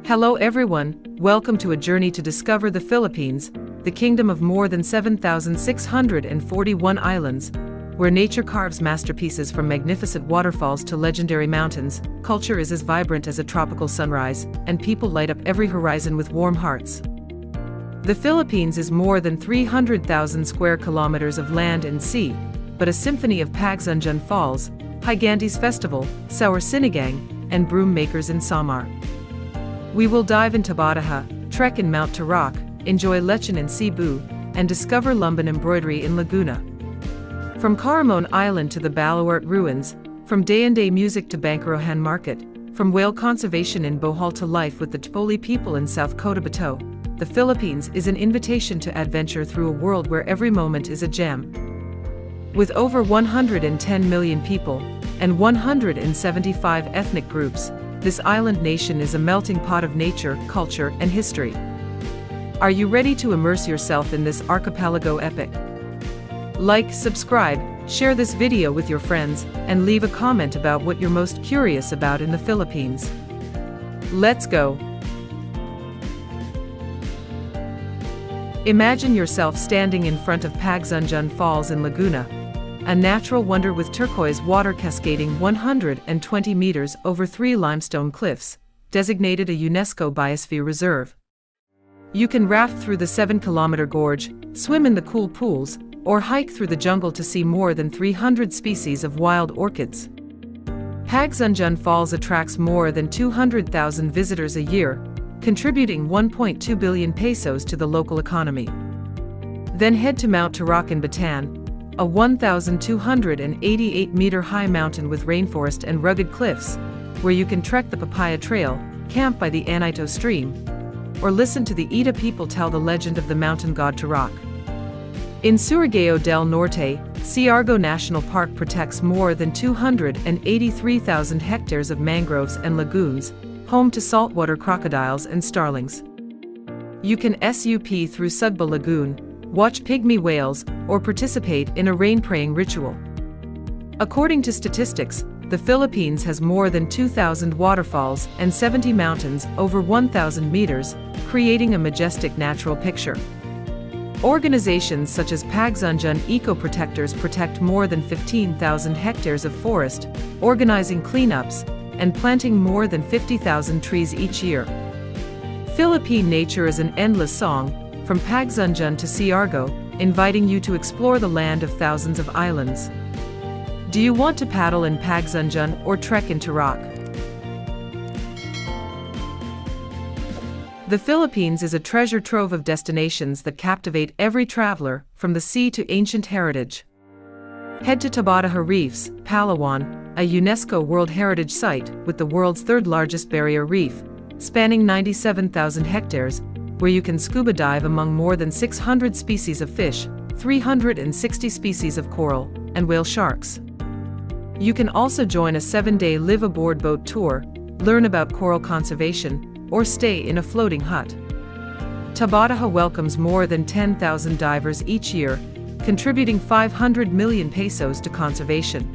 Hello everyone, welcome to a journey to discover the Philippines, the kingdom of more than 7,641 islands, where nature carves masterpieces from magnificent waterfalls to legendary mountains. Culture is as vibrant as a tropical sunrise, and people light up every horizon with warm hearts. The Philippines is more than 300,000 square kilometers of land and sea, but a symphony of Pagsanjan Falls, Higantes Festival, Sour Sinigang, and broom makers in Samar. We will dive into Tabataha, trek in Mount Tarak, enjoy lechon in Cebu, and discover Lumban embroidery in Laguna. From Caramon Island to the Baluarte ruins, from day-and-day music to Bangkarohan Market, from whale conservation in Bohol to life with the Tpoli people in South Cotabato, the Philippines is an invitation to adventure through a world where every moment is a gem. With over 110 million people and 175 ethnic groups, this island nation is a melting pot of nature, culture, and history. Are you ready to immerse yourself in this archipelago epic? Like, subscribe, share this video with your friends, and leave a comment about what you're most curious about in the Philippines. Let's go! Imagine yourself standing in front of Pagsanjan Falls in Laguna, a natural wonder with turquoise water cascading 120 meters over 3 limestone cliffs, designated a UNESCO Biosphere Reserve. You can raft through the 7-kilometer gorge, swim in the cool pools, or hike through the jungle to see more than 300 species of wild orchids. Pagsanjan Falls attracts more than 200,000 visitors a year, contributing 1.2 billion pesos to the local economy. Then head to Mount Tarak in Bataan, a 1,288-meter-high mountain with rainforest and rugged cliffs, where you can trek the Papaya Trail, camp by the Anito Stream, or listen to the Ita people tell the legend of the mountain god Tarak. In Surigao del Norte, Siargao National Park protects more than 283,000 hectares of mangroves and lagoons, home to saltwater crocodiles and starlings. You can SUP through Sugba Lagoon, watch pygmy whales, or participate in a rain-praying ritual. According to statistics, the Philippines has more than 2,000 waterfalls and 70 mountains over 1,000 meters, creating a majestic natural picture. Organizations such as Pagsanjan Eco Protectors protect more than 15,000 hectares of forest, organizing cleanups, and planting more than 50,000 trees each year. Philippine nature is an endless song, from Pagsanjan to Siargao, inviting you to explore the land of thousands of islands. Do you want to paddle in Pagsanjan or trek in Tarak? The Philippines is a treasure trove of destinations that captivate every traveler, from the sea to ancient heritage. Head to Tabataha Reefs, Palawan, a UNESCO World Heritage Site with the world's third-largest barrier reef, spanning 97,000 hectares, where you can scuba dive among more than 600 species of fish, 360 species of coral, and whale sharks. You can also join a 7-day live-aboard boat tour, learn about coral conservation, or stay in a floating hut. Tabataha welcomes more than 10,000 divers each year, contributing 500 million pesos to conservation.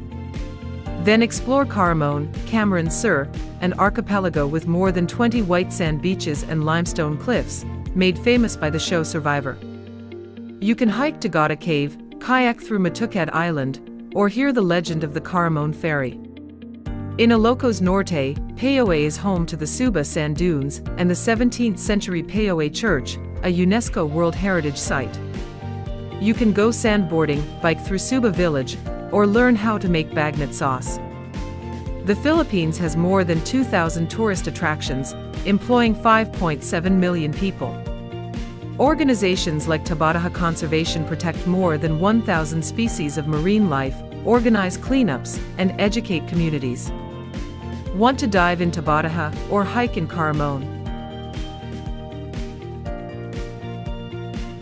Then explore Caramon, Cameron Sur, an archipelago with more than 20 white sand beaches and limestone cliffs, made famous by the show Survivor. You can hike to Gata Cave, kayak through Matukad Island, or hear the legend of the Caramon Ferry. In Ilocos Norte, Paoe is home to the Suba Sand Dunes and the 17th-century Paoe Church, a UNESCO World Heritage Site. You can go sandboarding, bike through Suba Village, or learn how to make bagnet sauce. The Philippines has more than 2,000 tourist attractions, employing 5.7 million people. Organizations like Tabataha Conservation protect more than 1,000 species of marine life, organize cleanups, and educate communities. Want to dive in Tabataha or hike in Caramon?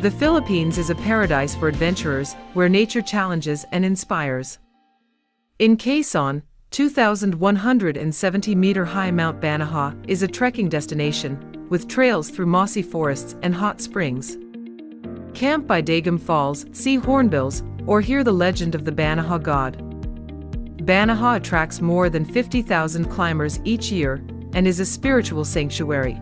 The Philippines is a paradise for adventurers, where nature challenges and inspires. In Quezon, 2,170-meter-high Mount Banahaw is a trekking destination, with trails through mossy forests and hot springs. Camp by Dagum Falls, see hornbills, or hear the legend of the Banahaw god. Banahaw attracts more than 50,000 climbers each year, and is a spiritual sanctuary.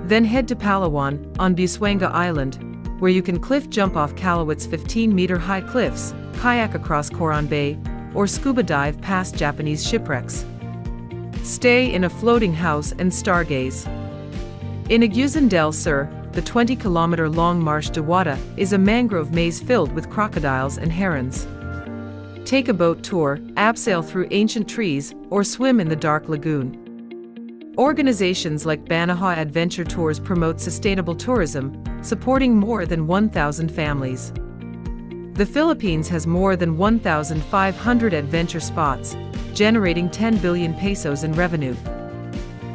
Then head to Palawan, on Busuanga Island, where you can cliff jump off Calawat's 15-meter-high cliffs, kayak across Coron Bay, or scuba dive past Japanese shipwrecks. Stay in a floating house and stargaze. In Agusan del Sur, the 20-kilometer-long Marsh de Wada is a mangrove maze filled with crocodiles and herons. Take a boat tour, abseil through ancient trees, or swim in the dark lagoon. Organizations like Banahaw Adventure Tours promote sustainable tourism, supporting more than 1,000 families. The Philippines has more than 1,500 adventure spots, generating 10 billion pesos in revenue.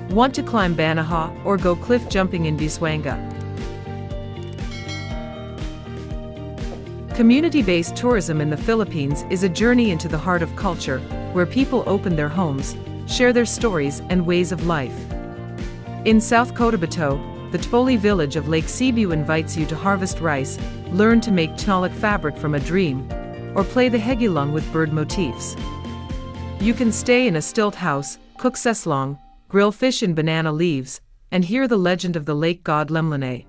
Want to climb Banahaw or go cliff jumping in Busuanga? Community-based tourism in the Philippines is a journey into the heart of culture, where people open their homes, share their stories and ways of life. In South Cotabato, the Tfoli village of Lake Cebu invites you to harvest rice, learn to make Chinolic fabric from a dream, or play the hegilong with bird motifs. You can stay in a stilt house, cook seslong, grill fish in banana leaves, and hear the legend of the lake god Lemlene.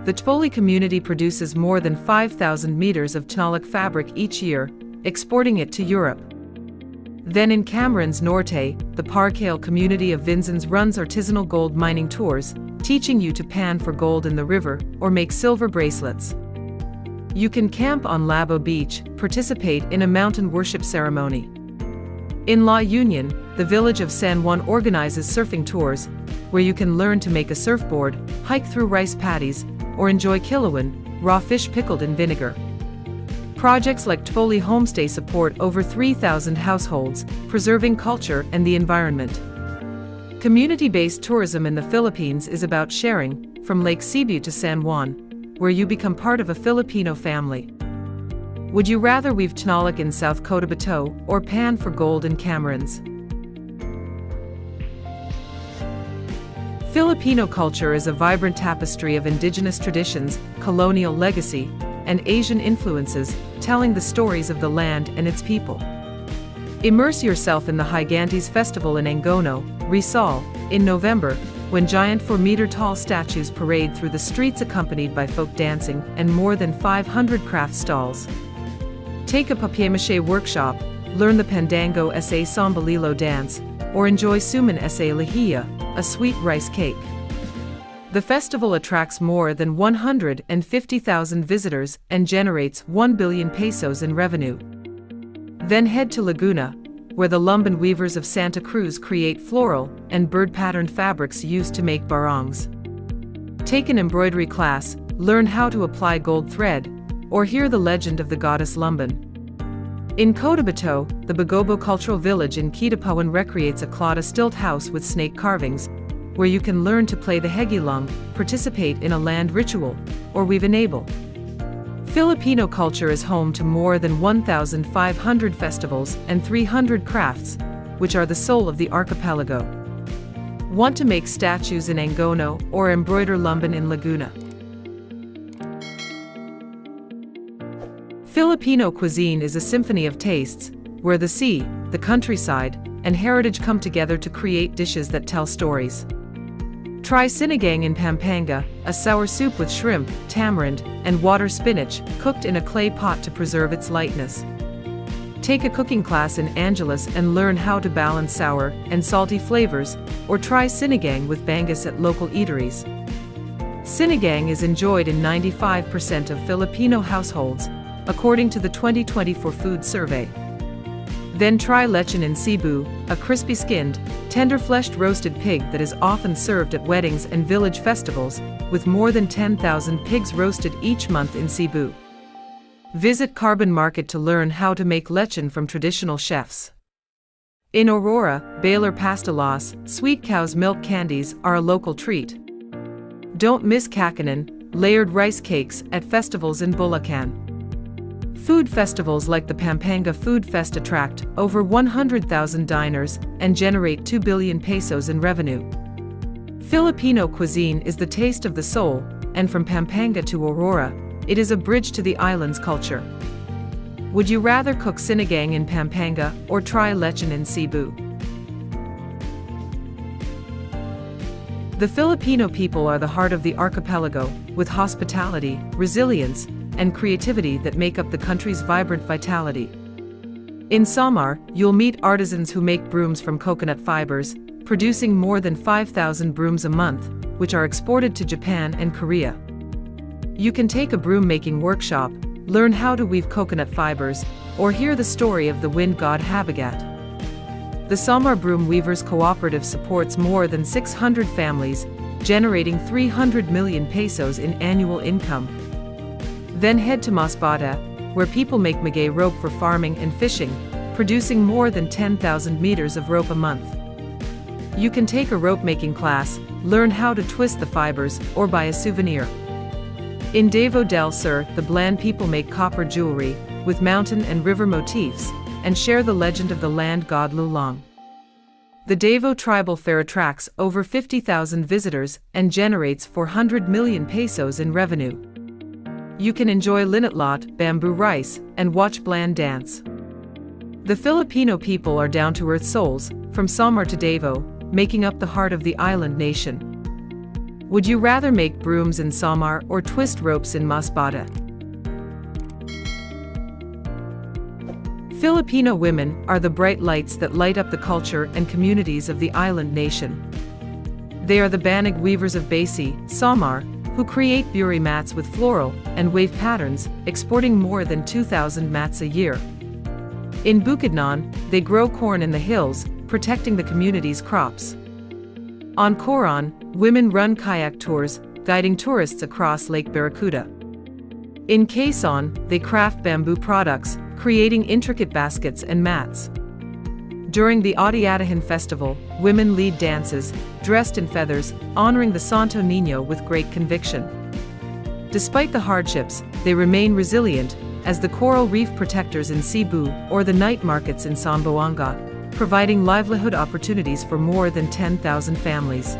The Tfoli community produces more than 5,000 meters of Chinolic fabric each year, exporting it to Europe. Then in Camarines Norte, the Parcale community of Vinzons runs artisanal gold mining tours, teaching you to pan for gold in the river or make silver bracelets. You can camp on Labo Beach, participate in a mountain worship ceremony. In La Union, the village of San Juan organizes surfing tours, where you can learn to make a surfboard, hike through rice paddies, or enjoy kilawin, raw fish pickled in vinegar. Projects like Tfoli Homestay support over 3,000 households, preserving culture and the environment. Community-based tourism in the Philippines is about sharing, from Lake Cebu to San Juan, where you become part of a Filipino family. Would you rather weave Chinolic in South Cotabato or pan for gold in Camarines? Filipino culture is a vibrant tapestry of indigenous traditions, colonial legacy, and Asian influences, telling the stories of the land and its people. Immerse yourself in the Higantes Festival in Angono, Rizal, in November, when giant 4-meter-tall statues parade through the streets accompanied by folk dancing and more than 500 craft stalls. Take a papier-mâché workshop, learn the Pandango sa Sambalilo dance, or enjoy Suman sa Lahia, a sweet rice cake. The festival attracts more than 150,000 visitors and generates 1 billion pesos in revenue. Then head to Laguna, where the Lumban weavers of Santa Cruz create floral and bird-patterned fabrics used to make barongs. Take an embroidery class, learn how to apply gold thread, or hear the legend of the goddess Lumban. In Cotabato, the Bagobo Cultural Village in Kidapawan recreates a Clauda stilt house with snake carvings, where you can learn to play the hegilong, participate in a land ritual, or weave an able. Filipino culture is home to more than 1,500 festivals and 300 crafts, which are the soul of the archipelago. Want to make statues in Angono or embroider lumban in Laguna? Filipino cuisine is a symphony of tastes, where the sea, the countryside, and heritage come together to create dishes that tell stories. Try sinigang in Pampanga, a sour soup with shrimp, tamarind, and water spinach, cooked in a clay pot to preserve its lightness. Take a cooking class in Angeles and learn how to balance sour and salty flavors, or try sinigang with bangus at local eateries. Sinigang is enjoyed in 95% of Filipino households, according to the 2024 Food Survey. Then try lechon in Cebu, a crispy-skinned, tender-fleshed roasted pig that is often served at weddings and village festivals, with more than 10,000 pigs roasted each month in Cebu. Visit Carbon Market to learn how to make lechon from traditional chefs. In Aurora, Baylor Pastelas, sweet cow's milk candies are a local treat. Don't miss kakanin, layered rice cakes, at festivals in Bulacan. Food festivals like the Pampanga Food Fest attract over 100,000 diners and generate 2 billion pesos in revenue. Filipino cuisine is the taste of the soul, and from Pampanga to Aurora, it is a bridge to the island's culture. Would you rather cook sinigang in Pampanga or try lechon in Cebu? The Filipino people are the heart of the archipelago, with hospitality, resilience, and creativity that make up the country's vibrant vitality. In Samar, you'll meet artisans who make brooms from coconut fibers, producing more than 5,000 brooms a month, which are exported to Japan and Korea. You can take a broom-making workshop, learn how to weave coconut fibers, or hear the story of the wind god Habagat. The Samar Broom Weavers Cooperative supports more than 600 families, generating 300 million pesos in annual income. Then head to Masbate, where people make maguey rope for farming and fishing, producing more than 10,000 meters of rope a month. You can take a rope-making class, learn how to twist the fibers, or buy a souvenir. In Davao del Sur, the Bland people make copper jewelry, with mountain and river motifs, and share the legend of the land god Lulong. The Davao Tribal Fair attracts over 50,000 visitors and generates 400 million pesos in revenue. You can enjoy linatlot, bamboo rice, and watch Bland dance. The Filipino people are down-to-earth souls, from Samar to Davao, making up the heart of the island nation. Would you rather make brooms in Samar or twist ropes in Masbate? Filipino women are the bright lights that light up the culture and communities of the island nation. They are the banig weavers of Basi, Samar, who create buri mats with floral and wave patterns, exporting more than 2,000 mats a year. In Bukidnon, they grow corn in the hills, protecting the community's crops. On Coron, women run kayak tours, guiding tourists across Lake Barracuda. In Quezon, they craft bamboo products, creating intricate baskets and mats. During the Odiatahan festival, women lead dances, dressed in feathers, honoring the Santo Niño with great conviction. Despite the hardships, they remain resilient, as the coral reef protectors in Cebu or the night markets in Zamboanga, providing livelihood opportunities for more than 10,000 families.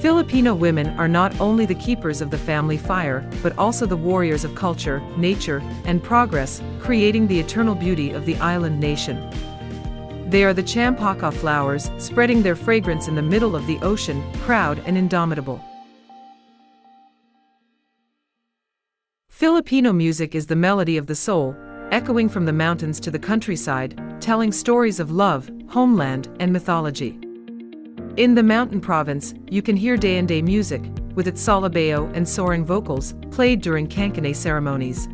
Filipino women are not only the keepers of the family fire, but also the warriors of culture, nature, and progress, creating the eternal beauty of the island nation. They are the champaka flowers, spreading their fragrance in the middle of the ocean, proud and indomitable. Filipino music is the melody of the soul, echoing from the mountains to the countryside, telling stories of love, homeland, and mythology. In the mountain province, you can hear day-and-day music, with its salabeo and soaring vocals, played during Cancane ceremonies.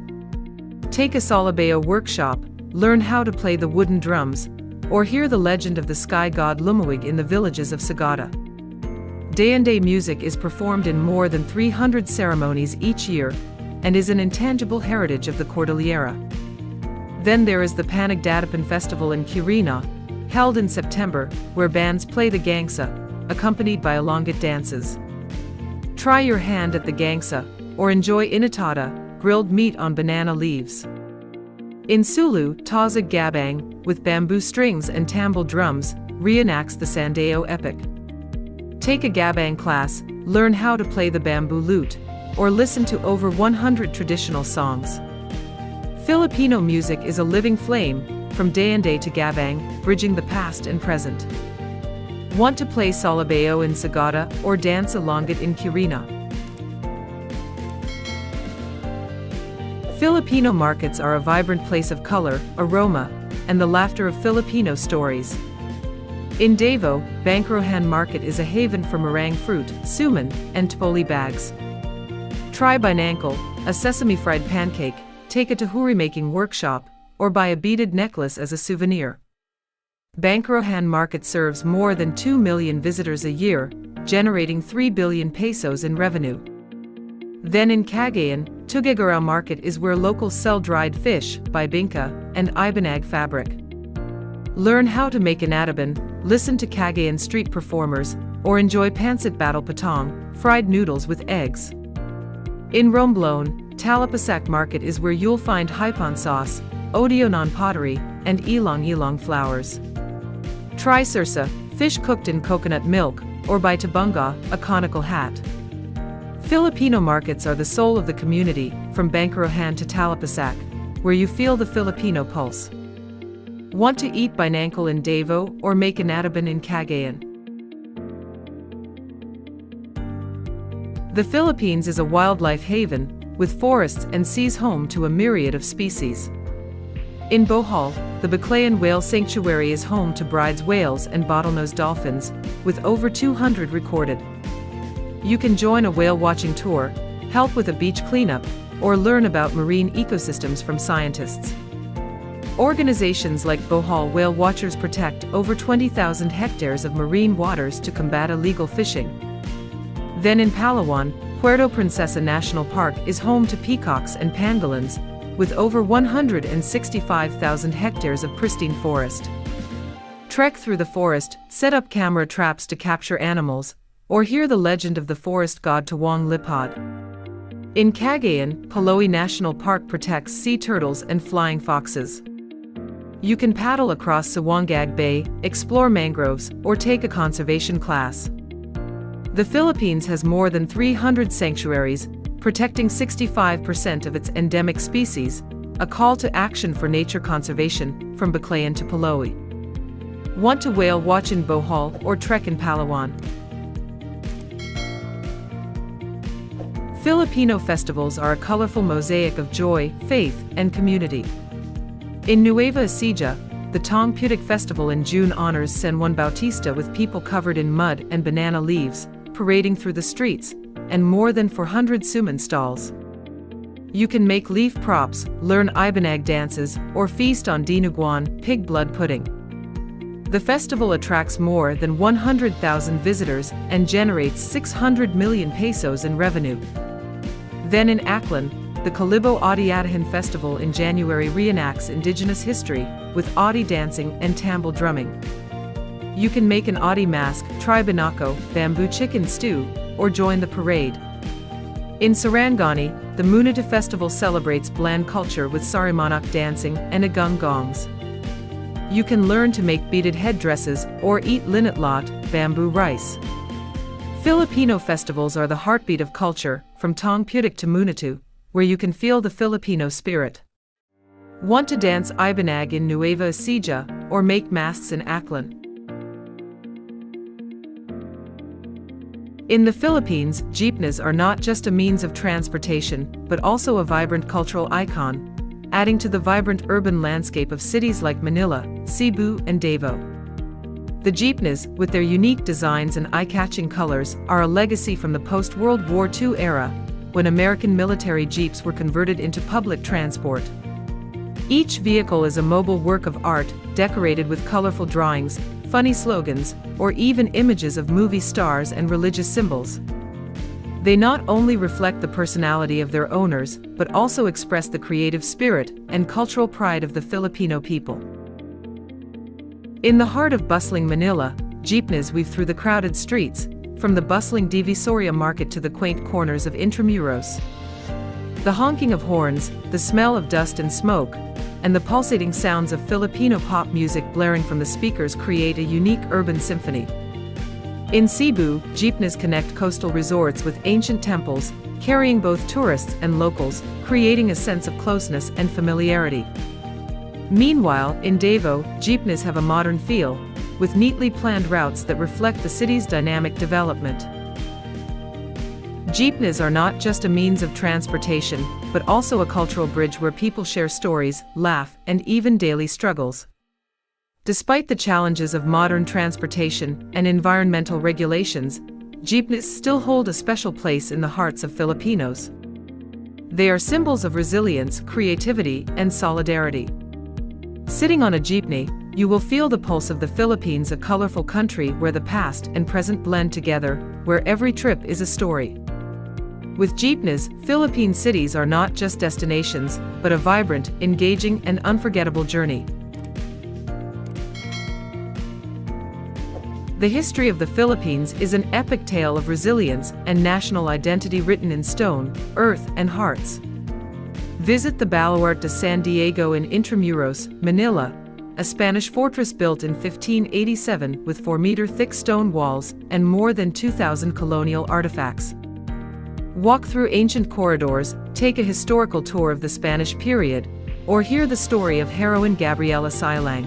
Take a salabeo workshop, learn how to play the wooden drums, or hear the legend of the sky god Lumawig in the villages of Sagada. Day-and-day music is performed in more than 300 ceremonies each year, and is an intangible heritage of the Cordillera. Then there is the Panagdadapan Festival in Quirino, held in September, where bands play the gangsa, accompanied by elongate dances. Try your hand at the gangsa, or enjoy inatada, grilled meat on banana leaves. In Sulu, Tazig Gabang, with bamboo strings and tambal drums, reenacts the Sandeo epic. Take a Gabang class, learn how to play the bamboo lute, or listen to over 100 traditional songs. Filipino music is a living flame, from day-and-day to Gabang, bridging the past and present. Want to play salabeo in Sagada or dance elongate in Quirino? Filipino markets are a vibrant place of color, aroma, and the laughter of Filipino stories. In Davao, Bangkrohan Market is a haven for meringue fruit, suman, and tpoli bags. Try binangkal, a sesame-fried pancake, take a tahuri-making workshop, or buy a beaded necklace as a souvenir. Bangkrohan Market serves more than 2 million visitors a year, generating 3 billion pesos in revenue. Then in Cagayan, Tuguegarao Market is where locals sell dried fish, bibingka, and ibanag fabric. Learn how to make an ataban, listen to Cagayan street performers, or enjoy pancit battle patong, fried noodles with eggs. In Romblon, Talapasac Market is where you'll find hipon sauce, odionon pottery, and ilong-ilong flowers. Try sirsa, fish cooked in coconut milk, or buy tabunga, a conical hat. Filipino markets are the soul of the community, from Bangkrohan to Talapasac, where you feel the Filipino pulse. Want to eat binangkal in Davao or make an ataban in Cagayan? The Philippines is a wildlife haven, with forests and seas home to a myriad of species. In Bohol, the Baclayan Whale Sanctuary is home to Bride's whales and bottlenose dolphins, with over 200 recorded. You can join a whale-watching tour, help with a beach cleanup, or learn about marine ecosystems from scientists. Organizations like Bohol Whale Watchers protect over 20,000 hectares of marine waters to combat illegal fishing. Then in Palawan, Puerto Princesa National Park is home to peacocks and pangolins, with over 165,000 hectares of pristine forest. Trek through the forest, set up camera traps to capture animals, or hear the legend of the forest god Tawang Lipad. In Cagayan, Puloy National Park protects sea turtles and flying foxes. You can paddle across Sawangag Bay, explore mangroves, or take a conservation class. The Philippines has more than 300 sanctuaries, protecting 65% of its endemic species, a call to action for nature conservation, from Baclayan to Puloy. Want to whale watch in Bohol or trek in Palawan? Filipino festivals are a colorful mosaic of joy, faith, and community. In Nueva Ecija, the Tong Putic Festival in June honors San Juan Bautista with people covered in mud and banana leaves, parading through the streets, and more than 400 suman stalls. You can make leaf props, learn Ibanag dances, or feast on dinuguan, pig blood pudding. The festival attracts more than 100,000 visitors and generates 600 million pesos in revenue. Then in Aklan, the Kalibo Adi-Adahan Festival in January reenacts indigenous history, with Adi dancing and tambal drumming. You can make an Adi mask, try binako, bamboo chicken stew, or join the parade. In Sarangani, the Munita Festival celebrates bland culture with sarimanak dancing and agung gongs. You can learn to make beaded headdresses or eat linitlot, bamboo rice. Filipino festivals are the heartbeat of culture, from Tong Putic to Munatu, where you can feel the Filipino spirit. Want to dance Ibanag in Nueva Ecija, or make masks in Aklan? In the Philippines, jeepneys are not just a means of transportation, but also a vibrant cultural icon, adding to the vibrant urban landscape of cities like Manila, Cebu, and Davao. The jeepneys, with their unique designs and eye-catching colors, are a legacy from the post-World War II era, when American military jeeps were converted into public transport. Each vehicle is a mobile work of art, decorated with colorful drawings, funny slogans, or even images of movie stars and religious symbols. They not only reflect the personality of their owners, but also express the creative spirit and cultural pride of the Filipino people. In the heart of bustling Manila, jeepneys weave through the crowded streets, from the bustling Divisoria market to the quaint corners of Intramuros. The honking of horns, the smell of dust and smoke, and the pulsating sounds of Filipino pop music blaring from the speakers create a unique urban symphony. In Cebu, jeepneys connect coastal resorts with ancient temples, carrying both tourists and locals, creating a sense of closeness and familiarity. Meanwhile, in Davao, jeepneys have a modern feel, with neatly planned routes that reflect the city's dynamic development. Jeepneys are not just a means of transportation, but also a cultural bridge where people share stories, laugh, and even daily struggles. Despite the challenges of modern transportation and environmental regulations, jeepneys still hold a special place in the hearts of Filipinos. They are symbols of resilience, creativity, and solidarity. Sitting on a jeepney, you will feel the pulse of the Philippines, a colorful country where the past and present blend together, where every trip is a story. With jeepneys, Philippine cities are not just destinations, but a vibrant, engaging, and unforgettable journey. The history of the Philippines is an epic tale of resilience and national identity written in stone, earth, and hearts. Visit the Baluarte de San Diego in Intramuros, Manila, a Spanish fortress built in 1587 with 4-meter-thick stone walls and more than 2,000 colonial artifacts. Walk through ancient corridors, take a historical tour of the Spanish period, or hear the story of heroine Gabriela Silang.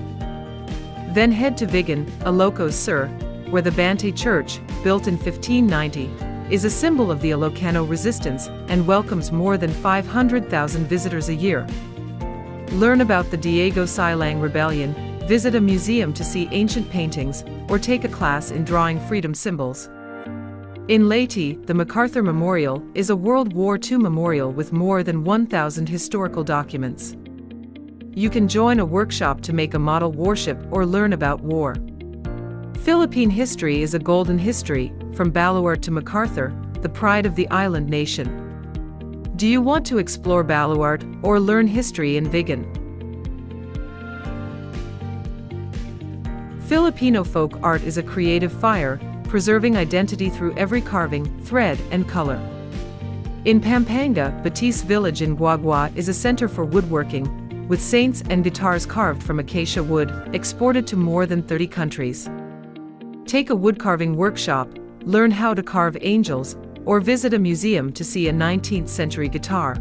Then head to Vigan, Ilocos Sur, where the Bantay Church, built in 1590, is a symbol of the Ilocano resistance and welcomes more than 500,000 visitors a year. Learn about the Diego Silang Rebellion, visit a museum to see ancient paintings, or take a class in drawing freedom symbols. In Leyte, the MacArthur Memorial is a World War II memorial with more than 1,000 historical documents. You can join a workshop to make a model warship or learn about war. Philippine history is a golden history, from Baluarte to MacArthur, the pride of the island nation. Do you want to explore Baluarte or learn history in Vigan? Filipino folk art is a creative fire, preserving identity through every carving, thread, and color. In Pampanga, Batis village in Guagua is a center for woodworking, with saints and guitars carved from acacia wood, exported to more than 30 countries. Take a woodcarving workshop, learn how to carve angels, or visit a museum to see a 19th century guitar.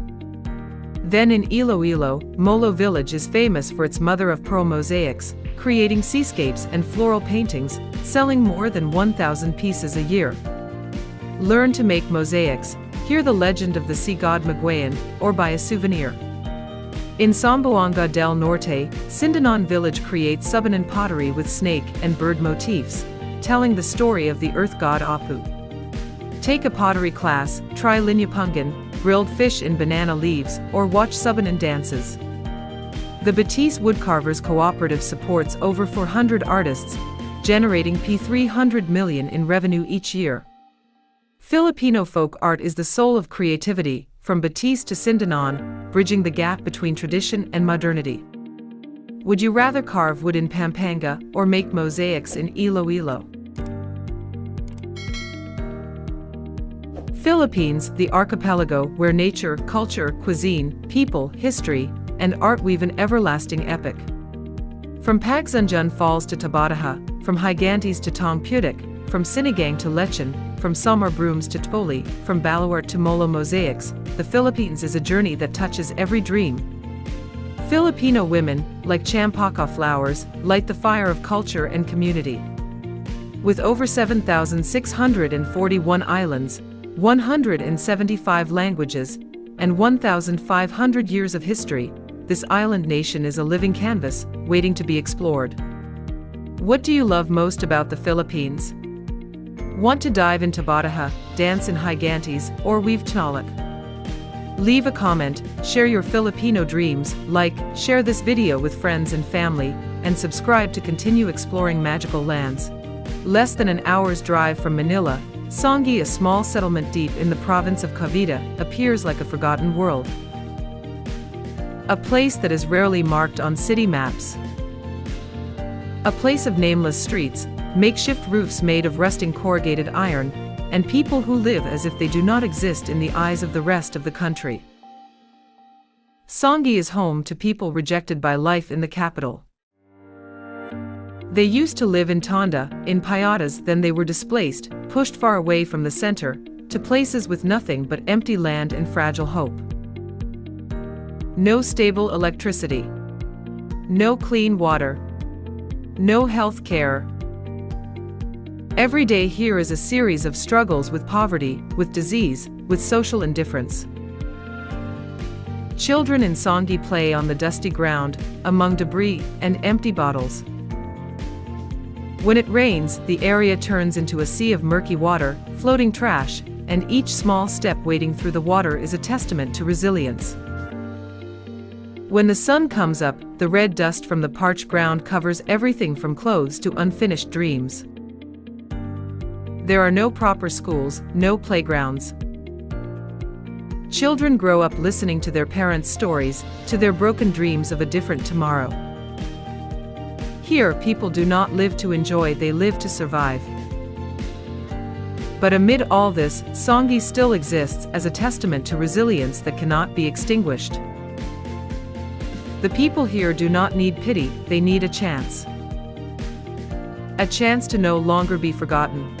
Then in Iloilo, Molo village is famous for its mother-of-pearl mosaics, creating seascapes and floral paintings, selling more than 1,000 pieces a year. Learn to make mosaics, hear the legend of the sea god Maguayan, or buy a souvenir. In Zamboanga del Norte, Sindanon village creates Subanan pottery with snake and bird motifs, telling the story of the earth god Apu. Take a pottery class, try linyapungan, grilled fish in banana leaves, or watch Subanan dances. The Batis Woodcarvers Cooperative supports over 400 artists, generating $300 million in revenue each year. Filipino folk art is the soul of creativity, from Batis to Sindanon, bridging the gap between tradition and modernity. Would you rather carve wood in Pampanga or make mosaics in Iloilo? Philippines, the archipelago where nature, culture, cuisine, people, history, and art weave an everlasting epic. From Pagsanjan Falls to Tabataha, from Higantes to Tongputik, from Sinigang to Lechin, from Samar Brooms to Tpoli, from Baluarte to Molo mosaics, the Philippines is a journey that touches every dream. Filipino women, like champaka flowers, light the fire of culture and community. With over 7,641 islands, 175 languages, and 1,500 years of history, this island nation is a living canvas, waiting to be explored. What do you love most about the Philippines? Want to dive into Bataha, dance in Higantes, or weave Chinalak? Leave a comment, share your Filipino dreams, like, share this video with friends and family, and subscribe to continue exploring magical lands. Less than an hour's drive from Manila, Songi, a small settlement deep in the province of Cavite, appears like a forgotten world. A place that is rarely marked on city maps. A place of nameless streets, makeshift roofs made of rusting corrugated iron, and people who live as if they do not exist in the eyes of the rest of the country. Songi is home to people rejected by life in the capital. They used to live in Tonda, in Payatas, then they were displaced, pushed far away from the center, to places with nothing but empty land and fragile hope. No stable electricity. No clean water. No health care. Every day here is a series of struggles with poverty, with disease, with social indifference. Children in Songi play on the dusty ground, among debris and empty bottles. When it rains, the area turns into a sea of murky water, floating trash, and each small step wading through the water is a testament to resilience. When the sun comes up, the red dust from the parched ground covers everything from clothes to unfinished dreams. There are no proper schools, no playgrounds. Children grow up listening to their parents' stories, to their broken dreams of a different tomorrow. Here, people do not live to enjoy, they live to survive. But amid all this, Songi still exists as a testament to resilience that cannot be extinguished. The people here do not need pity, they need a chance. A chance to no longer be forgotten.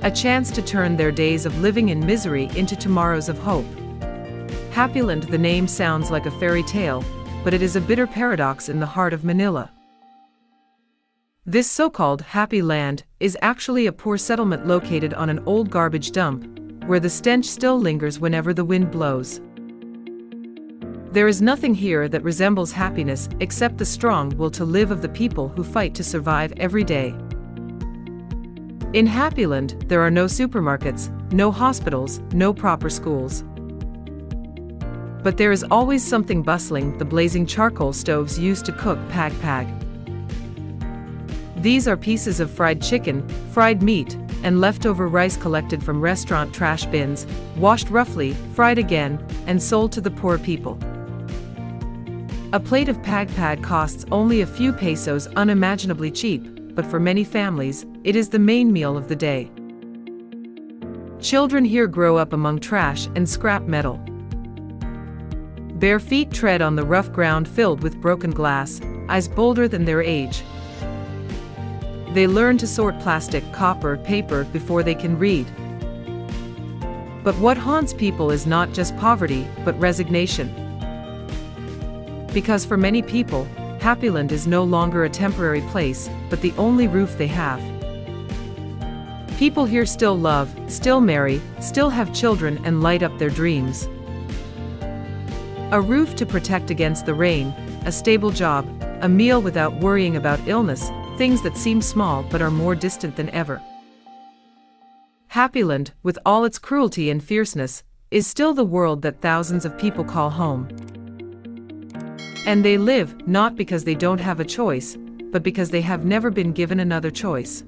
A chance to turn their days of living in misery into tomorrows of hope. Happyland, the name sounds like a fairy tale, but it is a bitter paradox in the heart of Manila. This so-called happy land is actually a poor settlement located on an old garbage dump, where the stench still lingers whenever the wind blows. There is nothing here that resembles happiness except the strong will to live of the people who fight to survive every day. In Happyland, there are no supermarkets, no hospitals, no proper schools. But there is always something bustling: the blazing charcoal stoves used to cook pag. These are pieces of fried chicken, fried meat, and leftover rice collected from restaurant trash bins, washed roughly, fried again, and sold to the poor people. A plate of pag costs only a few pesos, unimaginably cheap, but for many families, it is the main meal of the day. Children here grow up among trash and scrap metal. Bare feet tread on the rough ground filled with broken glass, eyes bolder than their age. They learn to sort plastic, copper, paper before they can read. But what haunts people is not just poverty, but resignation. Because for many people, Happyland is no longer a temporary place, but the only roof they have. People here still love, still marry, still have children and light up their dreams. A roof to protect against the rain, a stable job, a meal without worrying about illness, things that seem small but are more distant than ever. Happyland, with all its cruelty and fierceness, is still the world that thousands of people call home. And they live, not because they don't have a choice, but because they have never been given another choice.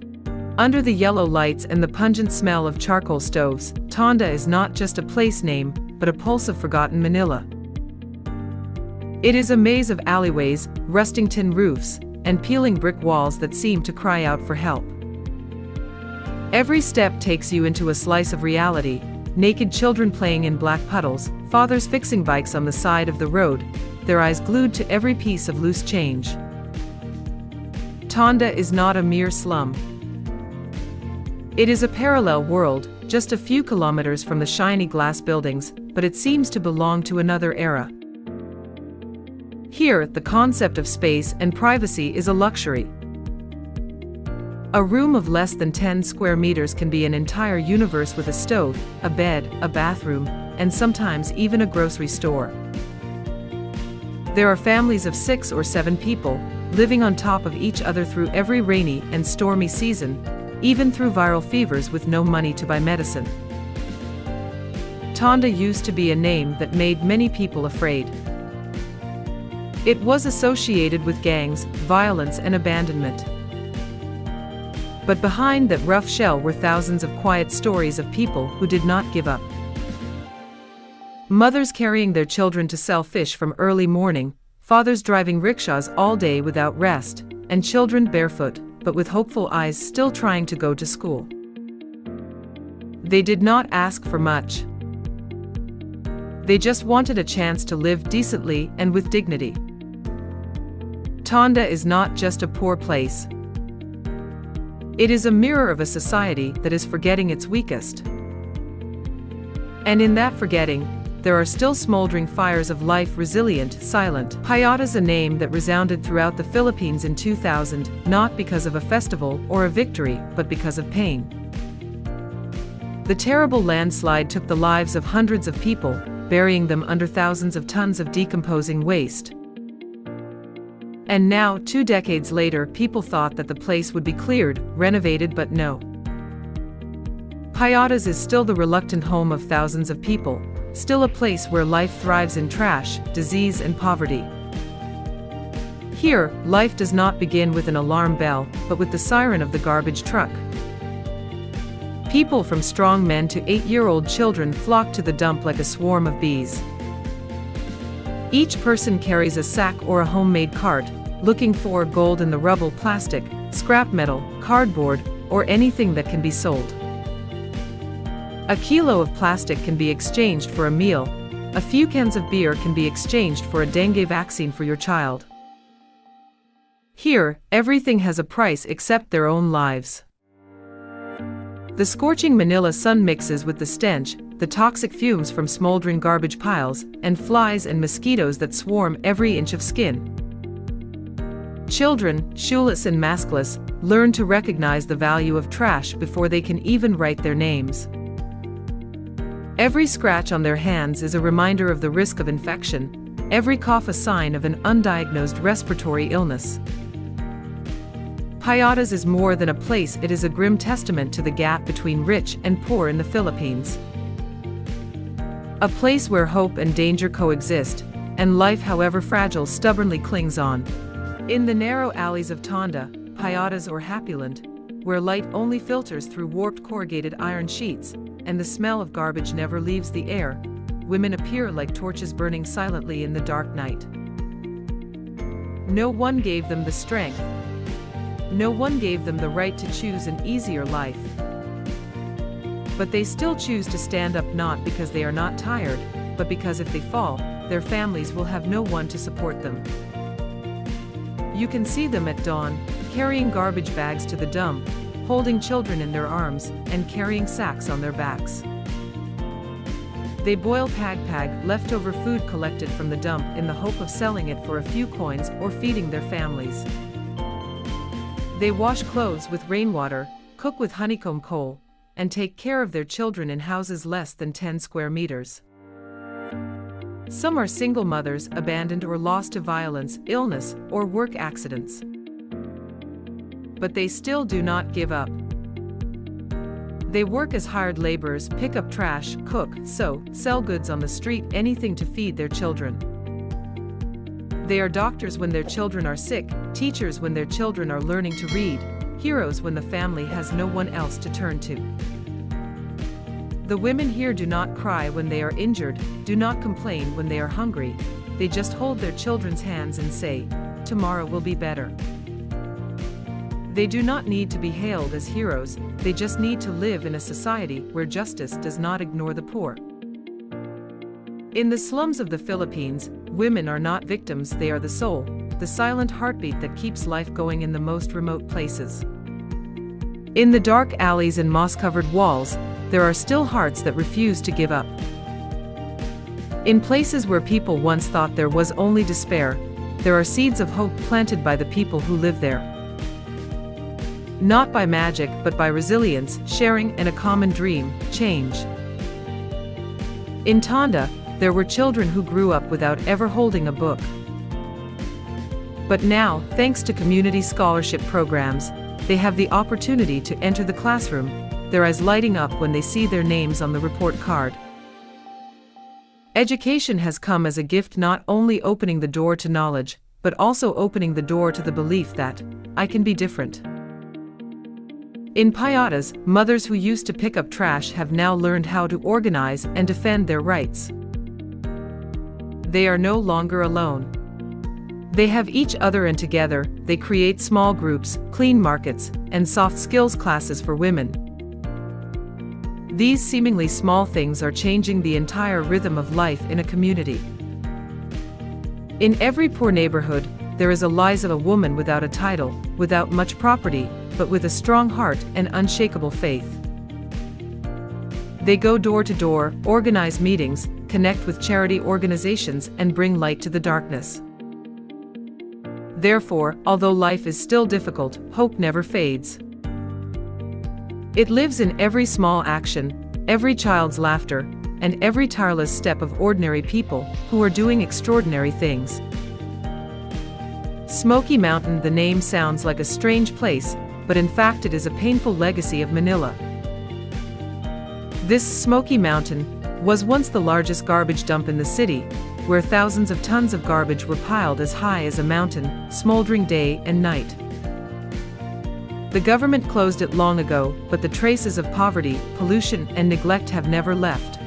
Under the yellow lights and the pungent smell of charcoal stoves, Tonda is not just a place name, but a pulse of forgotten Manila. It is a maze of alleyways, rusting tin roofs, and peeling brick walls that seem to cry out for help. Every step takes you into a slice of reality: naked children playing in black puddles, fathers fixing bikes on the side of the road, their eyes glued to every piece of loose change. Tonda is not a mere slum. It is a parallel world, just a few kilometers from the shiny glass buildings, but it seems to belong to another era. Here, the concept of space and privacy is a luxury. A room of less than 10 square meters can be an entire universe with a stove, a bed, a bathroom, and sometimes even a grocery store. There are families of 6 or 7 people, living on top of each other through every rainy and stormy season, even through viral fevers with no money to buy medicine. Tonda used to be a name that made many people afraid. It was associated with gangs, violence, and abandonment. But behind that rough shell were thousands of quiet stories of people who did not give up. Mothers carrying their children to sell fish from early morning, fathers driving rickshaws all day without rest, and children barefoot, but with hopeful eyes still trying to go to school. They did not ask for much. They just wanted a chance to live decently and with dignity. Tonda is not just a poor place. It is a mirror of a society that is forgetting its weakest. And in that forgetting, there are still smoldering fires of life, resilient, silent. Hayata's a name that resounded throughout the Philippines in 2000, not because of a festival or a victory, but because of pain. The terrible landslide took the lives of hundreds of people, burying them under thousands of tons of decomposing waste. And now, 2 decades later, people thought that the place would be cleared, renovated, but no. Hayata's is still the reluctant home of thousands of people, still a place where life thrives in trash, disease, and poverty. Here, life does not begin with an alarm bell, but with the siren of the garbage truck. People from strong men to 8-year-old children flock to the dump like a swarm of bees. Each person carries a sack or a homemade cart, looking for gold in the rubble, plastic, scrap metal, cardboard, or anything that can be sold. A kilo of plastic can be exchanged for a meal. A few cans of beer can be exchanged for a dengue vaccine for your child. Here, everything has a price except their own lives. The scorching Manila sun mixes with the stench, the toxic fumes from smoldering garbage piles, and flies and mosquitoes that swarm every inch of skin. Children, shoeless and maskless, learn to recognize the value of trash before they can even write their names. Every scratch on their hands is a reminder of the risk of infection, every cough a sign of an undiagnosed respiratory illness. Payatas is more than a place, it is a grim testament to the gap between rich and poor in the Philippines. A place where hope and danger coexist, and life, however fragile, stubbornly clings on. In the narrow alleys of Tonda, Payatas or Happyland, where light only filters through warped corrugated iron sheets, and the smell of garbage never leaves the air, women appear like torches burning silently in the dark night. No one gave them the strength. No one gave them the right to choose an easier life. But they still choose to stand up, not because they are not tired, but because if they fall, their families will have no one to support them. You can see them at dawn, carrying garbage bags to the dump, holding children in their arms, and carrying sacks on their backs. They boil pag-pag, leftover food collected from the dump, in the hope of selling it for a few coins or feeding their families. They wash clothes with rainwater, cook with honeycomb coal, and take care of their children in houses less than 10 square meters. Some are single mothers, abandoned or lost to violence, illness, or work accidents. But they still do not give up. They work as hired laborers, pick up trash, cook, sew, sell goods on the street, anything to feed their children. They are doctors when their children are sick, teachers when their children are learning to read, heroes when the family has no one else to turn to. The women here do not cry when they are injured, do not complain when they are hungry, they just hold their children's hands and say, "Tomorrow will be better." They do not need to be hailed as heroes, they just need to live in a society where justice does not ignore the poor. In the slums of the Philippines, women are not victims, they are the soul, the silent heartbeat that keeps life going in the most remote places. In the dark alleys and moss-covered walls, there are still hearts that refuse to give up. In places where people once thought there was only despair, there are seeds of hope planted by the people who live there. Not by magic, but by resilience, sharing, and a common dream, change. In Tonda, there were children who grew up without ever holding a book. But now, thanks to community scholarship programs, they have the opportunity to enter the classroom, their eyes lighting up when they see their names on the report card. Education has come as a gift, not only opening the door to knowledge, but also opening the door to the belief that I can be different. In Payatas, mothers who used to pick up trash have now learned how to organize and defend their rights. They are no longer alone. They have each other, and together, they create small groups, clean markets, and soft skills classes for women. These seemingly small things are changing the entire rhythm of life in a community. In every poor neighborhood, there is a Liza, a woman without a title, without much property, but with a strong heart and unshakable faith. They go door to door, organize meetings, connect with charity organizations, and bring light to the darkness. Therefore, although life is still difficult, hope never fades. It lives in every small action, every child's laughter, and every tireless step of ordinary people who are doing extraordinary things. Smoky Mountain, the name sounds like a strange place, but in fact it is a painful legacy of Manila. This Smoky Mountain was once the largest garbage dump in the city, where thousands of tons of garbage were piled as high as a mountain, smoldering day and night. The government closed it long ago, but the traces of poverty, pollution, and neglect have never left.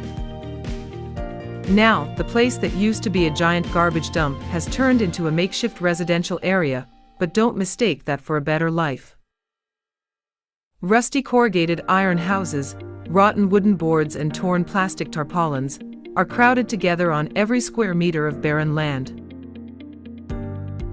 Now, the place that used to be a giant garbage dump has turned into a makeshift residential area, but don't mistake that for a better life. Rusty corrugated iron houses, rotten wooden boards, and torn plastic tarpaulins are crowded together on every square meter of barren land.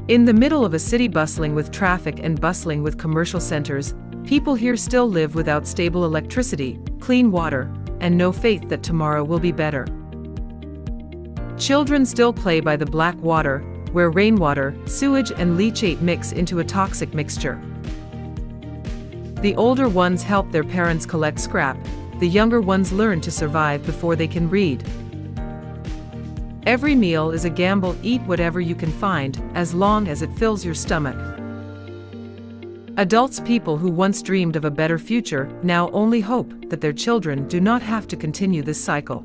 In the middle of a city bustling with traffic and bustling with commercial centers, people here still live without stable electricity, clean water, and no faith that tomorrow will be better. Children still play by the black water, where rainwater, sewage and leachate mix into a toxic mixture. The older ones help their parents collect scrap, the younger ones learn to survive before they can read. Every meal is a gamble. Eat whatever you can find, as long as it fills your stomach. Adults, people who once dreamed of a better future, now only hope that their children do not have to continue this cycle.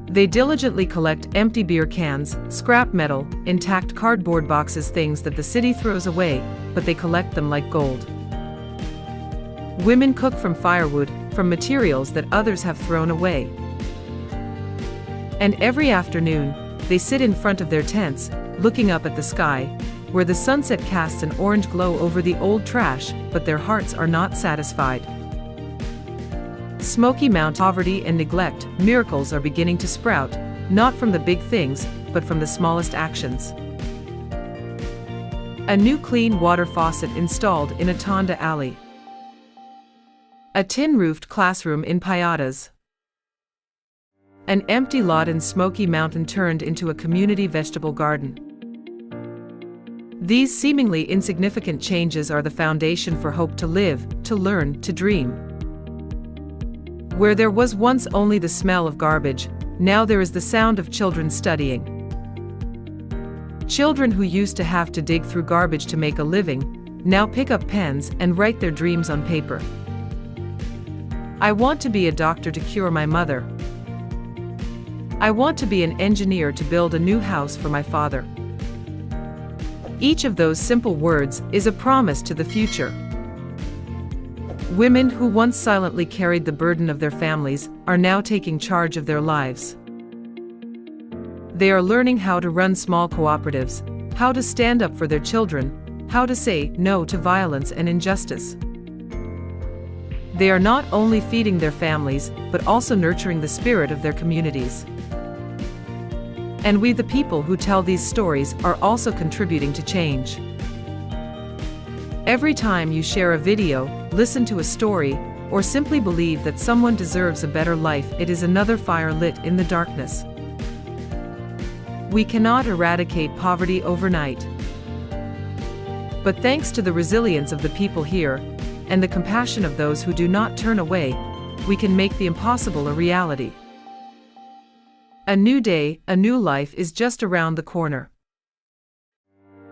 They diligently collect empty beer cans, scrap metal, intact cardboard boxes, things that the city throws away, but they collect them like gold. Women cook from firewood, from materials that others have thrown away. And every afternoon, they sit in front of their tents, looking up at the sky, where the sunset casts an orange glow over the old trash, but their hearts are not satisfied. Smoky Mountain, poverty and neglect, miracles are beginning to sprout, not from the big things, but from the smallest actions. A new clean water faucet installed in a Tonda alley. A tin-roofed classroom in Payatas. An empty lot in Smoky Mountain turned into a community vegetable garden. These seemingly insignificant changes are the foundation for hope to live, to learn, to dream. Where there was once only the smell of garbage, now there is the sound of children studying. Children who used to have to dig through garbage to make a living, now pick up pens and write their dreams on paper. I want to be a doctor to cure my mother. I want to be an engineer to build a new house for my father. Each of those simple words is a promise to the future. Women who once silently carried the burden of their families are now taking charge of their lives. They are learning how to run small cooperatives, how to stand up for their children, how to say no to violence and injustice. They are not only feeding their families, but also nurturing the spirit of their communities. And we, the people who tell these stories, are also contributing to change. Every time you share a video, listen to a story, or simply believe that someone deserves a better life, it is another fire lit in the darkness. We cannot eradicate poverty overnight. But thanks to the resilience of the people here, and the compassion of those who do not turn away, we can make the impossible a reality. A new day, a new life is just around the corner.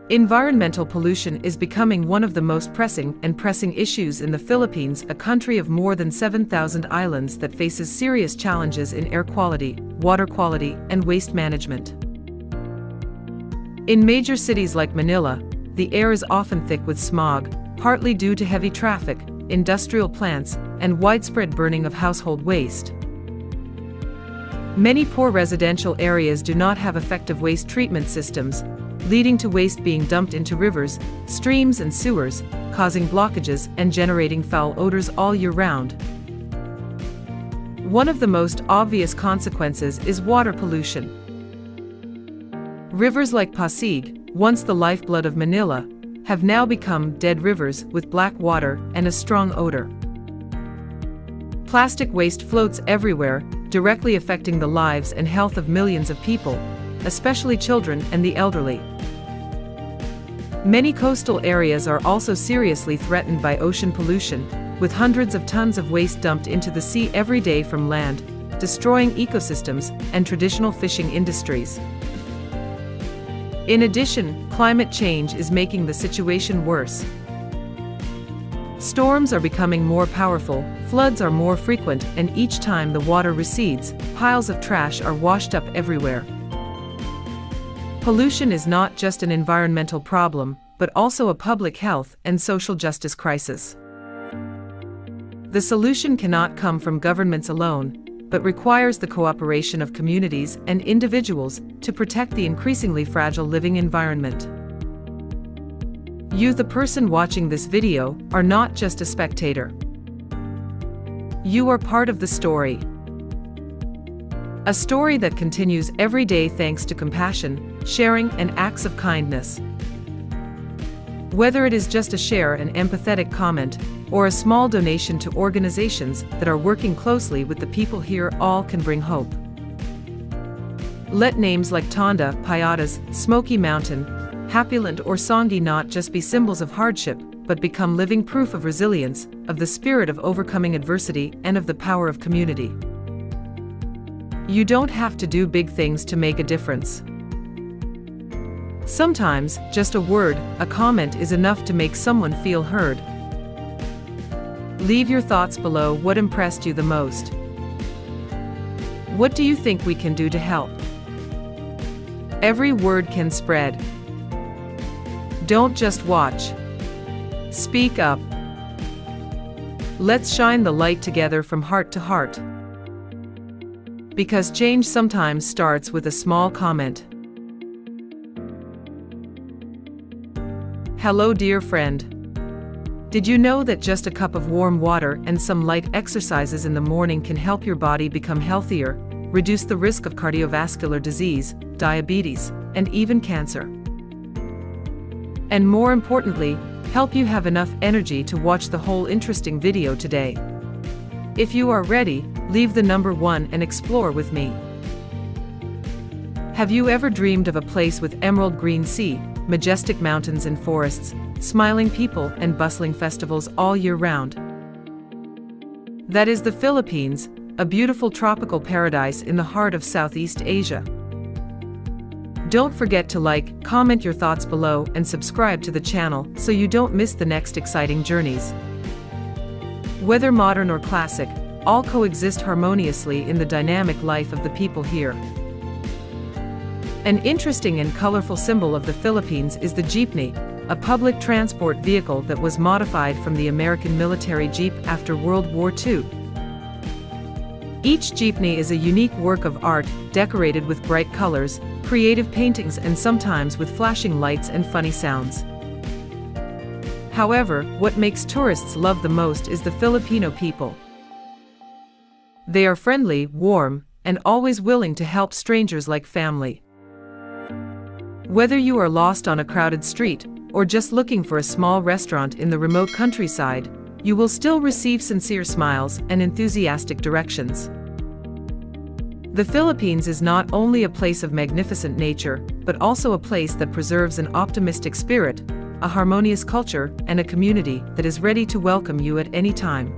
Environmental pollution is becoming one of the most pressing issues in the Philippines, a country of more than 7,000 islands that faces serious challenges in air quality, water quality, and waste management. In major cities like Manila, the air is often thick with smog, partly due to heavy traffic, industrial plants, and widespread burning of household waste. Many poor residential areas do not have effective waste treatment systems, leading to waste being dumped into rivers, streams and sewers, causing blockages and generating foul odors all year round. One of the most obvious consequences is water pollution. Rivers like Pasig, once the lifeblood of Manila, have now become dead rivers with black water and a strong odor. Plastic waste floats everywhere, directly affecting the lives and health of millions of people, especially children and the elderly. Many coastal areas are also seriously threatened by ocean pollution, with hundreds of tons of waste dumped into the sea every day from land, destroying ecosystems and traditional fishing industries. In addition, climate change is making the situation worse. Storms are becoming more powerful, floods are more frequent, and each time the water recedes, piles of trash are washed up everywhere. Pollution is not just an environmental problem, but also a public health and social justice crisis. The solution cannot come from governments alone, but requires the cooperation of communities and individuals to protect the increasingly fragile living environment. You, the person watching this video, are not just a spectator. You are part of the story. A story that continues every day thanks to compassion, sharing, and acts of kindness. Whether it is just a share, an empathetic comment, or a small donation to organizations that are working closely with the people here, all can bring hope. Let names like Tonda, Payatas, Smoky Mountain, Happyland or Songi not just be symbols of hardship, but become living proof of resilience, of the spirit of overcoming adversity, and of the power of community. You don't have to do big things to make a difference. Sometimes, just a word, a comment is enough to make someone feel heard. Leave your thoughts below. What impressed you the most? What do you think we can do to help? Every word can spread. Don't just watch. Speak up. Let's shine the light together from heart to heart. Because change sometimes starts with a small comment. Hello, dear friend. Did you know that just a cup of warm water and some light exercises in the morning can help your body become healthier, reduce the risk of cardiovascular disease, diabetes, and even cancer? And more importantly, help you have enough energy to watch the whole interesting video today. If you are ready, leave the number 1 and explore with me. Have you ever dreamed of a place with emerald green sea, majestic mountains and forests, smiling people and bustling festivals all year round? That is the Philippines, a beautiful tropical paradise in the heart of Southeast Asia. Don't forget to like, comment your thoughts below and subscribe to the channel so you don't miss the next exciting journeys. Whether modern or classic, all coexist harmoniously in the dynamic life of the people here. An interesting and colorful symbol of the Philippines is the jeepney, a public transport vehicle that was modified from the American military Jeep after World War II. Each jeepney is a unique work of art, decorated with bright colors, creative paintings and sometimes with flashing lights and funny sounds. However, what makes tourists love the most is the Filipino people. They are friendly, warm, and always willing to help strangers like family. Whether you are lost on a crowded street, or just looking for a small restaurant in the remote countryside, you will still receive sincere smiles and enthusiastic directions. The Philippines is not only a place of magnificent nature, but also a place that preserves an optimistic spirit, a harmonious culture, and a community that is ready to welcome you at any time.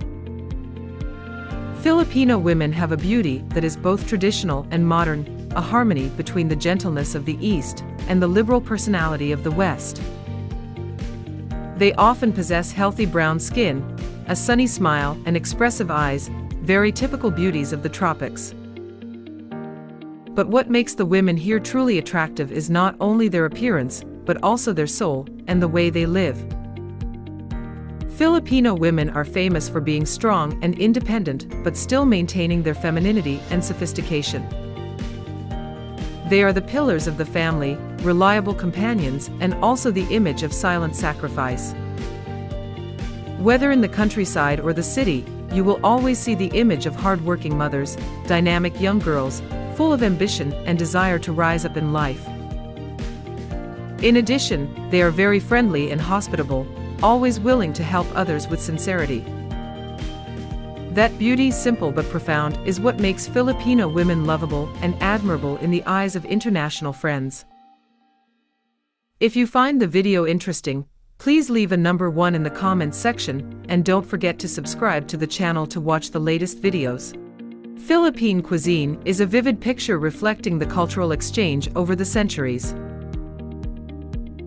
Filipino women have a beauty that is both traditional and modern, a harmony between the gentleness of the East and the liberal personality of the West. They often possess healthy brown skin, a sunny smile, and expressive eyes, very typical beauties of the tropics. But what makes the women here truly attractive is not only their appearance, but also their soul and the way they live. Filipino women are famous for being strong and independent, but still maintaining their femininity and sophistication. They are the pillars of the family, reliable companions, and also the image of silent sacrifice. Whether in the countryside or the city, you will always see the image of hardworking mothers, dynamic young girls, full of ambition and desire to rise up in life. In addition, they are very friendly and hospitable, always willing to help others with sincerity. That beauty, simple but profound, is what makes Filipino women lovable and admirable in the eyes of international friends. If you find the video interesting, please leave a number 1 in the comments section, and don't forget to subscribe to the channel to watch the latest videos. Philippine cuisine is a vivid picture reflecting the cultural exchange over the centuries.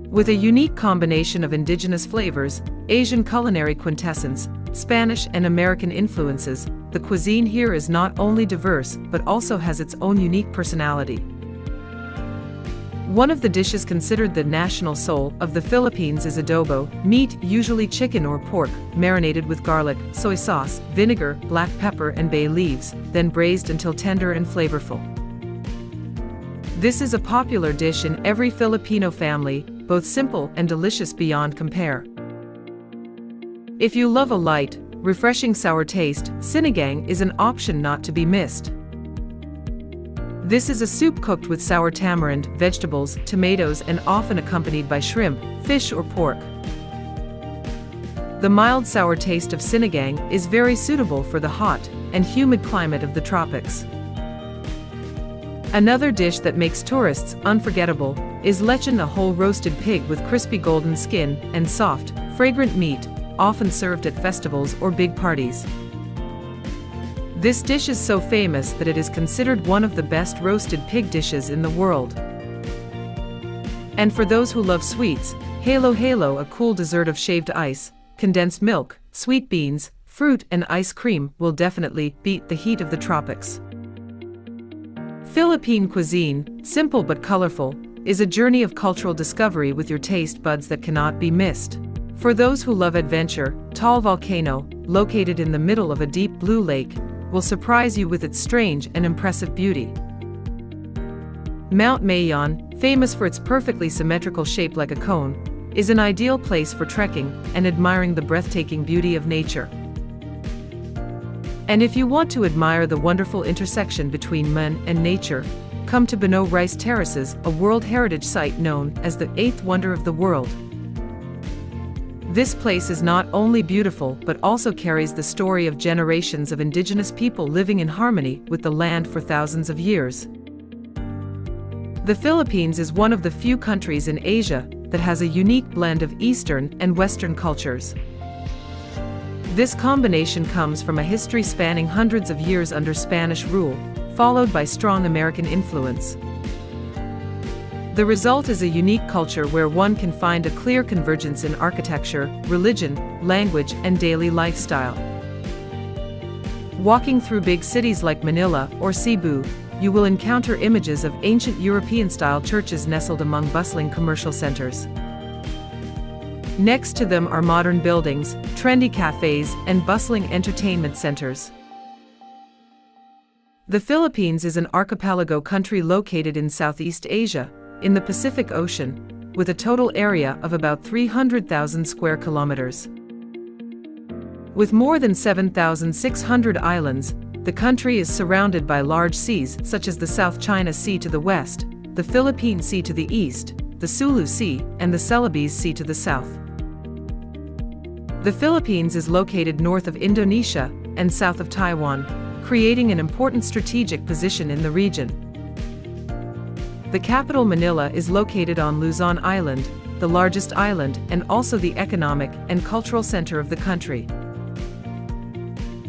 With a unique combination of indigenous flavors, Asian culinary quintessence, Spanish and American influences, the cuisine here is not only diverse but also has its own unique personality. One of the dishes considered the national soul of the Philippines is adobo, meat, usually chicken or pork, marinated with garlic, soy sauce, vinegar, black pepper and bay leaves, then braised until tender and flavorful. This is a popular dish in every Filipino family, both simple and delicious beyond compare. If you love a light, refreshing sour taste, sinigang is an option not to be missed. This is a soup cooked with sour tamarind, vegetables, tomatoes, and often accompanied by shrimp, fish, or pork. The mild sour taste of sinigang is very suitable for the hot and humid climate of the tropics. Another dish that makes tourists unforgettable is lechon, a whole roasted pig with crispy golden skin and soft, fragrant meat, often served at festivals or big parties. This dish is so famous that it is considered one of the best roasted pig dishes in the world. And for those who love sweets, halo halo, a cool dessert of shaved ice, condensed milk, sweet beans, fruit and ice cream will definitely beat the heat of the tropics. Philippine cuisine, simple but colorful, is a journey of cultural discovery with your taste buds that cannot be missed. For those who love adventure, Taal Volcano, located in the middle of a deep blue lake, will surprise you with its strange and impressive beauty. Mount Mayon, famous for its perfectly symmetrical shape like a cone, is an ideal place for trekking and admiring the breathtaking beauty of nature. And if you want to admire the wonderful intersection between man and nature, come to Bano Rice Terraces, a World Heritage Site known as the 8th wonder of the world. This place is not only beautiful but also carries the story of generations of indigenous people living in harmony with the land for thousands of years. The Philippines is one of the few countries in Asia that has a unique blend of Eastern and Western cultures. This combination comes from a history spanning hundreds of years under Spanish rule, followed by strong American influence. The result is a unique culture where one can find a clear convergence in architecture, religion, language, and daily lifestyle. Walking through big cities like Manila or Cebu, you will encounter images of ancient European-style churches nestled among bustling commercial centers. Next to them are modern buildings, trendy cafes, and bustling entertainment centers. The Philippines is an archipelago country located in Southeast Asia, in the Pacific Ocean, with a total area of about 300,000 square kilometers. With more than 7,600 islands, the country is surrounded by large seas such as the South China Sea to the west, the Philippine Sea to the east, the Sulu Sea, and the Celebes Sea to the south. The Philippines is located north of Indonesia and south of Taiwan, creating an important strategic position in the region. The capital Manila is located on Luzon Island, the largest island and also the economic and cultural center of the country.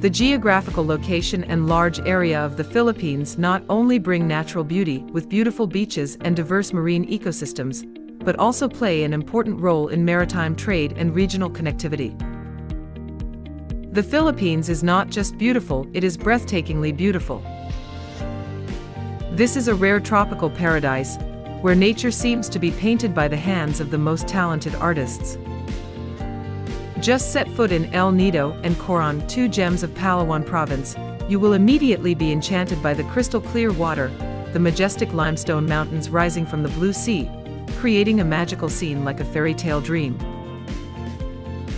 The geographical location and large area of the Philippines not only bring natural beauty with beautiful beaches and diverse marine ecosystems, but also play an important role in maritime trade and regional connectivity. The Philippines is not just beautiful, it is breathtakingly beautiful. This is a rare tropical paradise, where nature seems to be painted by the hands of the most talented artists. Just set foot in El Nido and Coron, two gems of Palawan province, you will immediately be enchanted by the crystal clear water, the majestic limestone mountains rising from the blue sea, creating a magical scene like a fairy tale dream.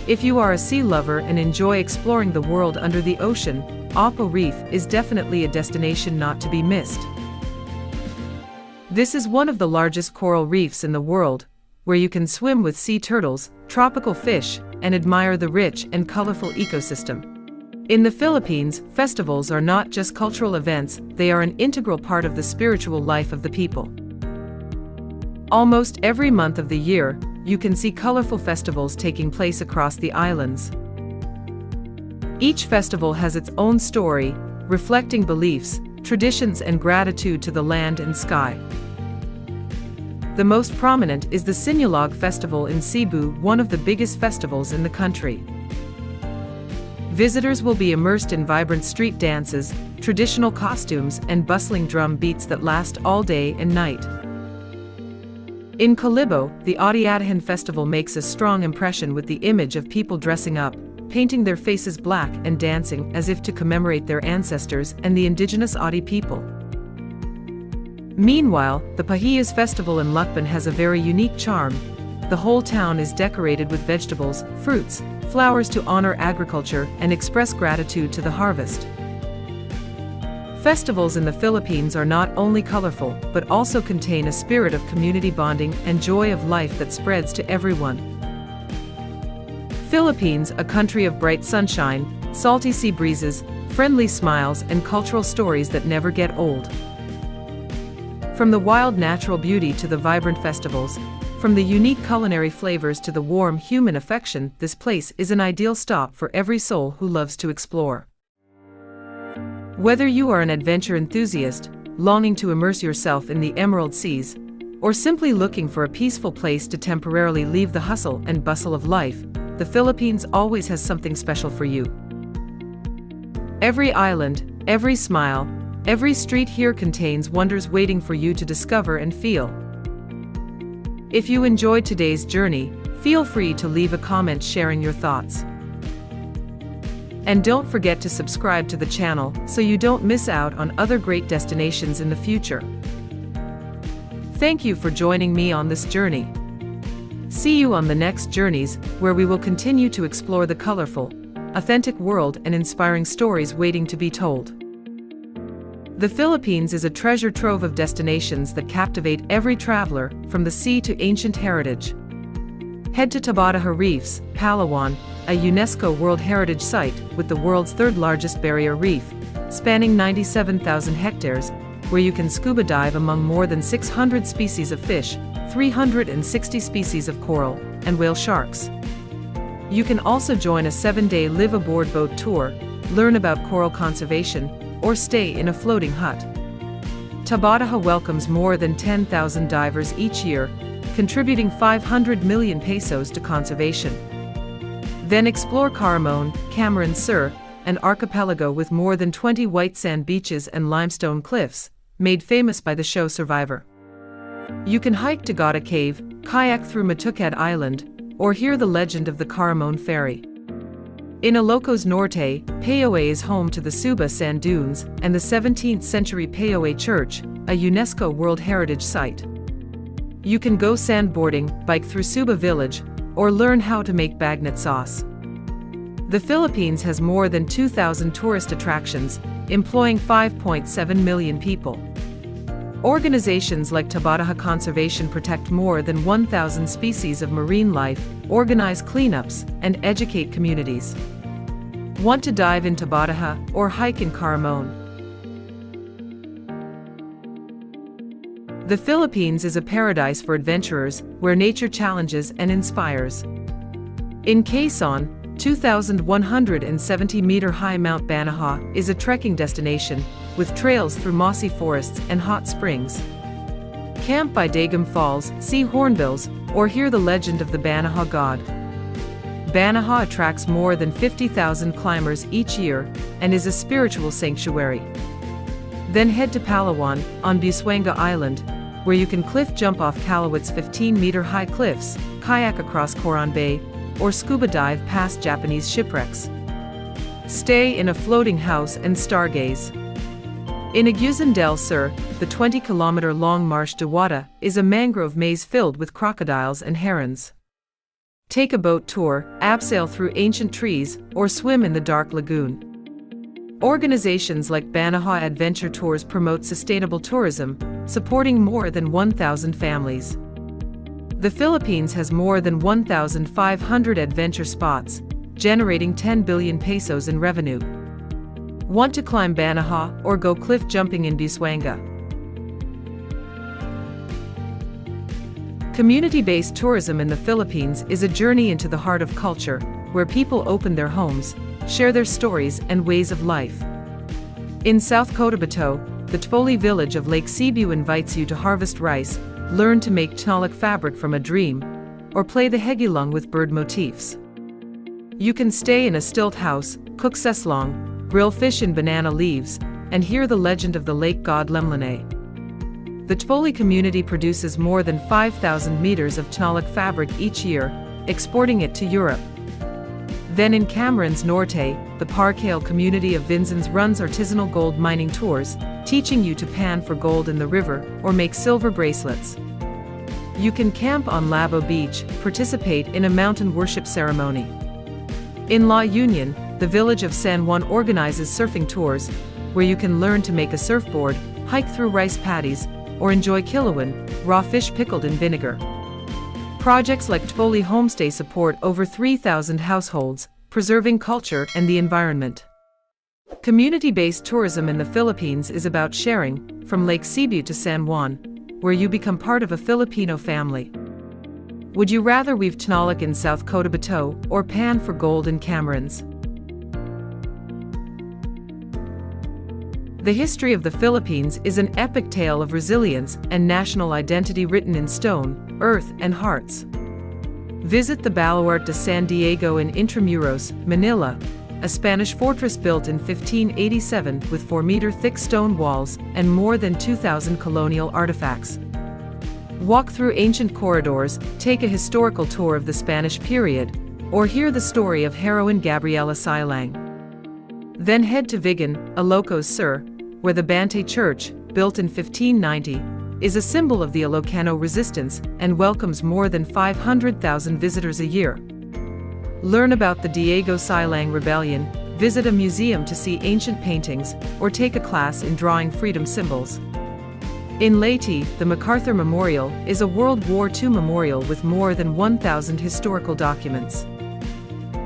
If you are a sea lover and enjoy exploring the world under the ocean, Apo Reef is definitely a destination not to be missed. This is one of the largest coral reefs in the world, where you can swim with sea turtles, tropical fish, and admire the rich and colorful ecosystem. In the Philippines, festivals are not just cultural events, they are an integral part of the spiritual life of the people. Almost every month of the year, you can see colorful festivals taking place across the islands. Each festival has its own story, reflecting beliefs, traditions, and gratitude to the land and sky. The most prominent is the Sinulog Festival in Cebu, one of the biggest festivals in the country. Visitors will be immersed in vibrant street dances, traditional costumes, and bustling drum beats that last all day and night. In Calibo, the Odiadahan Festival makes a strong impression with the image of people dressing up, painting their faces black and dancing as if to commemorate their ancestors and the indigenous Odi people. Meanwhile, the Pahiyas Festival in Lucban has a very unique charm. The whole town is decorated with vegetables, fruits, flowers to honor agriculture and express gratitude to the harvest. Festivals in the Philippines are not only colorful, but also contain a spirit of community bonding and joy of life that spreads to everyone. Philippines, a country of bright sunshine, salty sea breezes, friendly smiles, and cultural stories that never get old. From the wild natural beauty to the vibrant festivals, from the unique culinary flavors to the warm human affection, this place is an ideal stop for every soul who loves to explore. Whether you are an adventure enthusiast, longing to immerse yourself in the emerald seas, or simply looking for a peaceful place to temporarily leave the hustle and bustle of life, the Philippines always has something special for you. Every island, every smile, every street here contains wonders waiting for you to discover and feel. If you enjoyed today's journey, feel free to leave a comment sharing your thoughts. And don't forget to subscribe to the channel so you don't miss out on other great destinations in the future. Thank you for joining me on this journey. See you on the next journeys, where we will continue to explore the colorful, authentic world and inspiring stories waiting to be told. The Philippines is a treasure trove of destinations that captivate every traveler, from the sea to ancient heritage. Head to Tabataha Reefs, Palawan, a UNESCO World Heritage Site with the world's third largest barrier reef, spanning 97,000 hectares, where you can scuba dive among more than 600 species of fish, 360 species of coral, and whale sharks. You can also join a 7-day live-aboard boat tour, learn about coral conservation, or stay in a floating hut. Tabataha welcomes more than 10,000 divers each year, contributing 500 million pesos to conservation. Then explore Caramon, Cameron Sur, an archipelago with more than 20 white sand beaches and limestone cliffs, made famous by the show Survivor. You can hike to Gata Cave, kayak through Matukad Island, or hear the legend of the Caramon Ferry. In Ilocos Norte, Paoe is home to the Suba Sand Dunes and the 17th-century Paoe Church, a UNESCO World Heritage Site. You can go sandboarding, bike through Suba Village, or learn how to make bagnet sauce. The Philippines has more than 2,000 tourist attractions, employing 5.7 million people. Organizations like Tabataha Conservation protect more than 1,000 species of marine life, organize cleanups, and educate communities. Want to dive in Tabataha or hike in Caramon? The Philippines is a paradise for adventurers, where nature challenges and inspires. In Quezon, 2,170-meter-high Mount Banahaw is a trekking destination, with trails through mossy forests and hot springs. Camp by Dagum Falls, see hornbills, or hear the legend of the Banahaw god. Banahaw attracts more than 50,000 climbers each year, and is a spiritual sanctuary. Then head to Palawan, on Busuanga Island, where you can cliff jump off Calawit's 15-meter-high cliffs, kayak across Coron Bay, or scuba dive past Japanese shipwrecks. Stay in a floating house and stargaze. In Agusan del Sur, the 20-kilometer-long Marsh de Wada is a mangrove maze filled with crocodiles and herons. Take a boat tour, abseil through ancient trees, or swim in the dark lagoon. Organizations like Banahaw Adventure Tours promote sustainable tourism, supporting more than 1,000 families. The Philippines has more than 1,500 adventure spots, generating 10 billion pesos in revenue. Want to climb Banahaw or go cliff jumping in Busuanga? Community-based tourism in the Philippines is a journey into the heart of culture, where people open their homes, share their stories and ways of life. In South Cotabato, the Tfoli village of Lake Cebu invites you to harvest rice, learn to make tnalik fabric from a dream, or play the hegilung with bird motifs. You can stay in a stilt house, cook seslong, grill fish in banana leaves, and hear the legend of the lake god Lemlane. The Tfoli community produces more than 5,000 meters of tnalik fabric each year, exporting it to Europe. Then in Camarines Norte, the Parcale community of Vinzons runs artisanal gold mining tours, teaching you to pan for gold in the river or make silver bracelets. You can camp on Labo Beach, participate in a mountain worship ceremony. In La Union, the village of San Juan organizes surfing tours, where you can learn to make a surfboard, hike through rice paddies, or enjoy kilawan, raw fish pickled in vinegar. Projects like Tfoli Homestay support over 3,000 households, preserving culture and the environment. Community-based tourism in the Philippines is about sharing, from Lake Cebu to San Juan, where you become part of a Filipino family. Would you rather weave Tnalik in South Cotabato or pan for gold in Camarines? The history of the Philippines is an epic tale of resilience and national identity written in stone, earth, and hearts. Visit the Baluarte de San Diego in Intramuros, Manila, a Spanish fortress built in 1587 with 4-meter-thick stone walls and more than 2,000 colonial artifacts. Walk through ancient corridors, take a historical tour of the Spanish period, or hear the story of heroine Gabriela Silang. Then head to Vigan, Ilocos Sur, where the Bantay Church, built in 1590, is a symbol of the Ilocano resistance and welcomes more than 500,000 visitors a year. Learn about the Diego Silang Rebellion, visit a museum to see ancient paintings, or take a class in drawing freedom symbols. In Leyte, the MacArthur Memorial is a World War II memorial with more than 1,000 historical documents.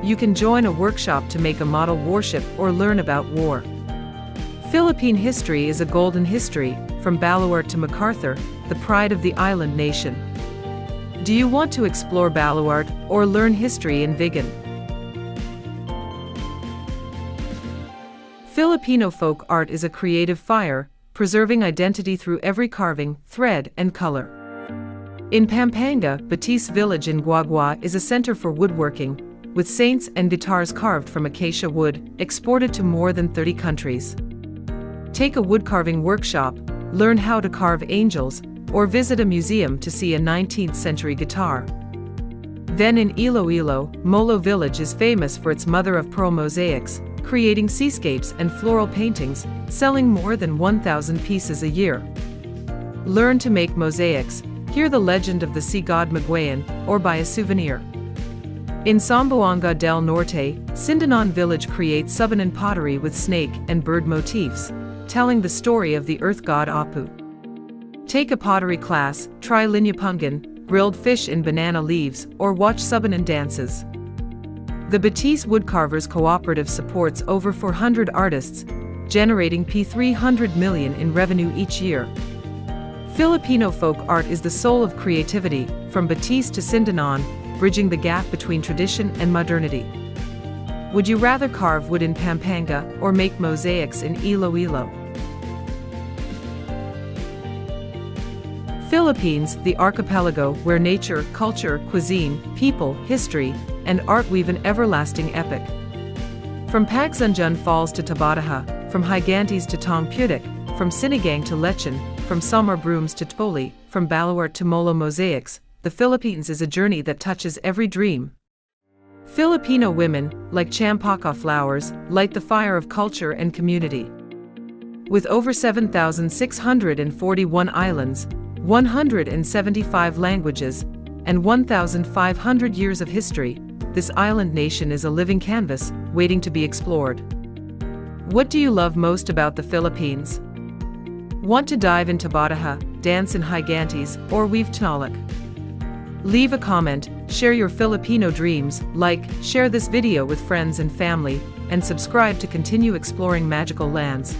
You can join a workshop to make a model warship or learn about war. Philippine history is a golden history, from Baluarte to MacArthur, the pride of the island nation. Do you want to explore Baluarte or learn history in Vigan? Filipino folk art is a creative fire, preserving identity through every carving, thread, and color. In Pampanga, Batis Village in Guagua is a center for woodworking, with saints and guitars carved from acacia wood, exported to more than 30 countries. Take a woodcarving workshop, learn how to carve angels, or visit a museum to see a 19th-century guitar. Then in Iloilo, Molo Village is famous for its mother-of-pearl mosaics, creating seascapes and floral paintings, selling more than 1,000 pieces a year. Learn to make mosaics, hear the legend of the sea god Maguayan, or buy a souvenir. In Zamboanga del Norte, Sindanon Village creates Subanan pottery with snake and bird motifs, telling the story of the earth god Apu. Take a pottery class, try linyapungan, grilled fish in banana leaves, or watch Subanan dances. The Batis Woodcarvers Cooperative supports over 400 artists, generating $300 million in revenue each year. Filipino folk art is the soul of creativity, from Batis to Sindanon, bridging the gap between tradition and modernity. Would you rather carve wood in Pampanga or make mosaics in Iloilo? Philippines, the archipelago where nature, culture, cuisine, people, history, and art weave an everlasting epic. From Pagsanjan Falls to Tabataha, from Higantes to Tongputic, from Sinigang to Lechen, from Samar Brooms to Tpoli, from Baluarte to Molo mosaics, the Philippines is a journey that touches every dream. Filipino women, like champaka flowers, light the fire of culture and community. With over 7,641 islands, 175 languages, and 1,500 years of history, this island nation is a living canvas, waiting to be explored. What do you love most about the Philippines? Want to dive into Tabataha, dance in Higantes, or weave Tnalik? Leave a comment, share your Filipino dreams, share this video with friends and family, and subscribe to continue exploring magical lands.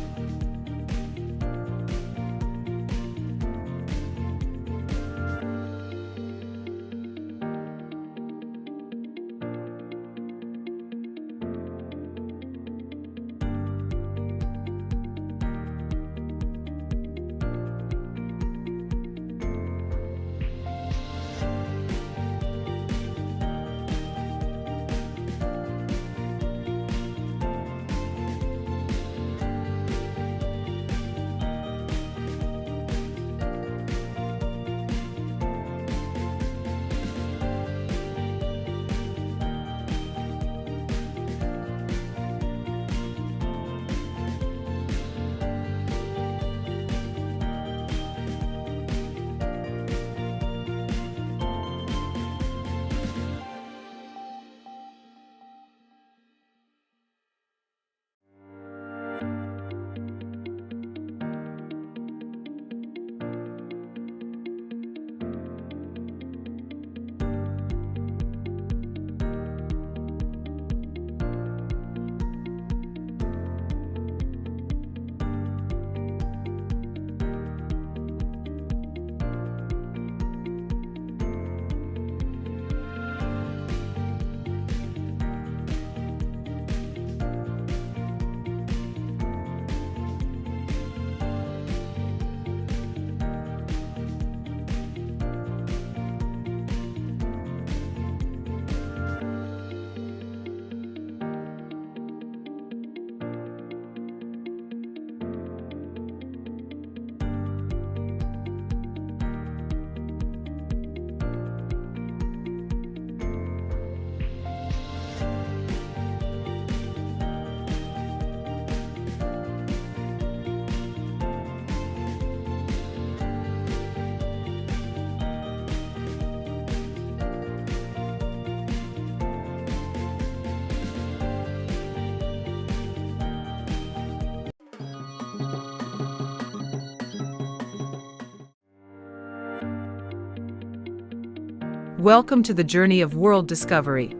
Welcome to the journey of world discovery.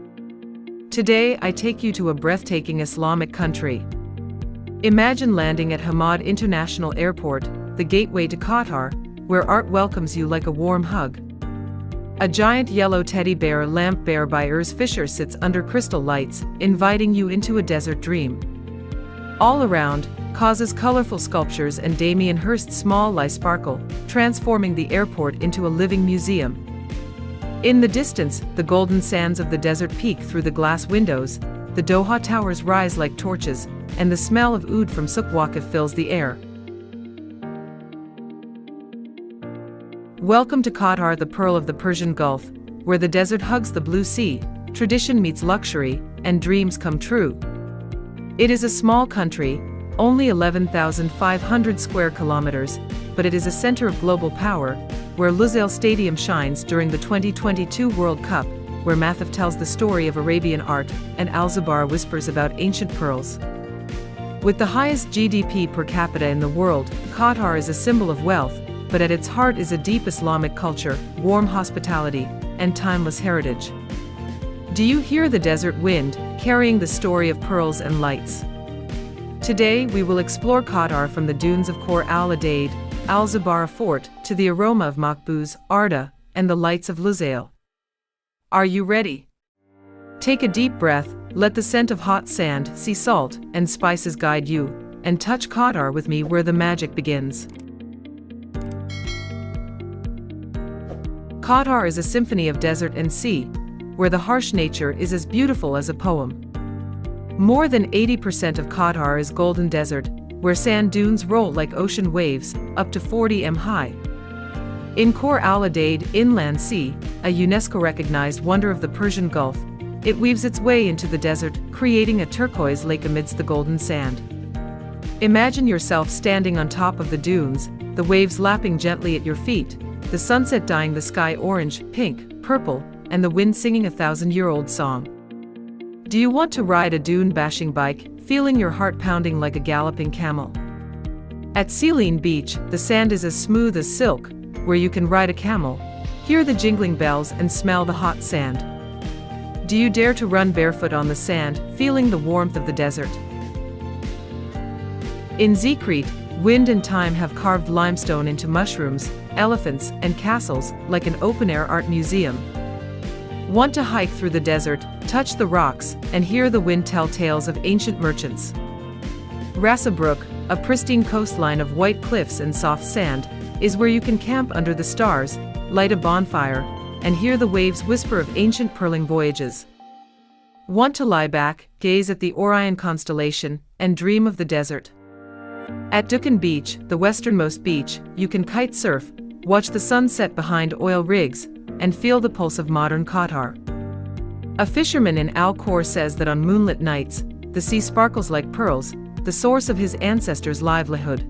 Today I take you to a breathtaking Islamic country. Imagine landing at Hamad International Airport, the gateway to Qatar, where art welcomes you like a warm hug. A giant yellow teddy bear lamp bear by Urs Fischer sits under crystal lights, inviting you into a desert dream. All around, causes colorful sculptures and Damien Hirst's small light sparkle, transforming the airport into a living museum. In the distance, the golden sands of the desert peek through the glass windows, the Doha towers rise like torches, and the smell of oud from Souq Waqif fills the air. Welcome to Qatar, the pearl of the Persian Gulf, where the desert hugs the blue sea, tradition meets luxury, and dreams come true. It is a small country, only 11,500 square kilometers, but it is a center of global power, where Lusail Stadium shines during the 2022 World Cup, where Mathaf tells the story of Arabian art, and Al Zubar whispers about ancient pearls. With the highest GDP per capita in the world, Qatar is a symbol of wealth, but at its heart is a deep Islamic culture, warm hospitality, and timeless heritage. Do you hear the desert wind, carrying the story of pearls and lights? Today we will explore Qatar from the dunes of Khor Al Adaid, Al Zubarah Fort, to the aroma of Makbuz, Arda, and the lights of Lusail. Are you ready? Take a deep breath, let the scent of hot sand, sea salt, and spices guide you, and touch Qatar with me where the magic begins. Qatar is a symphony of desert and sea, where the harsh nature is as beautiful as a poem. More than 80% of Qatar is golden desert, where sand dunes roll like ocean waves, up to 40 m high. In Khor Al Adaid Inland Sea, a UNESCO-recognized wonder of the Persian Gulf, it weaves its way into the desert, creating a turquoise lake amidst the golden sand. Imagine yourself standing on top of the dunes, the waves lapping gently at your feet, the sunset dyeing the sky orange, pink, purple, and the wind singing a thousand-year-old song. Do you want to ride a dune-bashing bike, feeling your heart pounding like a galloping camel? At Sealine Beach, the sand is as smooth as silk, where you can ride a camel, hear the jingling bells and smell the hot sand. Do you dare to run barefoot on the sand, feeling the warmth of the desert? In Zikrit, wind and time have carved limestone into mushrooms, elephants, and castles, like an open-air art museum. Want to hike through the desert, touch the rocks, and hear the wind tell tales of ancient merchants? Ras Brook, a pristine coastline of white cliffs and soft sand, is where you can camp under the stars, light a bonfire, and hear the waves whisper of ancient pearling voyages. Want to lie back, gaze at the Orion constellation, and dream of the desert? At Dukan Beach, the westernmost beach, you can kite surf, watch the sunset behind oil rigs, and feel the pulse of modern Qatar. A fisherman in Al Khor says that on moonlit nights, the sea sparkles like pearls, the source of his ancestors' livelihood.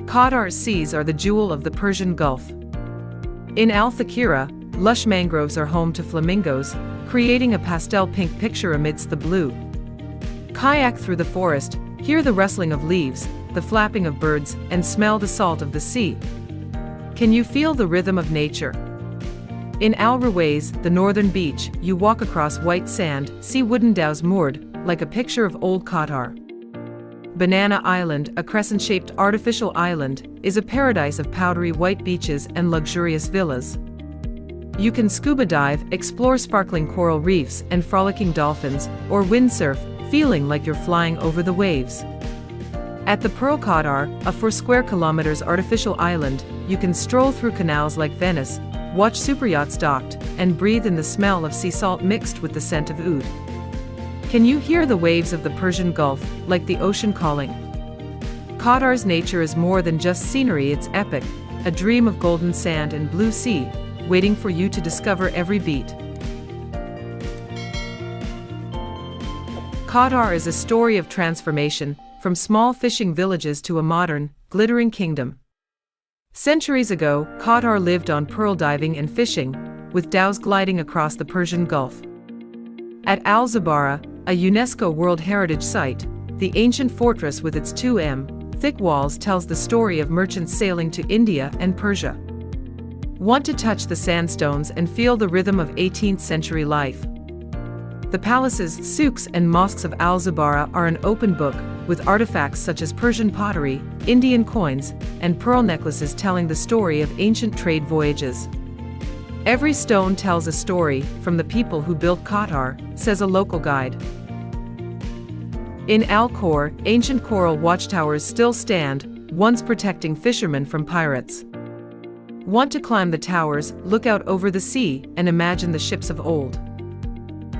Qatar's seas are the jewel of the Persian Gulf. In Al Thakira, lush mangroves are home to flamingos, creating a pastel pink picture amidst the blue. Kayak through the forest, hear the rustling of leaves, the flapping of birds, and smell the salt of the sea. Can you feel the rhythm of nature? In Al Ruwais, the northern beach, you walk across white sand, see wooden dhows moored, like a picture of old Qatar. Banana Island, a crescent-shaped artificial island, is a paradise of powdery white beaches and luxurious villas. You can scuba dive, explore sparkling coral reefs and frolicking dolphins, or windsurf, feeling like you're flying over the waves. At the Pearl Qatar, a 4 square kilometers artificial island, you can stroll through canals like Venice, watch superyachts docked, and breathe in the smell of sea salt mixed with the scent of oud. Can you hear the waves of the Persian Gulf, like the ocean calling? Qatar's nature is more than just scenery, it's epic, a dream of golden sand and blue sea, waiting for you to discover every beat. Qatar is a story of transformation, from small fishing villages to a modern, glittering kingdom. Centuries ago, Qatar lived on pearl diving and fishing, with dhows gliding across the Persian Gulf. At Al Zubarah, a UNESCO World Heritage Site, the ancient fortress with its 2 m thick walls tells the story of merchants sailing to India and Persia. Want to touch the sandstones and feel the rhythm of 18th century life? The palaces, souks and mosques of Al-Zubarah are an open book, with artifacts such as Persian pottery, Indian coins, and pearl necklaces telling the story of ancient trade voyages. Every stone tells a story, from the people who built Qatar, says a local guide. In Al-Khor, ancient coral watchtowers still stand, once protecting fishermen from pirates. Want to climb the towers, look out over the sea, and imagine the ships of old?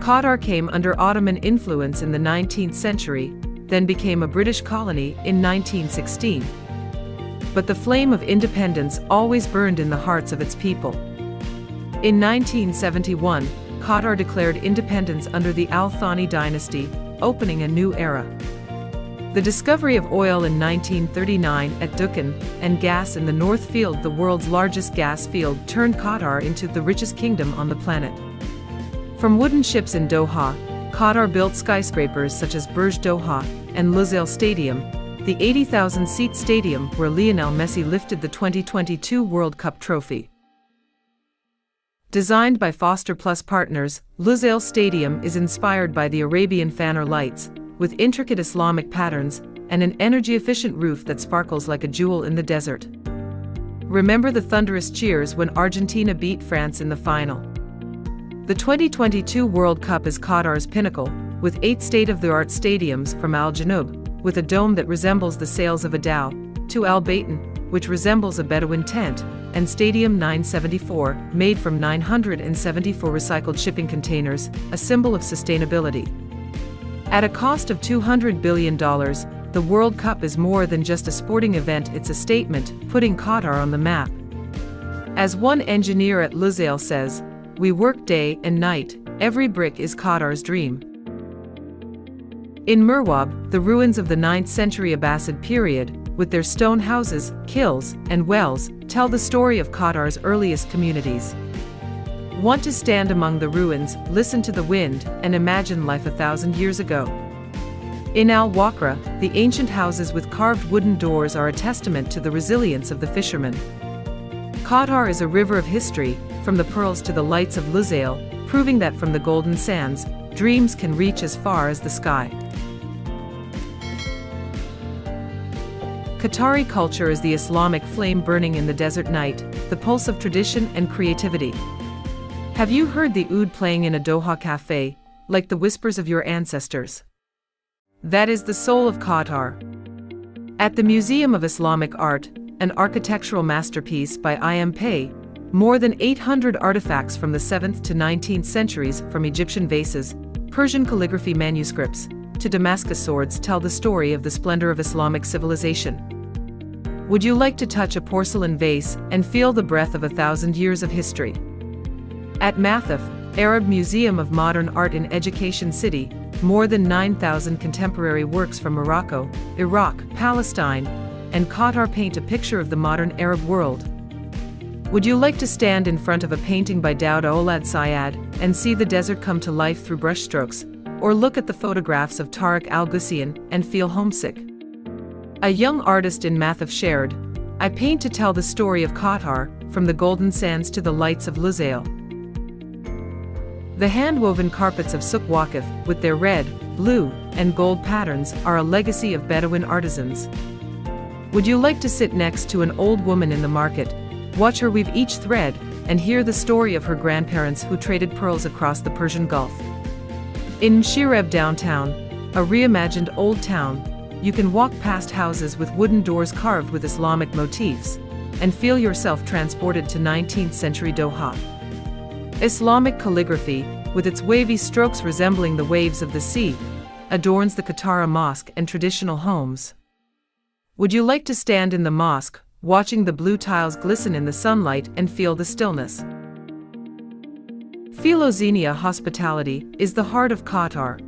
Qatar came under Ottoman influence in the 19th century, then became a British colony in 1916. But the flame of independence always burned in the hearts of its people. In 1971, Qatar declared independence under the Al Thani dynasty, opening a new era. The discovery of oil in 1939 at Dukhan, and gas in the North Field, the world's largest gas field, turned Qatar into the richest kingdom on the planet. From wooden ships in Doha, Qatar built skyscrapers such as Burj Doha and Lusail Stadium, the 80,000-seat stadium where Lionel Messi lifted the 2022 World Cup trophy. Designed by Foster Plus Partners, Lusail Stadium is inspired by the Arabian Fanner lights, with intricate Islamic patterns and an energy-efficient roof that sparkles like a jewel in the desert. Remember the thunderous cheers when Argentina beat France in the final. The 2022 World Cup is Qatar's pinnacle, with 8 state-of-the-art stadiums, from Al Janoub, with a dome that resembles the sails of a dhow, to Al Baytan, which resembles a Bedouin tent, and Stadium 974, made from 974 recycled shipping containers, a symbol of sustainability. At a cost of $200 billion, the World Cup is more than just a sporting event, it's a statement, putting Qatar on the map. As one engineer at Lusail says, "We work day and night, every brick is Qatar's dream." In Murwab, the ruins of the 9th century Abbasid period, with their stone houses, kilns, and wells, tell the story of Qatar's earliest communities. Want to stand among the ruins, listen to the wind, and imagine life 1,000 years ago? In Al-Waqra, the ancient houses with carved wooden doors are a testament to the resilience of the fishermen. Qatar is a river of history, from the pearls to the lights of Lusail, proving that from the golden sands, dreams can reach as far as the sky. Qatari culture is the Islamic flame burning in the desert night, the pulse of tradition and creativity. Have you heard the oud playing in a Doha cafe, like the whispers of your ancestors? That is the soul of Qatar. At the Museum of Islamic Art, an architectural masterpiece by I.M. Pei, more than 800 artifacts from the 7th to 19th centuries, from Egyptian vases, Persian calligraphy manuscripts, to Damascus swords, tell the story of the splendor of Islamic civilization. Would you like to touch a porcelain vase and feel the breath of 1,000 years of history? At Mathaf, Arab Museum of Modern Art in Education City, more than 9,000 contemporary works from Morocco, Iraq, Palestine, and Qatar paint a picture of the modern Arab world. Would you like to stand in front of a painting by Daoud Oulad Syed and see the desert come to life through brushstrokes, or look at the photographs of Tariq Al-Ghussian and feel homesick? A young artist in Mathaf shared, "I paint to tell the story of Qatar, from the golden sands to the lights of Lusail." The hand-woven carpets of Souk Waqif, with their red, blue, and gold patterns, are a legacy of Bedouin artisans. Would you like to sit next to an old woman in the market, watch her weave each thread, and hear the story of her grandparents who traded pearls across the Persian Gulf? In Shireb downtown, a reimagined old town, you can walk past houses with wooden doors carved with Islamic motifs, and feel yourself transported to 19th century Doha. Islamic calligraphy, with its wavy strokes resembling the waves of the sea, adorns the Qatara mosque and traditional homes. Would you like to stand in the mosque, watching the blue tiles glisten in the sunlight and feel the stillness? Philoxenia Hospitality is the heart of Qatar.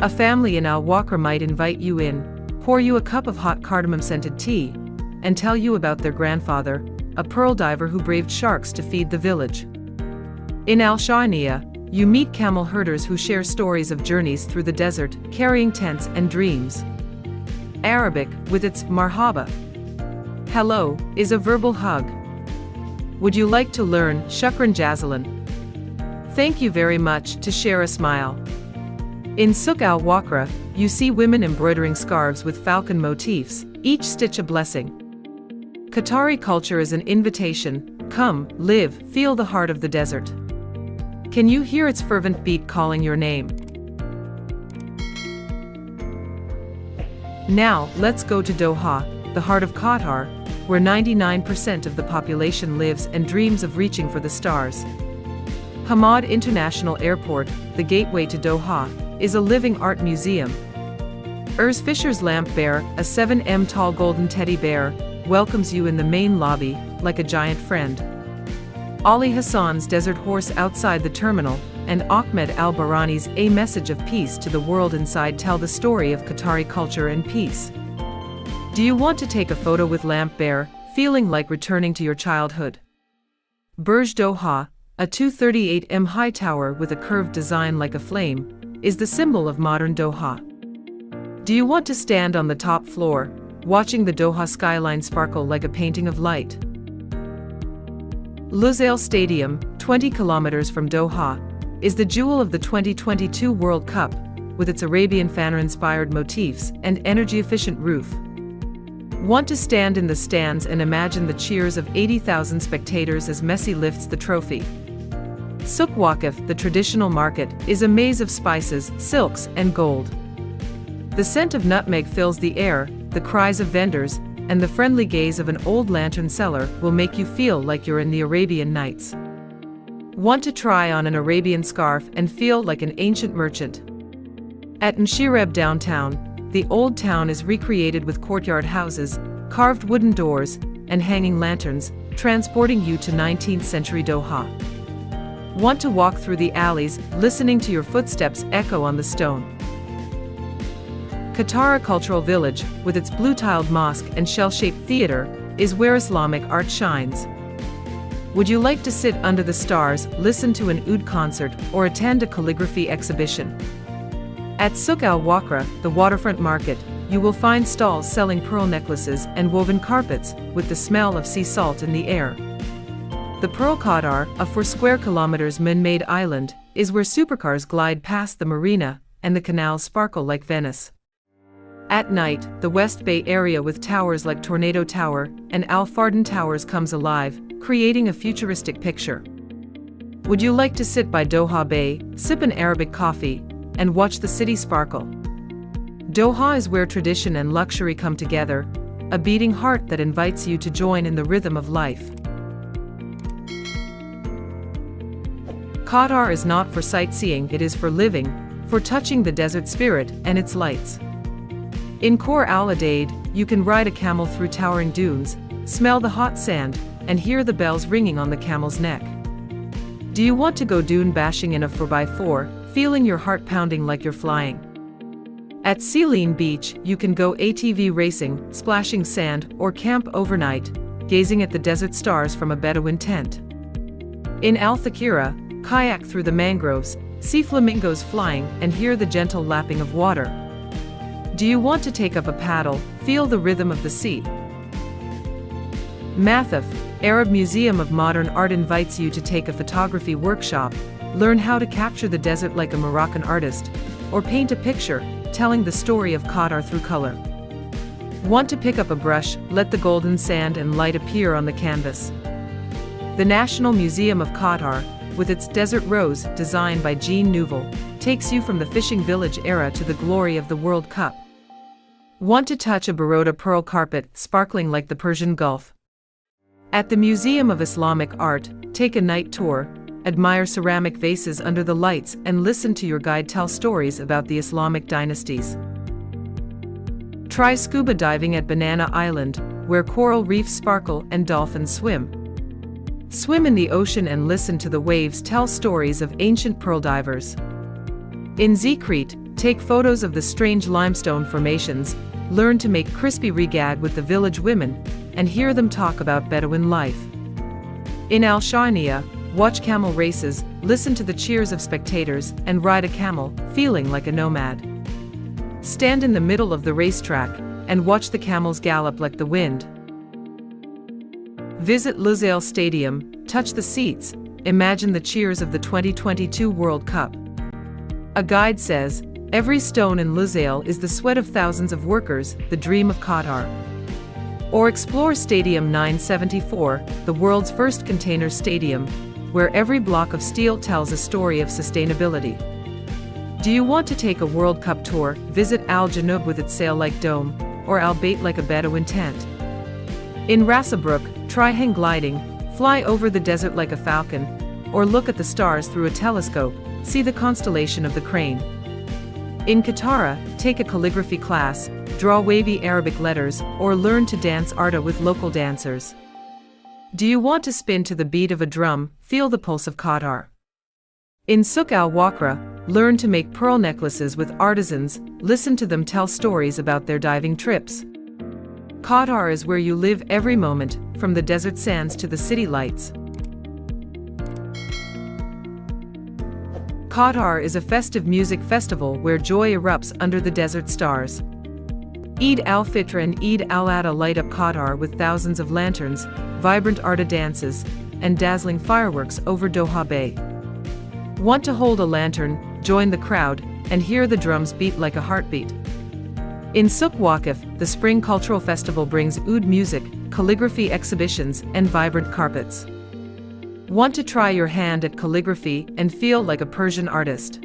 A family in Al-Waqra might invite you in, pour you a cup of hot cardamom-scented tea, and tell you about their grandfather, a pearl diver who braved sharks to feed the village. In Al-Shania, you meet camel herders who share stories of journeys through the desert, carrying tents and dreams. Arabic, with its marhaba, hello, is a verbal hug. Would you like to learn? Shukran jazalan. Thank you very much. To share a smile. In Souk Al Wakra, you see women embroidering scarves with falcon motifs, each stitch a blessing. Qatari culture is an invitation. Come, live, feel the heart of the desert. Can you hear its fervent beat calling your name? Now, let's go to Doha, the heart of Qatar, where 99% of the population lives and dreams of reaching for the stars. Hamad International Airport, the gateway to Doha, is a living art museum. Urs Fischer's lamp bear, a 7 m tall golden teddy bear, welcomes you in the main lobby, like a giant friend. Ali Hassan's desert horse outside the terminal, and Ahmed al-Barani's A Message of Peace to the World inside tell the story of Qatari culture and peace. Do you want to take a photo with Lamp Bear, feeling like returning to your childhood? Burj Doha, a 238 m high tower with a curved design like a flame, is the symbol of modern Doha. Do you want to stand on the top floor, watching the Doha skyline sparkle like a painting of light? Lusail Stadium, 20 kilometers from Doha, is the jewel of the 2022 World Cup, with its Arabian Fanner-inspired motifs and energy-efficient roof. Want to stand in the stands and imagine the cheers of 80,000 spectators as Messi lifts the trophy? Souk Waqif, the traditional market, is a maze of spices, silks, and gold. The scent of nutmeg fills the air, the cries of vendors, and the friendly gaze of an old lantern seller will make you feel like you're in the Arabian Nights. Want to try on an Arabian scarf and feel like an ancient merchant? At Mshireb downtown, the old town is recreated with courtyard houses, carved wooden doors, and hanging lanterns, transporting you to 19th century Doha. Want to walk through the alleys, listening to your footsteps echo on the stone? Qatar Cultural Village, with its blue-tiled mosque and shell-shaped theater, is where Islamic art shines. Would you like to sit under the stars, listen to an oud concert, or attend a calligraphy exhibition? At Souk Al Wakra, the waterfront market, you will find stalls selling pearl necklaces and woven carpets, with the smell of sea salt in the air. The Pearl Qatar, a 4 square kilometers man-made island, is where supercars glide past the marina, and the canals sparkle like Venice. At night, the West Bay area with towers like Tornado Tower and Al Fardan Towers comes alive, creating a futuristic picture. Would you like to sit by Doha Bay, sip an Arabic coffee, and watch the city sparkle? Doha is where tradition and luxury come together, a beating heart that invites you to join in the rhythm of life. Qatar is not for sightseeing, it is for living, for touching the desert spirit and its lights. In Khor Al Adaid, you can ride a camel through towering dunes, smell the hot sand, and hear the bells ringing on the camel's neck. Do you want to go dune bashing in a 4x4, feeling your heart pounding like you're flying? At Sealine Beach, you can go ATV racing, splashing sand, or camp overnight, gazing at the desert stars from a Bedouin tent. In Al Thakira, kayak through the mangroves, see flamingos flying, and hear the gentle lapping of water. Do you want to take up a paddle, feel the rhythm of the sea? Mathaf, Arab Museum of Modern Art invites you to take a photography workshop, learn how to capture the desert like a Moroccan artist, or paint a picture, telling the story of Qatar through color. Want to pick up a brush, let the golden sand and light appear on the canvas? The National Museum of Qatar, with its desert rose, designed by Jean Nouvel, takes you from the fishing village era to the glory of the World Cup. Want to touch a Baroda pearl carpet, sparkling like the Persian Gulf? At the Museum of Islamic Art, take a night tour, admire ceramic vases under the lights, and listen to your guide tell stories about the Islamic dynasties. Try scuba diving at Banana Island, where coral reefs sparkle and dolphins swim. Swim in the ocean and listen to the waves tell stories of ancient pearl divers. In Zikrit, take photos of the strange limestone formations, learn to make crispy rigad with the village women, and hear them talk about Bedouin life. In Al Shania, watch camel races, listen to the cheers of spectators, and ride a camel, feeling like a nomad. Stand in the middle of the racetrack, and watch the camels gallop like the wind. Visit Lusail Stadium, touch the seats, imagine the cheers of the 2022 World Cup. A guide says, every stone in Lusail is the sweat of thousands of workers, the dream of Qatar. Or explore Stadium 974, the world's first container stadium, where every block of steel tells a story of sustainability. Do you want to take a World Cup tour? Visit Al Janoub with its sail-like dome, or Al Bayt like a Bedouin tent. In Rassabrook, try hang gliding, fly over the desert like a falcon, or look at the stars through a telescope, see the constellation of the Crane. In Qatar, take a calligraphy class, draw wavy Arabic letters, or learn to dance Arda with local dancers. Do you want to spin to the beat of a drum? Feel the pulse of Qatar. In Souk Al Wakra, learn to make pearl necklaces with artisans, listen to them tell stories about their diving trips. Qatar is where you live every moment, from the desert sands to the city lights. Qatar is a festive music festival where joy erupts under the desert stars. Eid al-Fitr and Eid al-Adha light up Qatar with thousands of lanterns, vibrant Arda dances, and dazzling fireworks over Doha Bay. Want to hold a lantern, join the crowd, and hear the drums beat like a heartbeat? In Souk Waqif, the Spring Cultural Festival brings oud music, calligraphy exhibitions, and vibrant carpets. Want to try your hand at calligraphy and feel like a Persian artist?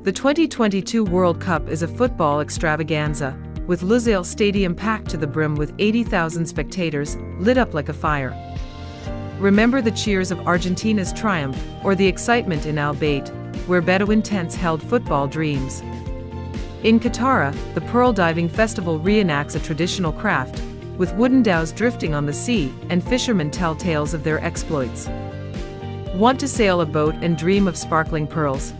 The 2022 World Cup is a football extravaganza, with Lusail Stadium packed to the brim with 80,000 spectators, lit up like a fire. Remember the cheers of Argentina's triumph, or the excitement in Al Bayt, where Bedouin tents held football dreams. In Qatar, the Pearl Diving Festival reenacts a traditional craft, with wooden dhows drifting on the sea, and fishermen tell tales of their exploits. Want to sail a boat and dream of sparkling pearls?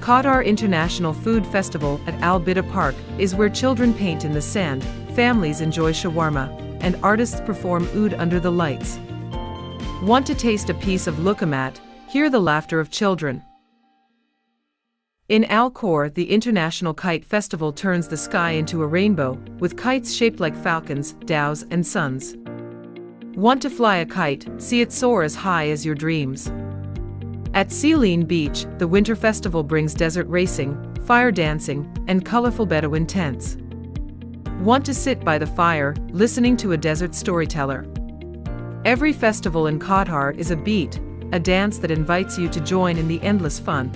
Qatar International Food Festival at Al Bida Park is where children paint in the sand, families enjoy shawarma, and artists perform oud under the lights. Want to taste a piece of luqamat? Hear the laughter of children. In Al Khor, the International Kite Festival turns the sky into a rainbow, with kites shaped like falcons, dows, and suns. Want to fly a kite? See it soar as high as your dreams. At Sealine Beach, the Winter Festival brings desert racing, fire dancing, and colorful Bedouin tents. Want to sit by the fire, listening to a desert storyteller? Every festival in Qatar is a beat, a dance that invites you to join in the endless fun.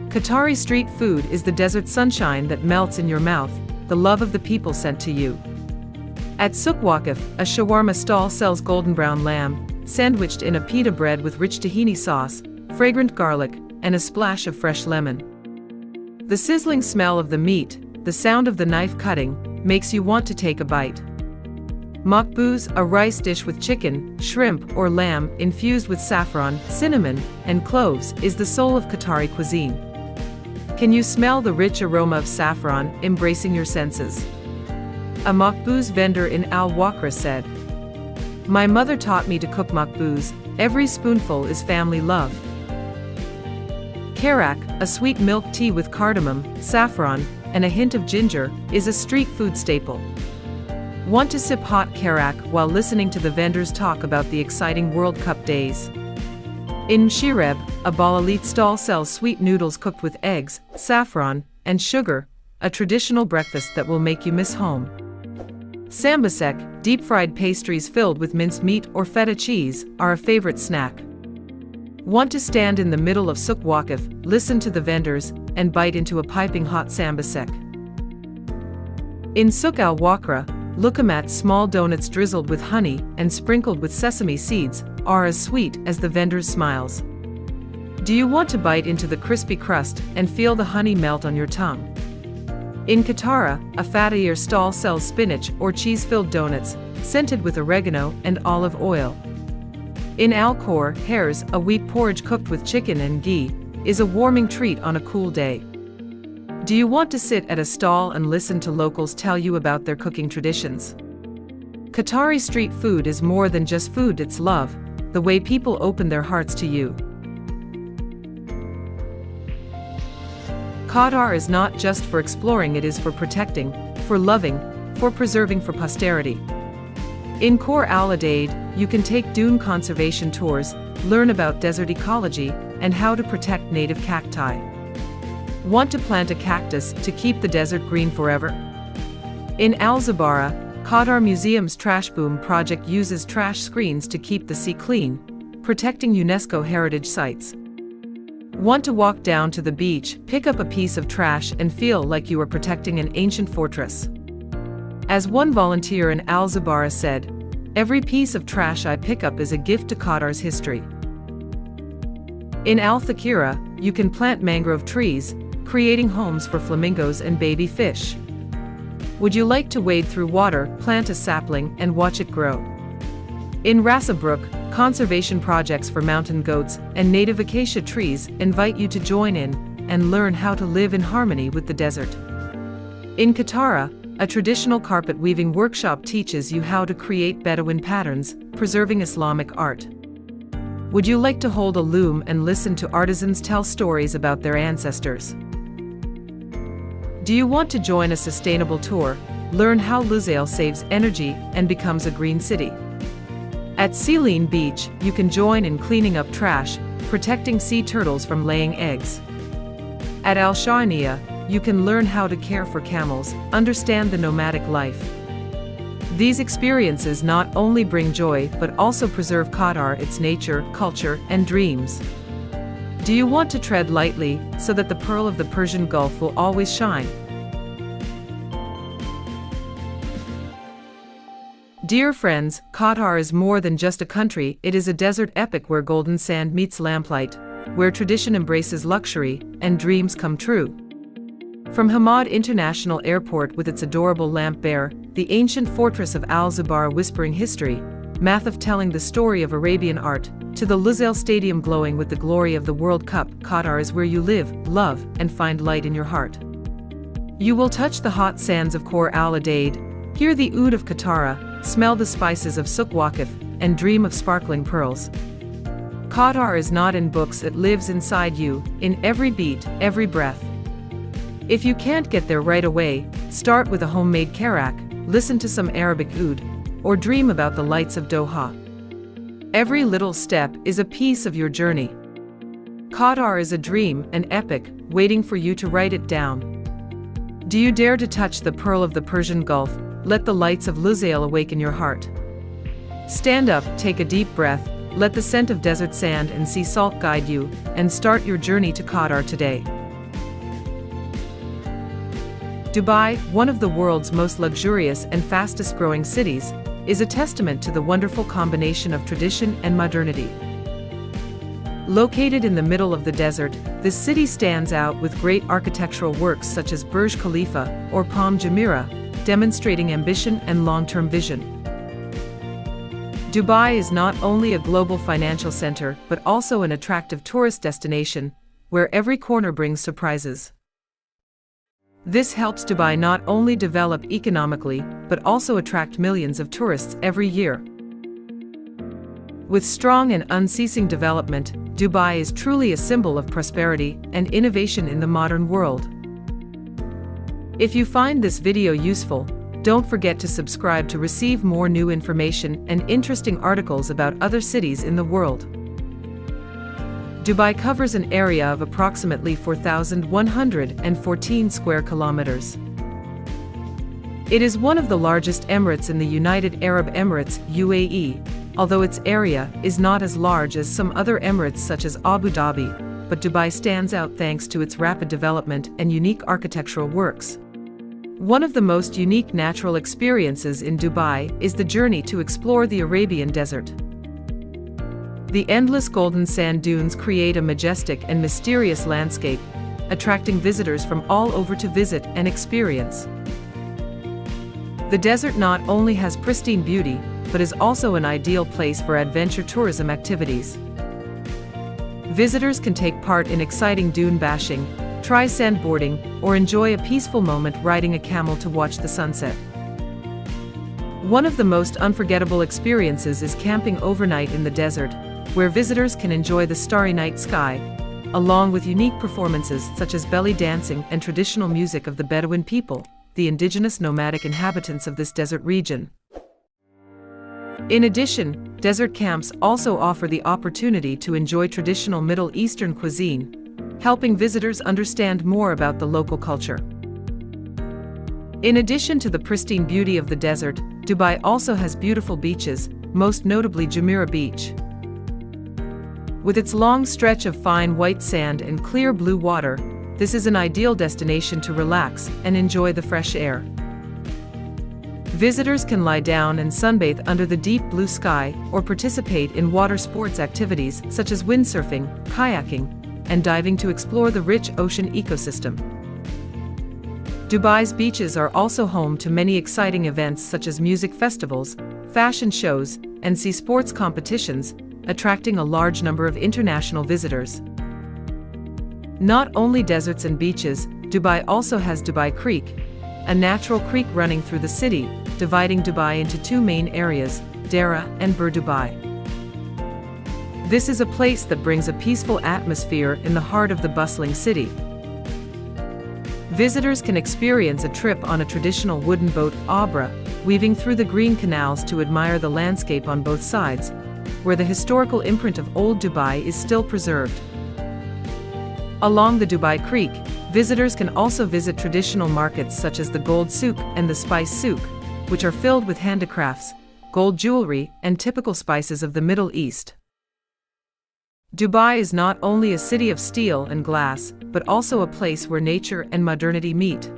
Qatari street food is the desert sunshine that melts in your mouth, the love of the people sent to you. At Souk Waqif, a shawarma stall sells golden brown lamb, sandwiched in a pita bread with rich tahini sauce, fragrant garlic, and a splash of fresh lemon. The sizzling smell of the meat, the sound of the knife cutting, makes you want to take a bite. Makbuz, a rice dish with chicken, shrimp, or lamb infused with saffron, cinnamon, and cloves, is the soul of Qatari cuisine. Can you smell the rich aroma of saffron, embracing your senses? A makbuz vendor in Al Wakra said, "My mother taught me to cook makbuz, every spoonful is family love." Karak, a sweet milk tea with cardamom, saffron, and a hint of ginger, is a street food staple. Want to sip hot karak while listening to the vendors talk about the exciting World Cup days? In Shireb, a Balalit stall sells sweet noodles cooked with eggs, saffron, and sugar, a traditional breakfast that will make you miss home. Sambasek, deep-fried pastries filled with minced meat or feta cheese, are a favorite snack. Want to stand in the middle of Souk Waqif, listen to the vendors, and bite into a piping hot sambasek? In Souk Al Wakra, luqamat, small donuts drizzled with honey and sprinkled with sesame seeds, are as sweet as the vendor's smiles. Do you want to bite into the crispy crust and feel the honey melt on your tongue? In Qatar, a fattier stall sells spinach or cheese-filled donuts, scented with oregano and olive oil. In Al Khor, hares, a wheat porridge cooked with chicken and ghee, is a warming treat on a cool day. Do you want to sit at a stall and listen to locals tell you about their cooking traditions? Qatari street food is more than just food, it's love, the way people open their hearts to you. Qatar is not just for exploring, it is for protecting, for loving, for preserving for posterity. In Khor Al Adaid, you can take dune conservation tours, learn about desert ecology, and how to protect native cacti. Want to plant a cactus to keep the desert green forever? In Al Zabara, Qatar Museum's Trash Boom project uses trash screens to keep the sea clean, protecting UNESCO heritage sites. Want to walk down to the beach, pick up a piece of trash and feel like you are protecting an ancient fortress? As one volunteer in Al Zabara said, "Every piece of trash I pick up is a gift to Qatar's history." In Al Thakira, you can plant mangrove trees, creating homes for flamingos and baby fish. Would you like to wade through water, plant a sapling, and watch it grow? In Rassabrook, conservation projects for mountain goats and native acacia trees invite you to join in and learn how to live in harmony with the desert. In Katara, a traditional carpet weaving workshop teaches you how to create Bedouin patterns, preserving Islamic art. Would you like to hold a loom and listen to artisans tell stories about their ancestors? Do you want to join a sustainable tour, learn how Lusail saves energy and becomes a green city? At Sealine Beach, you can join in cleaning up trash, protecting sea turtles from laying eggs. At Al Shania, you can learn how to care for camels, understand the nomadic life. These experiences not only bring joy but also preserve Qatar, its nature, culture, and dreams. Do you want to tread lightly so that the pearl of the Persian Gulf will always shine? Dear friends, Qatar is more than just a country, it is a desert epic where golden sand meets lamplight, where tradition embraces luxury, and dreams come true. From Hamad International Airport with its adorable lamp bear, the ancient fortress of Al Zubar whispering history, Mathaf telling the story of Arabian art, to the Lusail Stadium glowing with the glory of the World Cup, Qatar is where you live, love, and find light in your heart. You will touch the hot sands of Khor Al Adaid, hear the oud of Katara, smell the spices of Souq Waqif, and dream of sparkling pearls. Qatar is not in books, it lives inside you, in every beat, every breath. If you can't get there right away, start with a homemade karak, listen to some Arabic oud, or dream about the lights of Doha. Every little step is a piece of your journey. Qatar is a dream, an epic, waiting for you to write it down. Do you dare to touch the pearl of the Persian Gulf? Let the lights of Lusail awaken your heart. Stand up, take a deep breath, let the scent of desert sand and sea salt guide you, and start your journey to Qatar today. Dubai, one of the world's most luxurious and fastest-growing cities, is a testament to the wonderful combination of tradition and modernity. Located in the middle of the desert, this city stands out with great architectural works such as Burj Khalifa or Palm Jumeirah, demonstrating ambition and long-term vision. Dubai is not only a global financial center but also an attractive tourist destination, where every corner brings surprises. This helps Dubai not only develop economically but also attract millions of tourists every year. With strong and unceasing development, Dubai is truly a symbol of prosperity and innovation in the modern world. If you find this video useful, don't forget to subscribe to receive more new information and interesting articles about other cities in the world. Dubai covers an area of approximately 4,114 square kilometers. It is one of the largest emirates in the United Arab Emirates, UAE, although its area is not as large as some other emirates such as Abu Dhabi, but Dubai stands out thanks to its rapid development and unique architectural works. One of the most unique natural experiences in Dubai is the journey to explore the Arabian Desert. The endless golden sand dunes create a majestic and mysterious landscape, attracting visitors from all over to visit and experience. The desert not only has pristine beauty, but is also an ideal place for adventure tourism activities. Visitors can take part in exciting dune bashing, try sandboarding, or enjoy a peaceful moment riding a camel to watch the sunset. One of the most unforgettable experiences is camping overnight in the desert, where visitors can enjoy the starry night sky, along with unique performances such as belly dancing and traditional music of the Bedouin people, the indigenous nomadic inhabitants of this desert region. In addition, desert camps also offer the opportunity to enjoy traditional Middle Eastern cuisine, helping visitors understand more about the local culture. In addition to the pristine beauty of the desert, Dubai also has beautiful beaches, most notably Jumeirah Beach. With its long stretch of fine white sand and clear blue water, this is an ideal destination to relax and enjoy the fresh air. Visitors can lie down and sunbathe under the deep blue sky or participate in water sports activities such as windsurfing, kayaking, and diving to explore the rich ocean ecosystem. Dubai's beaches are also home to many exciting events such as music festivals, fashion shows, and sea sports competitions, attracting a large number of international visitors. Not only deserts and beaches, Dubai also has Dubai Creek, a natural creek running through the city, dividing Dubai into two main areas, Dera and Bur Dubai. This is a place that brings a peaceful atmosphere in the heart of the bustling city. Visitors can experience a trip on a traditional wooden boat, Abra, weaving through the green canals to admire the landscape on both sides, where the historical imprint of old Dubai is still preserved. Along the Dubai Creek, visitors can also visit traditional markets such as the Gold Souk and the Spice Souk, which are filled with handicrafts, gold jewelry, and typical spices of the Middle East. Dubai is not only a city of steel and glass, but also a place where nature and modernity meet.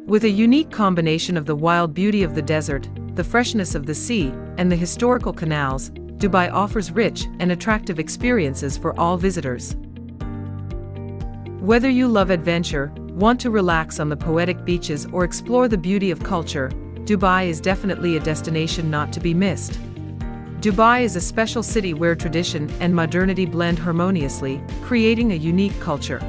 With a unique combination of the wild beauty of the desert, the freshness of the sea, and the historical canals, Dubai offers rich and attractive experiences for all visitors. Whether you love adventure, want to relax on the poetic beaches, or explore the beauty of culture, Dubai is definitely a destination not to be missed. Dubai is a special city where tradition and modernity blend harmoniously, creating a unique culture.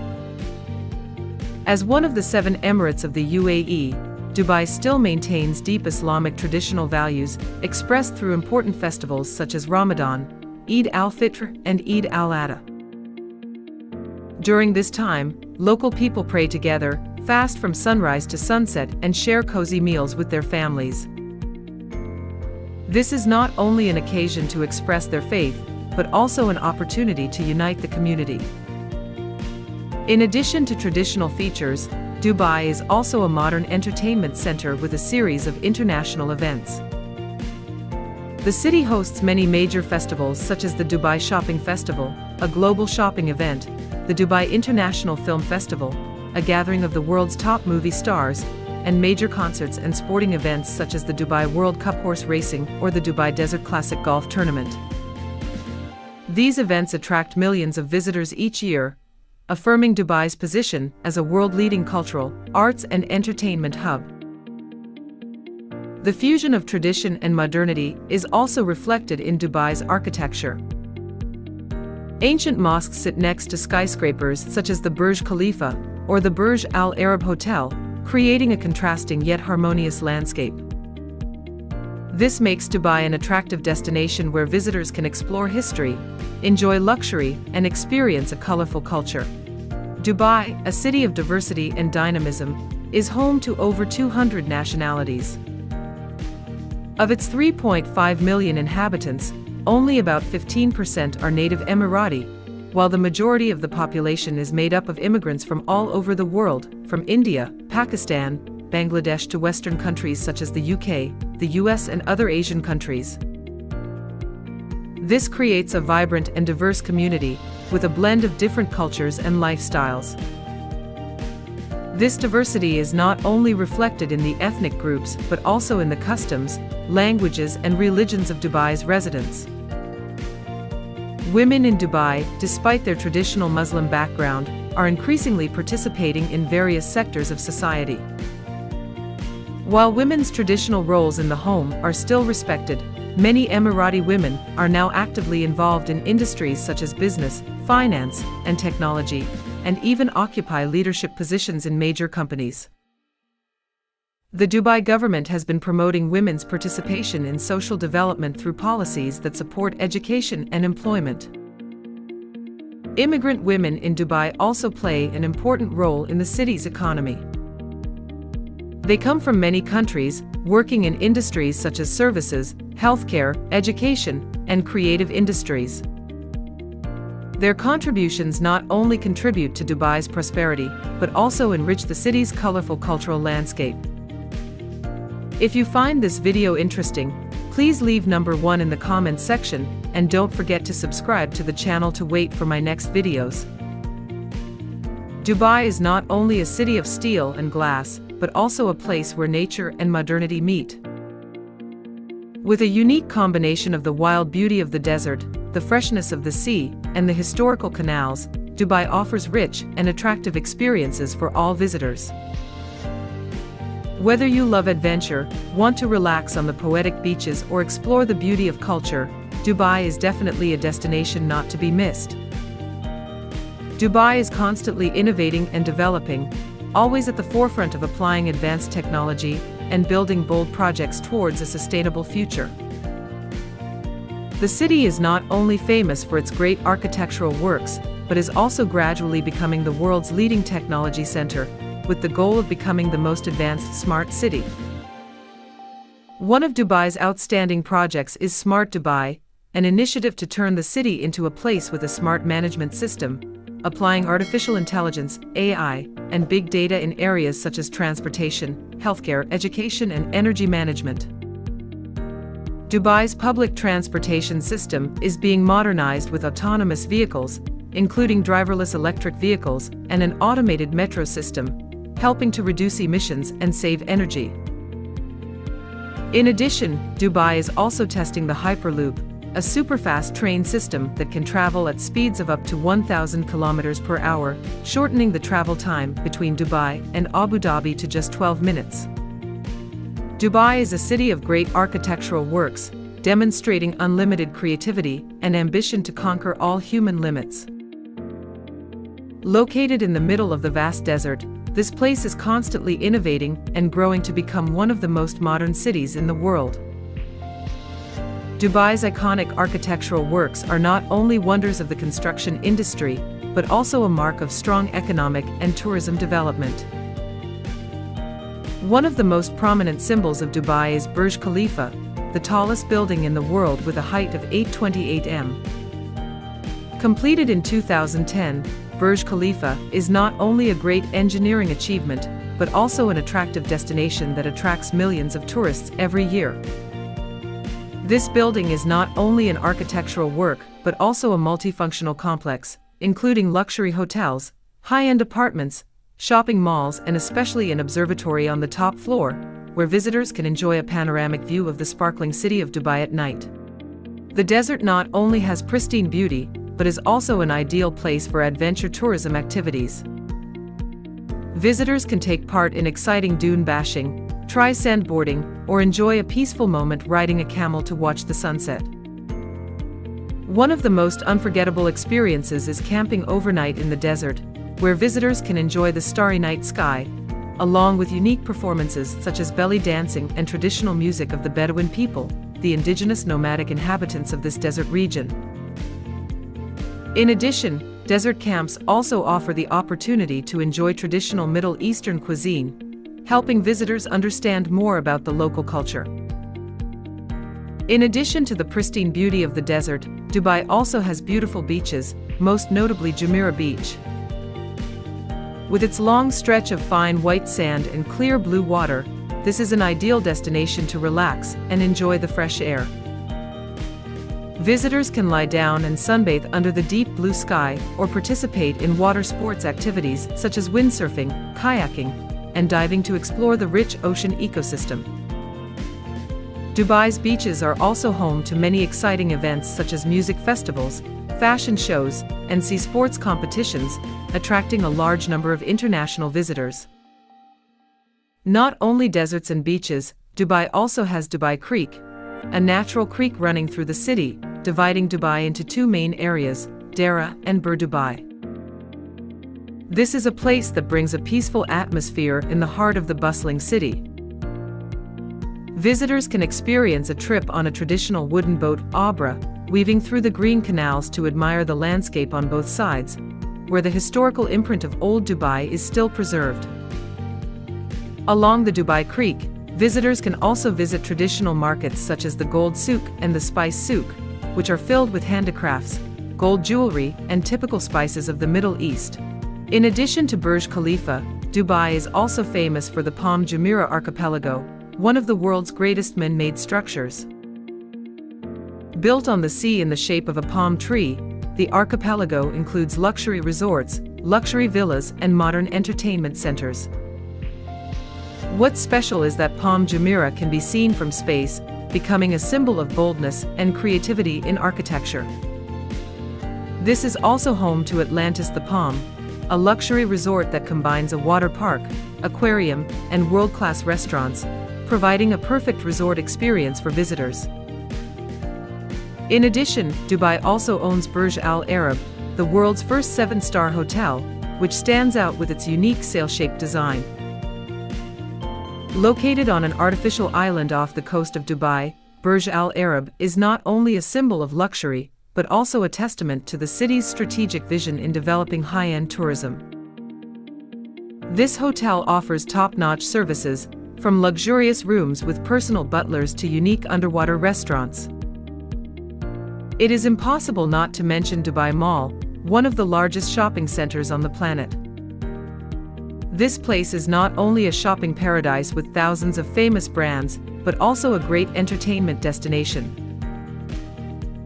As one of the 7 emirates of the UAE, Dubai still maintains deep Islamic traditional values, expressed through important festivals such as Ramadan, Eid al-Fitr, and Eid al-Adha. During this time, local people pray together, fast from sunrise to sunset, and share cozy meals with their families. This is not only an occasion to express their faith, but also an opportunity to unite the community. In addition to traditional features, Dubai is also a modern entertainment center with a series of international events. The city hosts many major festivals such as the Dubai Shopping Festival, a global shopping event, the Dubai International Film Festival, a gathering of the world's top movie stars, and major concerts and sporting events such as the Dubai World Cup horse racing or the Dubai Desert Classic Golf Tournament. These events attract millions of visitors each year, affirming Dubai's position as a world-leading cultural, arts and entertainment hub. The fusion of tradition and modernity is also reflected in Dubai's architecture. Ancient mosques sit next to skyscrapers such as the Burj Khalifa or the Burj Al Arab Hotel, creating a contrasting yet harmonious landscape. This makes Dubai an attractive destination where visitors can explore history, enjoy luxury, and experience a colorful culture. Dubai, a city of diversity and dynamism, is home to over 200 nationalities. Of its 3.5 million inhabitants, only about 15% are native Emirati, while the majority of the population is made up of immigrants from all over the world, from India, Pakistan, Bangladesh to Western countries such as the UK, the US and other Asian countries. This creates a vibrant and diverse community, with a blend of different cultures and lifestyles. This diversity is not only reflected in the ethnic groups but also in the customs, languages and religions of Dubai's residents. Women in Dubai, despite their traditional Muslim background, are increasingly participating in various sectors of society. While women's traditional roles in the home are still respected, many Emirati women are now actively involved in industries such as business, finance, and technology, and even occupy leadership positions in major companies. The Dubai government has been promoting women's participation in social development through policies that support education and employment. Immigrant women in Dubai also play an important role in the city's economy. They come from many countries, working in industries such as services, healthcare, education, and creative industries. Their contributions not only contribute to Dubai's prosperity, but also enrich the city's colorful cultural landscape. If you find this video interesting, please leave number 1 in the comments section, and don't forget to subscribe to the channel to wait for my next videos. Dubai is not only a city of steel and glass, but also a place where nature and modernity meet. With a unique combination of the wild beauty of the desert, the freshness of the sea, and the historical canals, Dubai offers rich and attractive experiences for all visitors. Whether you love adventure, want to relax on the poetic beaches, or explore the beauty of culture, Dubai is definitely a destination not to be missed. Dubai is constantly innovating and developing, always at the forefront of applying advanced technology and building bold projects towards a sustainable future. The city is not only famous for its great architectural works, but is also gradually becoming the world's leading technology center, with the goal of becoming the most advanced smart city. One of Dubai's outstanding projects is Smart Dubai, an initiative to turn the city into a place with a smart management system, applying artificial intelligence, AI, and big data in areas such as transportation, healthcare, education, and energy management. Dubai's public transportation system is being modernized with autonomous vehicles, including driverless electric vehicles and an automated metro system, helping to reduce emissions and save energy. In addition, Dubai is also testing the Hyperloop, a superfast train system that can travel at speeds of up to 1,000 kilometers per hour, shortening the travel time between Dubai and Abu Dhabi to just 12 minutes. Dubai is a city of great architectural works, demonstrating unlimited creativity and ambition to conquer all human limits. Located in the middle of the vast desert, this place is constantly innovating and growing to become one of the most modern cities in the world. Dubai's iconic architectural works are not only wonders of the construction industry, but also a mark of strong economic and tourism development. One of the most prominent symbols of Dubai is Burj Khalifa, the tallest building in the world with a height of 828 m. Completed in 2010, Burj Khalifa is not only a great engineering achievement, but also an attractive destination that attracts millions of tourists every year. This building is not only an architectural work, but also a multifunctional complex, including luxury hotels, high-end apartments, shopping malls, and especially an observatory on the top floor, where visitors can enjoy a panoramic view of the sparkling city of Dubai at night. The desert not only has pristine beauty, but is also an ideal place for adventure tourism activities. Visitors can take part in exciting dune bashing, try sandboarding, or enjoy a peaceful moment riding a camel to watch the sunset. One of the most unforgettable experiences is camping overnight in the desert, where visitors can enjoy the starry night sky, along with unique performances such as belly dancing and traditional music of the Bedouin people, the indigenous nomadic inhabitants of this desert region. In addition, desert camps also offer the opportunity to enjoy traditional Middle Eastern cuisine, helping visitors understand more about the local culture. In addition to the pristine beauty of the desert, Dubai also has beautiful beaches, most notably Jumeirah Beach. With its long stretch of fine white sand and clear blue water, this is an ideal destination to relax and enjoy the fresh air. Visitors can lie down and sunbathe under the deep blue sky or participate in water sports activities such as windsurfing, kayaking, and diving to explore the rich ocean ecosystem. Dubai's beaches are also home to many exciting events such as music festivals, fashion shows, and sea sports competitions, attracting a large number of international visitors. Not only deserts and beaches, Dubai also has Dubai Creek, a natural creek running through the city, dividing Dubai into two main areas, Dera and Bur Dubai. This is a place that brings a peaceful atmosphere in the heart of the bustling city. Visitors can experience a trip on a traditional wooden boat, Abra, weaving through the green canals to admire the landscape on both sides, where the historical imprint of old Dubai is still preserved. Along the Dubai Creek, visitors can also visit traditional markets such as the Gold Souk and the Spice Souk, which are filled with handicrafts, gold jewelry, and typical spices of the Middle East. In addition to Burj Khalifa, Dubai is also famous for the Palm Jumeirah Archipelago, one of the world's greatest man-made structures. Built on the sea in the shape of a palm tree, the archipelago includes luxury resorts, luxury villas, and modern entertainment centers. What's special is that Palm Jumeirah can be seen from space, becoming a symbol of boldness and creativity in architecture. This is also home to Atlantis the Palm, a luxury resort that combines a water park, aquarium, and world-class restaurants, providing a perfect resort experience for visitors. In addition, Dubai also owns Burj Al Arab, the world's first 7-star hotel, which stands out with its unique sail-shaped design. Located on an artificial island off the coast of Dubai, Burj Al Arab is not only a symbol of luxury, but also a testament to the city's strategic vision in developing high-end tourism. This hotel offers top-notch services, from luxurious rooms with personal butlers to unique underwater restaurants. It is impossible not to mention Dubai Mall, one of the largest shopping centers on the planet. This place is not only a shopping paradise with thousands of famous brands, but also a great entertainment destination.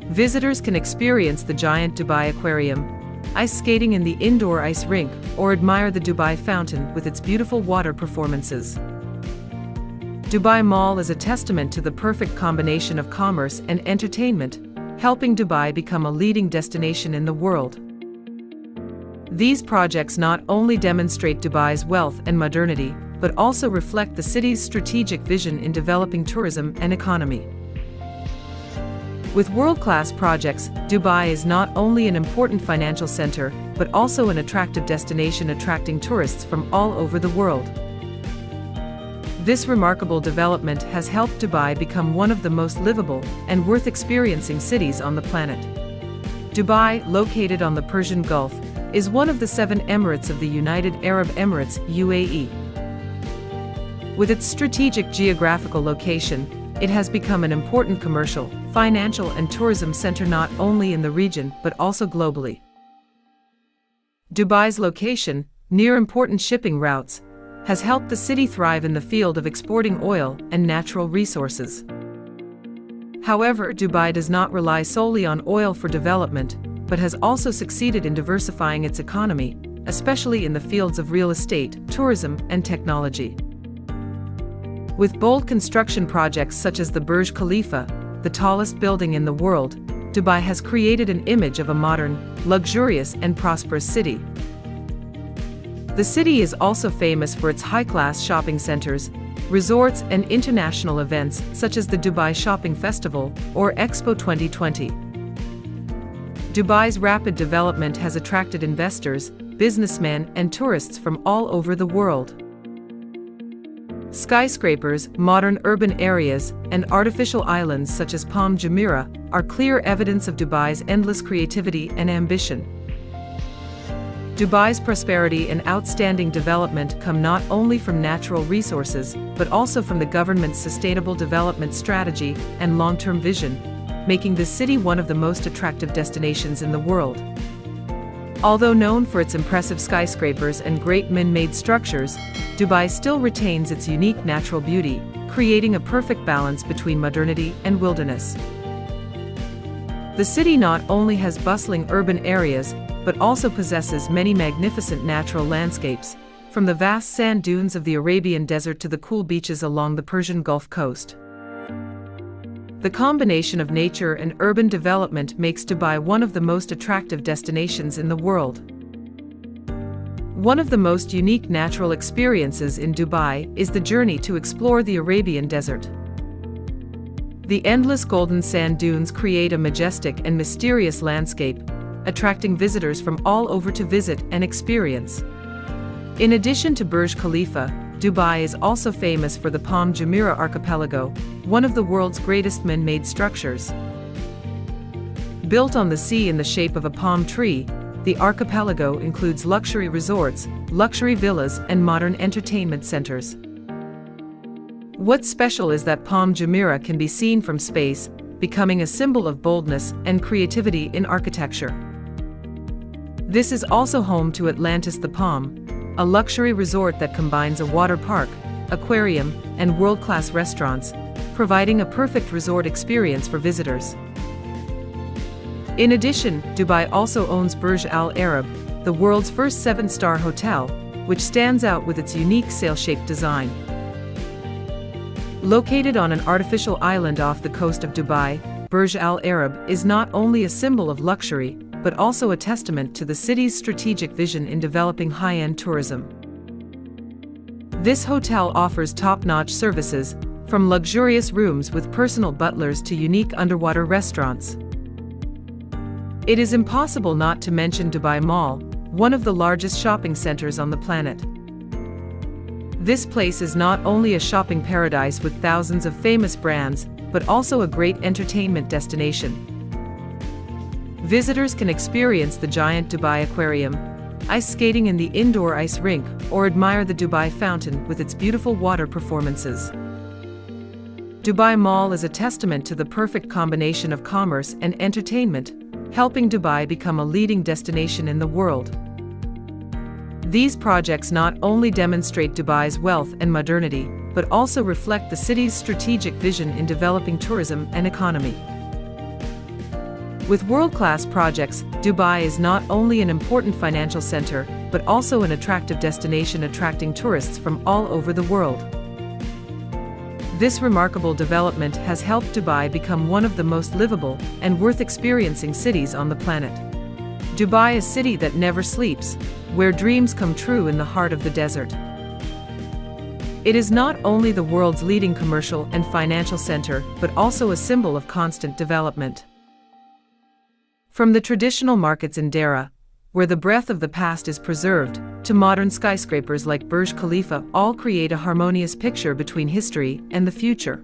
Visitors can experience the giant Dubai Aquarium, ice skating in the indoor ice rink, or admire the Dubai Fountain with its beautiful water performances. Dubai Mall is a testament to the perfect combination of commerce and entertainment, helping Dubai become a leading destination in the world. These projects not only demonstrate Dubai's wealth and modernity, but also reflect the city's strategic vision in developing tourism and economy. With world-class projects, Dubai is not only an important financial center, but also an attractive destination attracting tourists from all over the world. This remarkable development has helped Dubai become one of the most livable and worth experiencing cities on the planet. Dubai, located on the Persian Gulf, is one of the 7 emirates of the United Arab Emirates (UAE). With its strategic geographical location, it has become an important commercial, financial, and tourism center not only in the region but also globally. Dubai's location, near important shipping routes, has helped the city thrive in the field of exporting oil and natural resources. However, Dubai does not rely solely on oil for development, but has also succeeded in diversifying its economy, especially in the fields of real estate, tourism, and technology. With bold construction projects such as the Burj Khalifa, the tallest building in the world, Dubai has created an image of a modern, luxurious, and prosperous city. The city is also famous for its high-class shopping centers, resorts, and international events such as the Dubai Shopping Festival or Expo 2020. Dubai's rapid development has attracted investors, businessmen, and tourists from all over the world. Skyscrapers, modern urban areas, and artificial islands such as Palm Jumeirah are clear evidence of Dubai's endless creativity and ambition. Dubai's prosperity and outstanding development come not only from natural resources, but also from the government's sustainable development strategy and long-term vision, making this city one of the most attractive destinations in the world. Although known for its impressive skyscrapers and great man-made structures, Dubai still retains its unique natural beauty, creating a perfect balance between modernity and wilderness. The city not only has bustling urban areas, but also possesses many magnificent natural landscapes, from the vast sand dunes of the Arabian Desert to the cool beaches along the Persian Gulf Coast. The combination of nature and urban development makes Dubai one of the most attractive destinations in the world. One of the most unique natural experiences in Dubai is the journey to explore the Arabian Desert. The endless golden sand dunes create a majestic and mysterious landscape, attracting visitors from all over to visit and experience. In addition to Burj Khalifa, Dubai is also famous for the Palm Jumeirah Archipelago, one of the world's greatest man-made structures. Built on the sea in the shape of a palm tree, the archipelago includes luxury resorts, luxury villas, and modern entertainment centers. What's special is that Palm Jumeirah can be seen from space, becoming a symbol of boldness and creativity in architecture. This is also home to Atlantis the Palm, a luxury resort that combines a water park, aquarium, and world-class restaurants, providing a perfect resort experience for visitors. In addition, Dubai also owns Burj Al Arab, the world's first 7-star hotel, which stands out with its unique sail-shaped design. Located on an artificial island off the coast of Dubai, Burj Al Arab is not only a symbol of luxury, but also a testament to the city's strategic vision in developing high-end tourism. This hotel offers top-notch services, from luxurious rooms with personal butlers to unique underwater restaurants. It is impossible not to mention Dubai Mall, one of the largest shopping centers on the planet. This place is not only a shopping paradise with thousands of famous brands, but also a great entertainment destination. Visitors can experience the giant Dubai Aquarium, ice skating in the indoor ice rink, or admire the Dubai Fountain with its beautiful water performances. Dubai Mall is a testament to the perfect combination of commerce and entertainment, helping Dubai become a leading destination in the world. These projects not only demonstrate Dubai's wealth and modernity, but also reflect the city's strategic vision in developing tourism and economy. With world-class projects, Dubai is not only an important financial center, but also an attractive destination attracting tourists from all over the world. This remarkable development has helped Dubai become one of the most livable and worth experiencing cities on the planet. Dubai, a city that never sleeps, where dreams come true in the heart of the desert. It is not only the world's leading commercial and financial center, but also a symbol of constant development. From the traditional markets in Dera, where the breath of the past is preserved, to modern skyscrapers like Burj Khalifa, all create a harmonious picture between history and the future.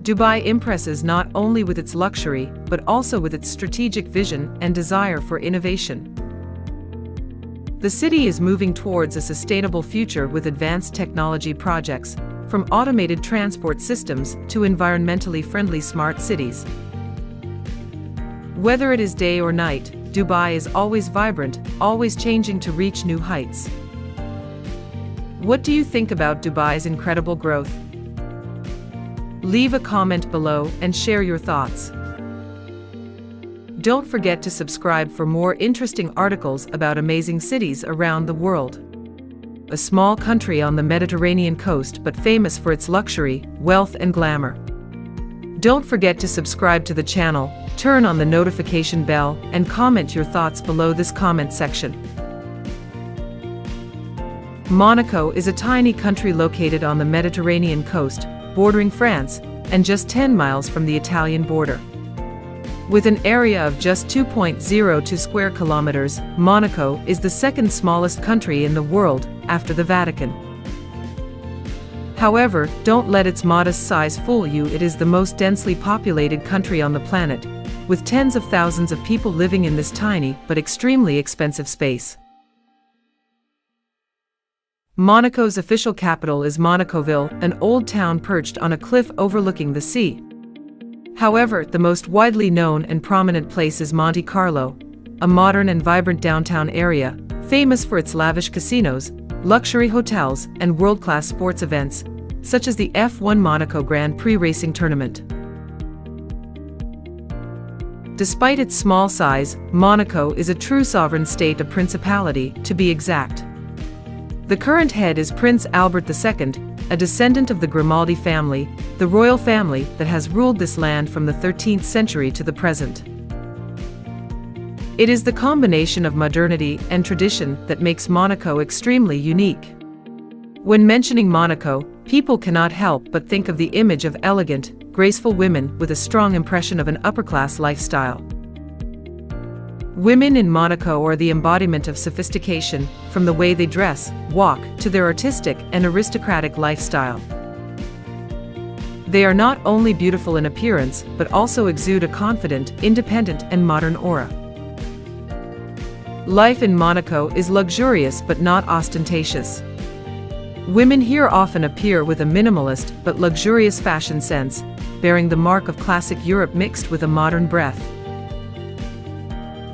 Dubai impresses not only with its luxury, but also with its strategic vision and desire for innovation. The city is moving towards a sustainable future with advanced technology projects, from automated transport systems to environmentally friendly smart cities. Whether it is day or night, Dubai is always vibrant, always changing to reach new heights. What do you think about Dubai's incredible growth? Leave a comment below and share your thoughts. Don't forget to subscribe for more interesting articles about amazing cities around the world. A small country on the Mediterranean coast, but famous for its luxury, wealth, and glamour. Don't forget to subscribe to the channel, turn on the notification bell, and comment your thoughts below this comment section. Monaco is a tiny country located on the Mediterranean coast, bordering France, and just 10 miles from the Italian border. With an area of just 2.02 square kilometers, Monaco is the second smallest country in the world, after the Vatican. However, don't let its modest size fool you. It is the most densely populated country on the planet, with tens of thousands of people living in this tiny but extremely expensive space. Monaco's official capital is Monacoville, an old town perched on a cliff overlooking the sea. However, the most widely known and prominent place is Monte Carlo, a modern and vibrant downtown area, famous for its lavish casinos, luxury hotels, and world-class sports events, such as the F1 Monaco Grand Prix racing tournament. Despite its small size, Monaco is a true sovereign state, a principality, to be exact. The current head is Prince Albert II, a descendant of the Grimaldi family, the royal family that has ruled this land from the 13th century to the present. It is the combination of modernity and tradition that makes Monaco extremely unique. When mentioning Monaco, people cannot help but think of the image of elegant, graceful women with a strong impression of an upper-class lifestyle. Women in Monaco are the embodiment of sophistication, from the way they dress, walk, to their artistic and aristocratic lifestyle. They are not only beautiful in appearance, but also exude a confident, independent, and modern aura. Life in Monaco is luxurious but not ostentatious. Women here often appear with a minimalist but luxurious fashion sense, bearing the mark of classic Europe mixed with a modern breath.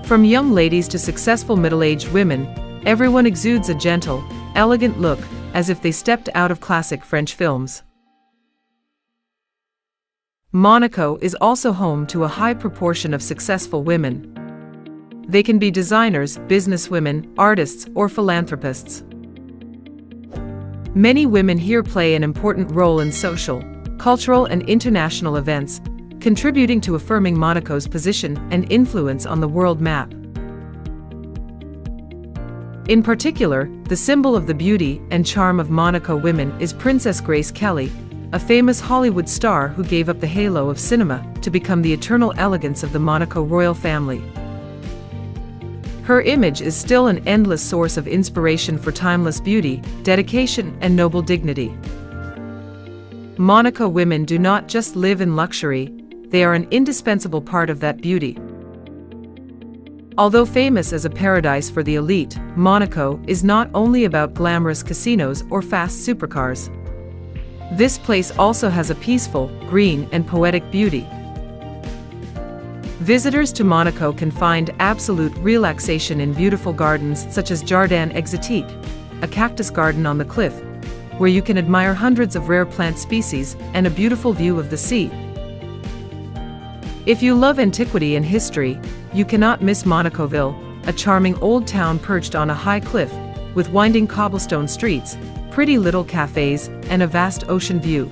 From young ladies to successful middle-aged women, everyone exudes a gentle, elegant look, as if they stepped out of classic French films. Monaco is also home to a high proportion of successful women. They can be designers, businesswomen, artists, or philanthropists. Many women here play an important role in social, cultural, and international events, contributing to affirming Monaco's position and influence on the world map. In particular, the symbol of the beauty and charm of Monaco women is Princess Grace Kelly, a famous Hollywood star who gave up the halo of cinema to become the eternal elegance of the Monaco royal family. Her image is still an endless source of inspiration for timeless beauty, dedication, and noble dignity. Monaco women do not just live in luxury, they are an indispensable part of that beauty. Although famous as a paradise for the elite, Monaco is not only about glamorous casinos or fast supercars. This place also has a peaceful, green, and poetic beauty. Visitors to Monaco can find absolute relaxation in beautiful gardens such as Jardin Exotique, a cactus garden on the cliff, where you can admire hundreds of rare plant species and a beautiful view of the sea. If you love antiquity and history, you cannot miss Monacoville, a charming old town perched on a high cliff, with winding cobblestone streets, pretty little cafes, and a vast ocean view.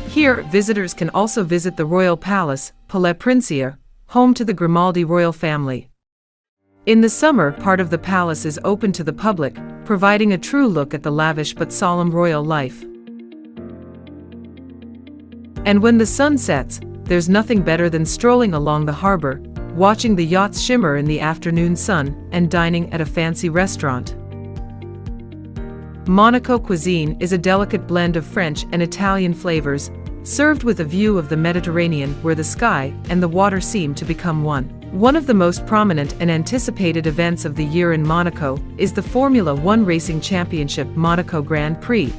Here, visitors can also visit the royal palace, Palais Princier, home to the Grimaldi royal family. In the summer, part of the palace is open to the public, providing a true look at the lavish but solemn royal life. And when the sun sets, there's nothing better than strolling along the harbor, watching the yachts shimmer in the afternoon sun, and dining at a fancy restaurant. Monaco cuisine is a delicate blend of French and Italian flavors, served with a view of the Mediterranean where the sky and the water seem to become one. One of the most prominent and anticipated events of the year in Monaco is the Formula One Racing Championship Monaco Grand Prix.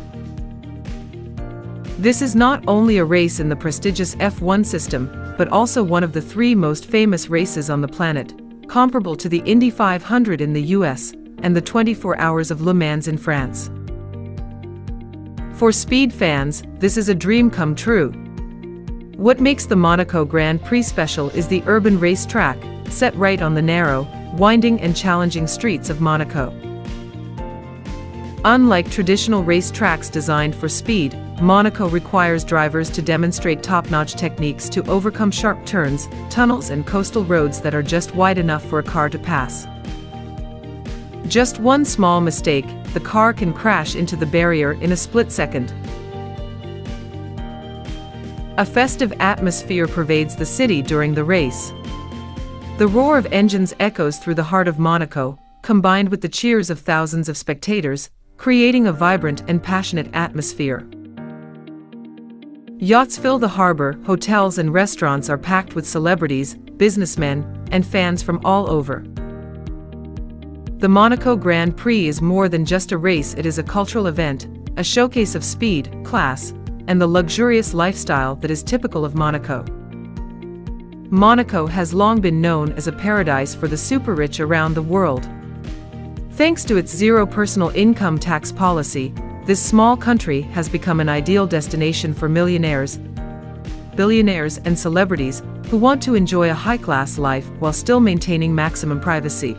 This is not only a race in the prestigious F1 system, but also one of the three most famous races on the planet, comparable to the Indy 500 in the US and the 24 Hours of Le Mans in France. For speed fans, this is a dream come true. What makes the Monaco Grand Prix special is the urban race track, set right on the narrow, winding and challenging streets of Monaco. Unlike traditional race tracks designed for speed, Monaco requires drivers to demonstrate top-notch techniques to overcome sharp turns, tunnels, and coastal roads that are just wide enough for a car to pass. Just one small mistake, the car can crash into the barrier in a split second. A festive atmosphere pervades the city during the race. The roar of engines echoes through the heart of Monaco, combined with the cheers of thousands of spectators, creating a vibrant and passionate atmosphere. Yachts fill the harbor, hotels and restaurants are packed with celebrities, businessmen, and fans from all over. The Monaco Grand Prix is more than just a race, it is a cultural event, a showcase of speed, class, and the luxurious lifestyle that is typical of Monaco. Monaco has long been known as a paradise for the super-rich around the world. Thanks to its zero personal income tax policy, this small country has become an ideal destination for millionaires, billionaires, and celebrities who want to enjoy a high-class life while still maintaining maximum privacy.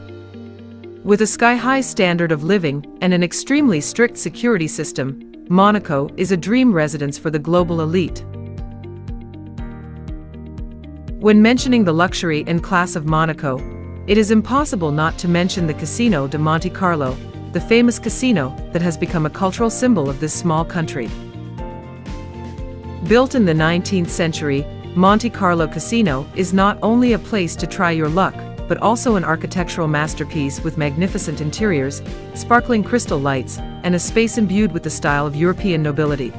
With a sky-high standard of living and an extremely strict security system, Monaco is a dream residence for the global elite. When mentioning the luxury and class of Monaco, it is impossible not to mention the Casino de Monte Carlo, the famous casino that has become a cultural symbol of this small country. Built in the 19th century, Monte Carlo Casino is not only a place to try your luck, but also an architectural masterpiece with magnificent interiors, sparkling crystal lights, and a space imbued with the style of European nobility.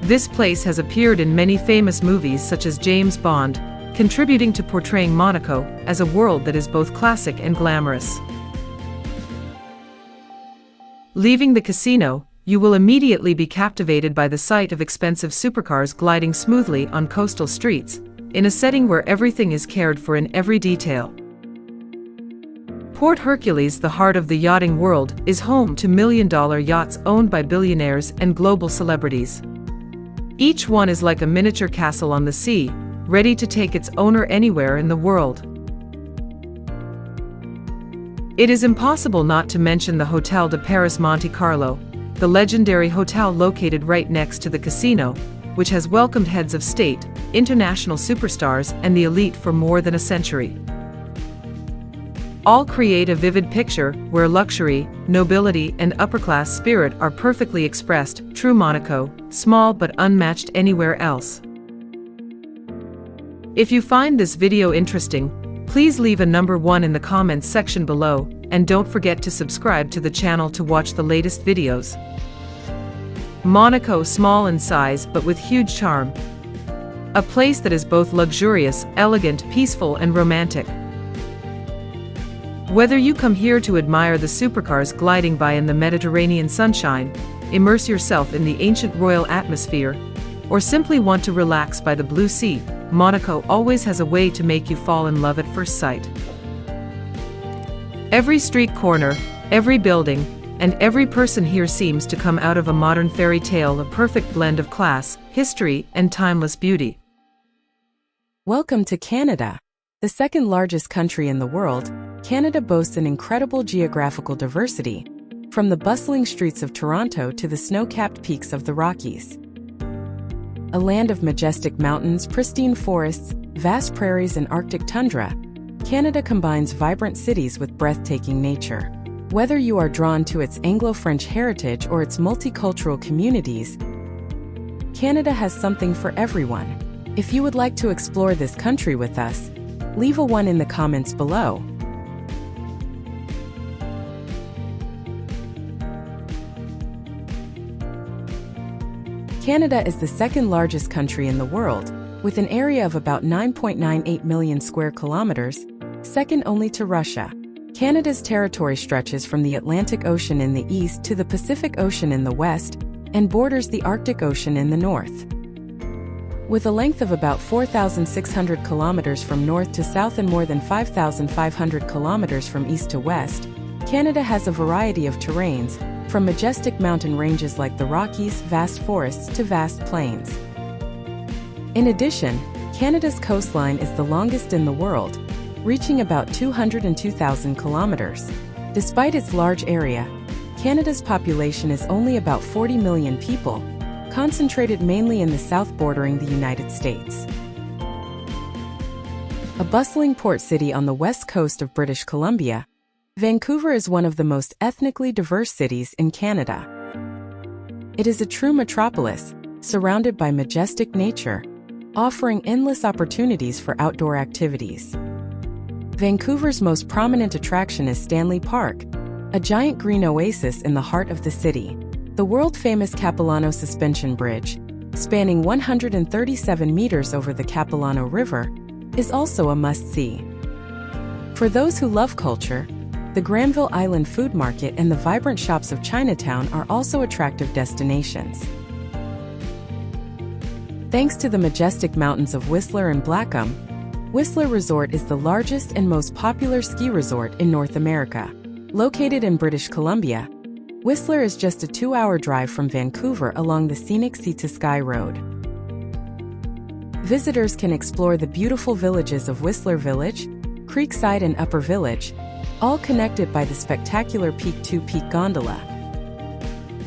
This place has appeared in many famous movies such as James Bond, contributing to portraying Monaco as a world that is both classic and glamorous. Leaving the casino, you will immediately be captivated by the sight of expensive supercars gliding smoothly on coastal streets, in a setting where everything is cared for in every detail. Port Hercules, the heart of the yachting world, is home to million-dollar yachts owned by billionaires and global celebrities. Each one is like a miniature castle on the sea, ready to take its owner anywhere in the world. It is impossible not to mention the Hotel de Paris Monte Carlo, the legendary hotel located right next to the casino, which has welcomed heads of state, international superstars, and the elite for more than a century. All create a vivid picture where luxury, nobility, and upper-class spirit are perfectly expressed. True Monaco, small but unmatched anywhere else. If you find this video interesting, please leave a number 1 in the comments section below, and don't forget to subscribe to the channel to watch the latest videos. Monaco, small in size but with huge charm. A place that is both luxurious, elegant, peaceful, and romantic. Whether you come here to admire the supercars gliding by in the Mediterranean sunshine, immerse yourself in the ancient royal atmosphere, or simply want to relax by the blue sea, Monaco always has a way to make you fall in love at first sight. Every street corner, every building, and every person here seems to come out of a modern fairy tale, a perfect blend of class, history, and timeless beauty. Welcome to Canada. The second largest country in the world, Canada boasts an incredible geographical diversity, from the bustling streets of Toronto to the snow-capped peaks of the Rockies. A land of majestic mountains, pristine forests, vast prairies, and Arctic tundra, Canada combines vibrant cities with breathtaking nature. Whether you are drawn to its Anglo-French heritage or its multicultural communities, Canada has something for everyone. If you would like to explore this country with us, leave a 1 in the comments below. Canada is the second largest country in the world, with an area of about 9.98 million square kilometers, second only to Russia. Canada's territory stretches from the Atlantic Ocean in the east to the Pacific Ocean in the west, and borders the Arctic Ocean in the north. With a length of about 4,600 kilometers from north to south and more than 5,500 kilometers from east to west, Canada has a variety of terrains, from majestic mountain ranges like the Rockies, vast forests, to vast plains. In addition, Canada's coastline is the longest in the world, reaching about 202,000 kilometers. Despite its large area, Canada's population is only about 40 million people, concentrated mainly in the south bordering the United States. A bustling port city on the west coast of British Columbia, Vancouver is one of the most ethnically diverse cities in Canada. It is a true metropolis, surrounded by majestic nature, offering endless opportunities for outdoor activities. Vancouver's most prominent attraction is Stanley Park, a giant green oasis in the heart of the city. The world-famous Capilano Suspension Bridge, spanning 137 meters over the Capilano River, is also a must-see. For those who love culture, the Granville Island Food Market and the vibrant shops of Chinatown are also attractive destinations. Thanks to the majestic mountains of Whistler and Blackham, Whistler Resort is the largest and most popular ski resort in North America. Located in British Columbia, Whistler is just a 2-hour drive from Vancouver along the scenic Sea to Sky Road. Visitors can explore the beautiful villages of Whistler Village, Creekside, and Upper Village, all connected by the spectacular peak-to-peak gondola.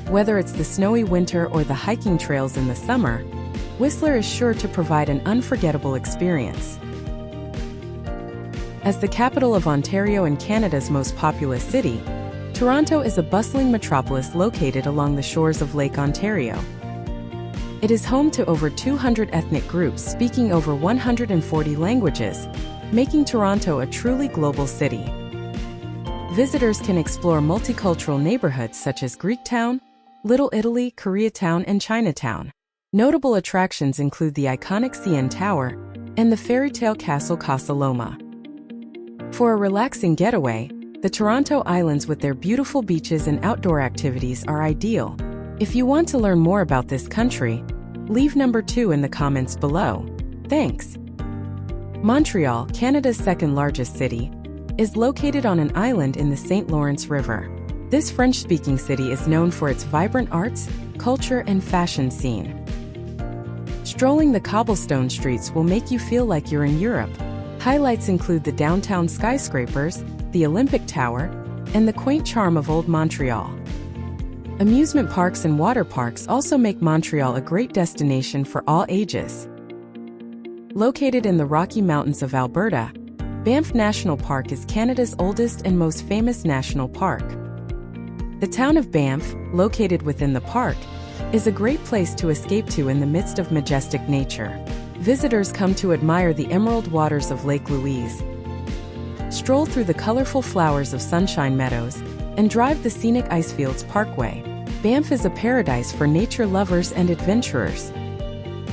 Whether it's the snowy winter or the hiking trails in the summer, Whistler is sure to provide an unforgettable experience. As the capital of Ontario and Canada's most populous city, Toronto is a bustling metropolis located along the shores of Lake Ontario. It is home to over 200 ethnic groups speaking over 140 languages, making Toronto a truly global city. Visitors can explore multicultural neighborhoods such as Greektown, Little Italy, Koreatown, and Chinatown. Notable attractions include the iconic CN Tower and the fairy tale castle Casa Loma. For a relaxing getaway, The Toronto Islands with their beautiful beaches and outdoor activities are ideal. If you want to learn more about this country, leave number 2 in the comments below. Thanks. Montreal, Canada's second largest city, is located on an island in the St. Lawrence River. This French-speaking city is known for its vibrant arts, culture, and fashion scene. Strolling the cobblestone streets will make you feel like you're in Europe. Highlights include the downtown skyscrapers, the Olympic Tower, and the quaint charm of Old Montreal. Amusement parks and water parks also make Montreal a great destination for all ages. Located in the Rocky Mountains of Alberta, Banff National Park is Canada's oldest and most famous national park. The town of Banff, located within the park, is a great place to escape to in the midst of majestic nature. Visitors come to admire the emerald waters of Lake Louise, stroll through the colorful flowers of Sunshine Meadows, and drive the scenic Icefields Parkway. Banff is a paradise for nature lovers and adventurers.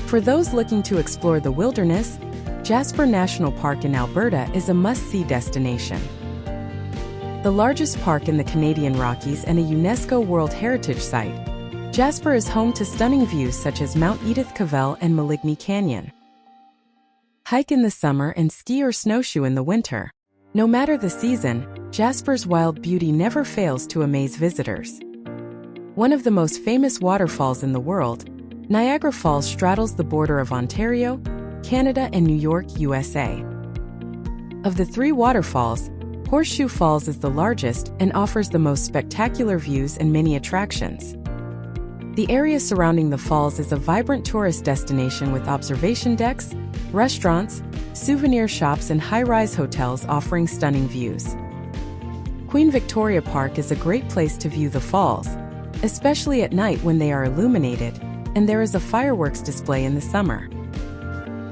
For those looking to explore the wilderness, Jasper National Park in Alberta is a must-see destination. The largest park in the Canadian Rockies and a UNESCO World Heritage Site, Jasper is home to stunning views such as Mount Edith Cavell and Maligne Canyon. Hike in the summer and ski or snowshoe in the winter. No matter the season, Jasper's wild beauty never fails to amaze visitors. One of the most famous waterfalls in the world, Niagara Falls straddles the border of Ontario, Canada, and New York, USA. Of the 3 waterfalls, Horseshoe Falls is the largest and offers the most spectacular views and many attractions. The area surrounding the falls is a vibrant tourist destination with observation decks, restaurants, souvenir shops, and high-rise hotels offering stunning views. Queen Victoria Park is a great place to view the falls, especially at night when they are illuminated, and there is a fireworks display in the summer.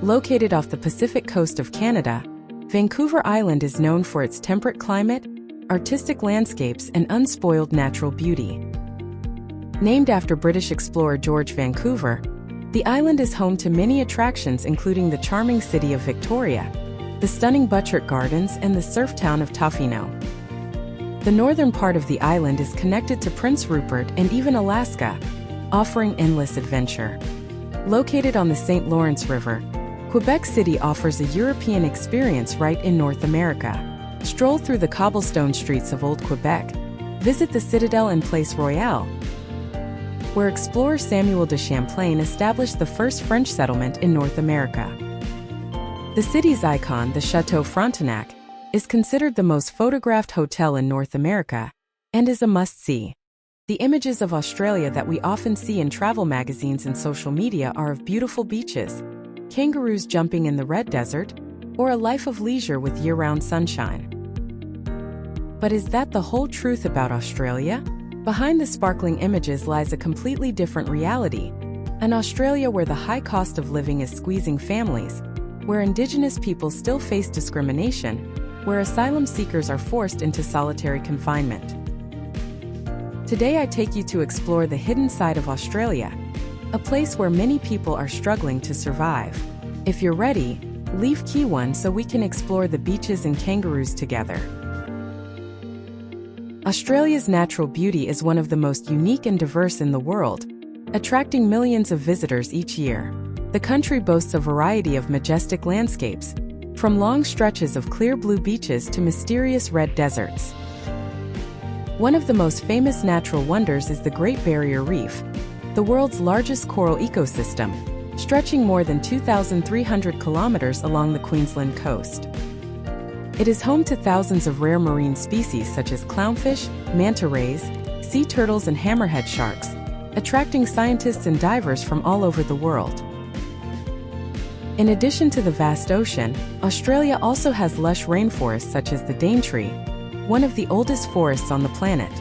Located off the Pacific coast of Canada, Vancouver Island is known for its temperate climate, artistic landscapes, and unspoiled natural beauty. Named after British explorer George Vancouver, the island is home to many attractions including the charming city of Victoria, the stunning Butchart Gardens, and the surf town of Tofino. The northern part of the island is connected to Prince Rupert and even Alaska, offering endless adventure. Located on the St. Lawrence River, Quebec City offers a European experience right in North America. Stroll through the cobblestone streets of Old Quebec, visit the Citadel and Place Royale, where explorer Samuel de Champlain established the first French settlement in North America. The city's icon, the Chateau Frontenac, is considered the most photographed hotel in North America and is a must-see. The images of Australia that we often see in travel magazines and social media are of beautiful beaches, kangaroos jumping in the red desert, or a life of leisure with year-round sunshine. But is that the whole truth about Australia? Behind the sparkling images lies a completely different reality, an Australia where the high cost of living is squeezing families, where Indigenous people still face discrimination, where asylum seekers are forced into solitary confinement. Today I take you to explore the hidden side of Australia, a place where many people are struggling to survive. If you're ready, leave key 1 so we can explore the beaches and kangaroos together. Australia's natural beauty is one of the most unique and diverse in the world, attracting millions of visitors each year. The country boasts a variety of majestic landscapes, from long stretches of clear blue beaches to mysterious red deserts. One of the most famous natural wonders is the Great Barrier Reef, the world's largest coral ecosystem, stretching more than 2,300 kilometers along the Queensland coast. It is home to thousands of rare marine species such as clownfish, manta rays, sea turtles, and hammerhead sharks, attracting scientists and divers from all over the world. In addition to the vast ocean, Australia also has lush rainforests such as the Daintree, one of the oldest forests on the planet.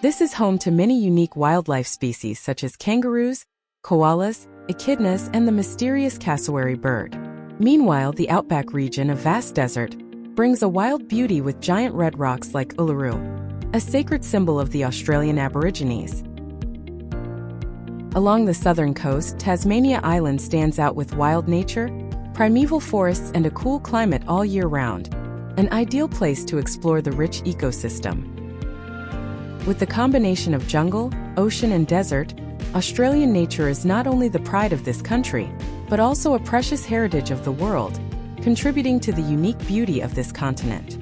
This is home to many unique wildlife species such as kangaroos, koalas, echidnas, and the mysterious cassowary bird. Meanwhile, the outback region, a vast desert, brings a wild beauty with giant red rocks like Uluru, a sacred symbol of the Australian Aborigines. Along the southern coast, Tasmania Island stands out with wild nature, primeval forests, and a cool climate all year round. an ideal place to explore the rich ecosystem. With the combination of jungle, ocean, and desert, Australian nature is not only the pride of this country, but also a precious heritage of the world, contributing to the unique beauty of this continent.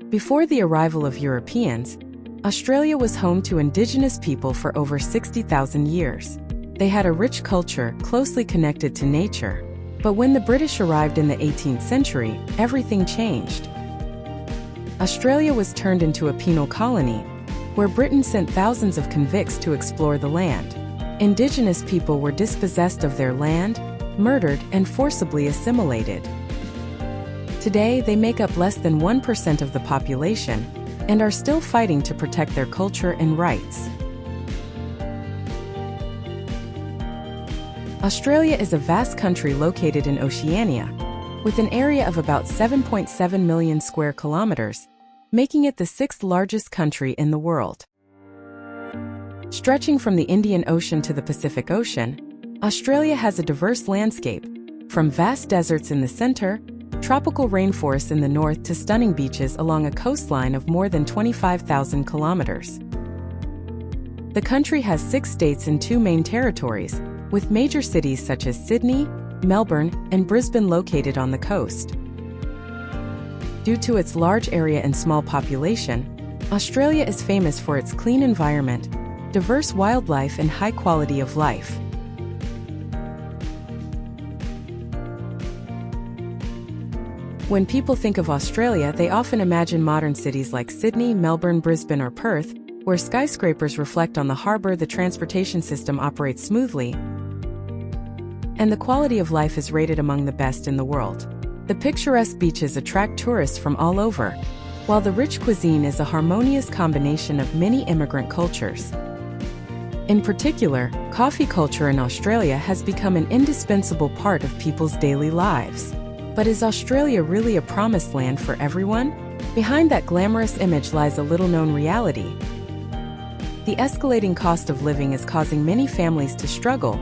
Before the arrival of Europeans, Australia was home to indigenous people for over 60,000 years. They had a rich culture closely connected to nature. But when the British arrived in the 18th century, everything changed. Australia was turned into a penal colony, where Britain sent thousands of convicts to explore the land. Indigenous people were dispossessed of their land, murdered, and forcibly assimilated. Today, they make up less than 1% of the population and are still fighting to protect their culture and rights. Australia is a vast country located in Oceania, with an area of about 7.7 million square kilometers, making it the sixth largest country in the world. Stretching from the Indian Ocean to the Pacific Ocean, Australia has a diverse landscape, from vast deserts in the center, tropical rainforests in the north to stunning beaches along a coastline of more than 25,000 kilometers. The country has 6 states and 2 main territories, with major cities such as Sydney, Melbourne, and Brisbane located on the coast. Due to its large area and small population, Australia is famous for its clean environment, diverse wildlife, and high quality of life. When people think of Australia, they often imagine modern cities like Sydney, Melbourne, Brisbane, or Perth, where skyscrapers reflect on the harbour, the transportation system operates smoothly, and the quality of life is rated among the best in the world. The picturesque beaches attract tourists from all over, while the rich cuisine is a harmonious combination of many immigrant cultures. In particular, coffee culture in Australia has become an indispensable part of people's daily lives. But is Australia really a promised land for everyone? Behind that glamorous image lies a little-known reality. The escalating cost of living is causing many families to struggle.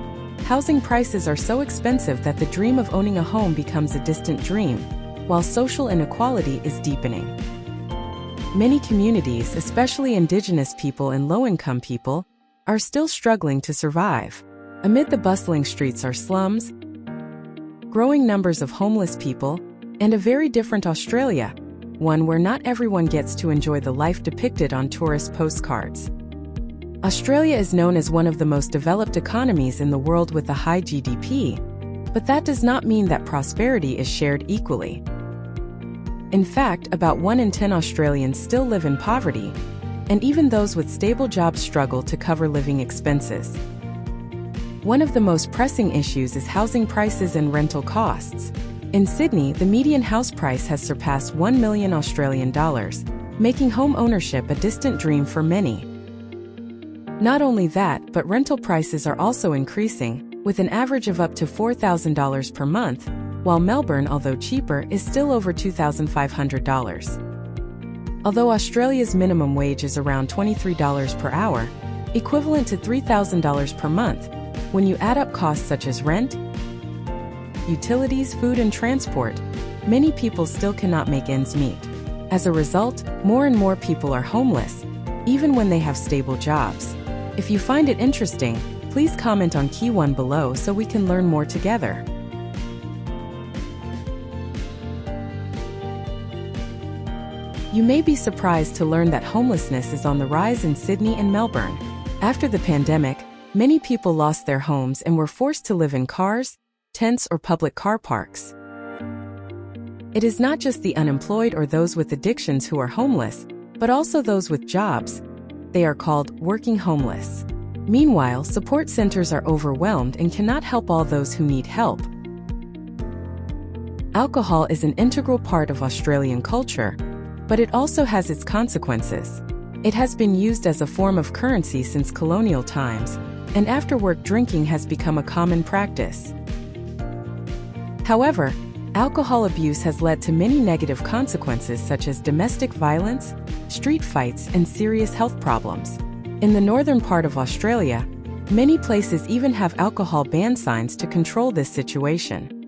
Housing prices are so expensive that the dream of owning a home becomes a distant dream, while social inequality is deepening. Many communities, especially Indigenous people and low-income people, are still struggling to survive. Amid the bustling streets are slums, growing numbers of homeless people, and a very different Australia, one where not everyone gets to enjoy the life depicted on tourist postcards. Australia is known as one of the most developed economies in the world with a high GDP, but that does not mean that prosperity is shared equally. In fact, about 1 in 10 Australians still live in poverty, and even those with stable jobs struggle to cover living expenses. One of the most pressing issues is housing prices and rental costs. In Sydney, the median house price has surpassed $1 million Australian dollars, making home ownership a distant dream for many. Not only that, but rental prices are also increasing, with an average of up to $4,000 per month, while Melbourne, although cheaper, is still over $2,500. Although Australia's minimum wage is around $23 per hour, equivalent to $3,000 per month, when you add up costs such as rent, utilities, food, and transport, many people still cannot make ends meet. As a result, more and more people are homeless, even when they have stable jobs. If you find it interesting, please comment on Key 1 below so we can learn more together. You may be surprised to learn that homelessness is on the rise in Sydney and Melbourne. After the pandemic, many people lost their homes and were forced to live in cars, tents, or public car parks. It is not just the unemployed or those with addictions who are homeless, but also those with jobs. They are called working homeless. Meanwhile, support centers are overwhelmed and cannot help all those who need help. Alcohol is an integral part of Australian culture, but it also has its consequences. It has been used as a form of currency since colonial times, and after-work drinking has become a common practice. However, alcohol abuse has led to many negative consequences such as domestic violence, street fights, and serious health problems. In the northern part of Australia, Many places even have alcohol ban signs to control this situation.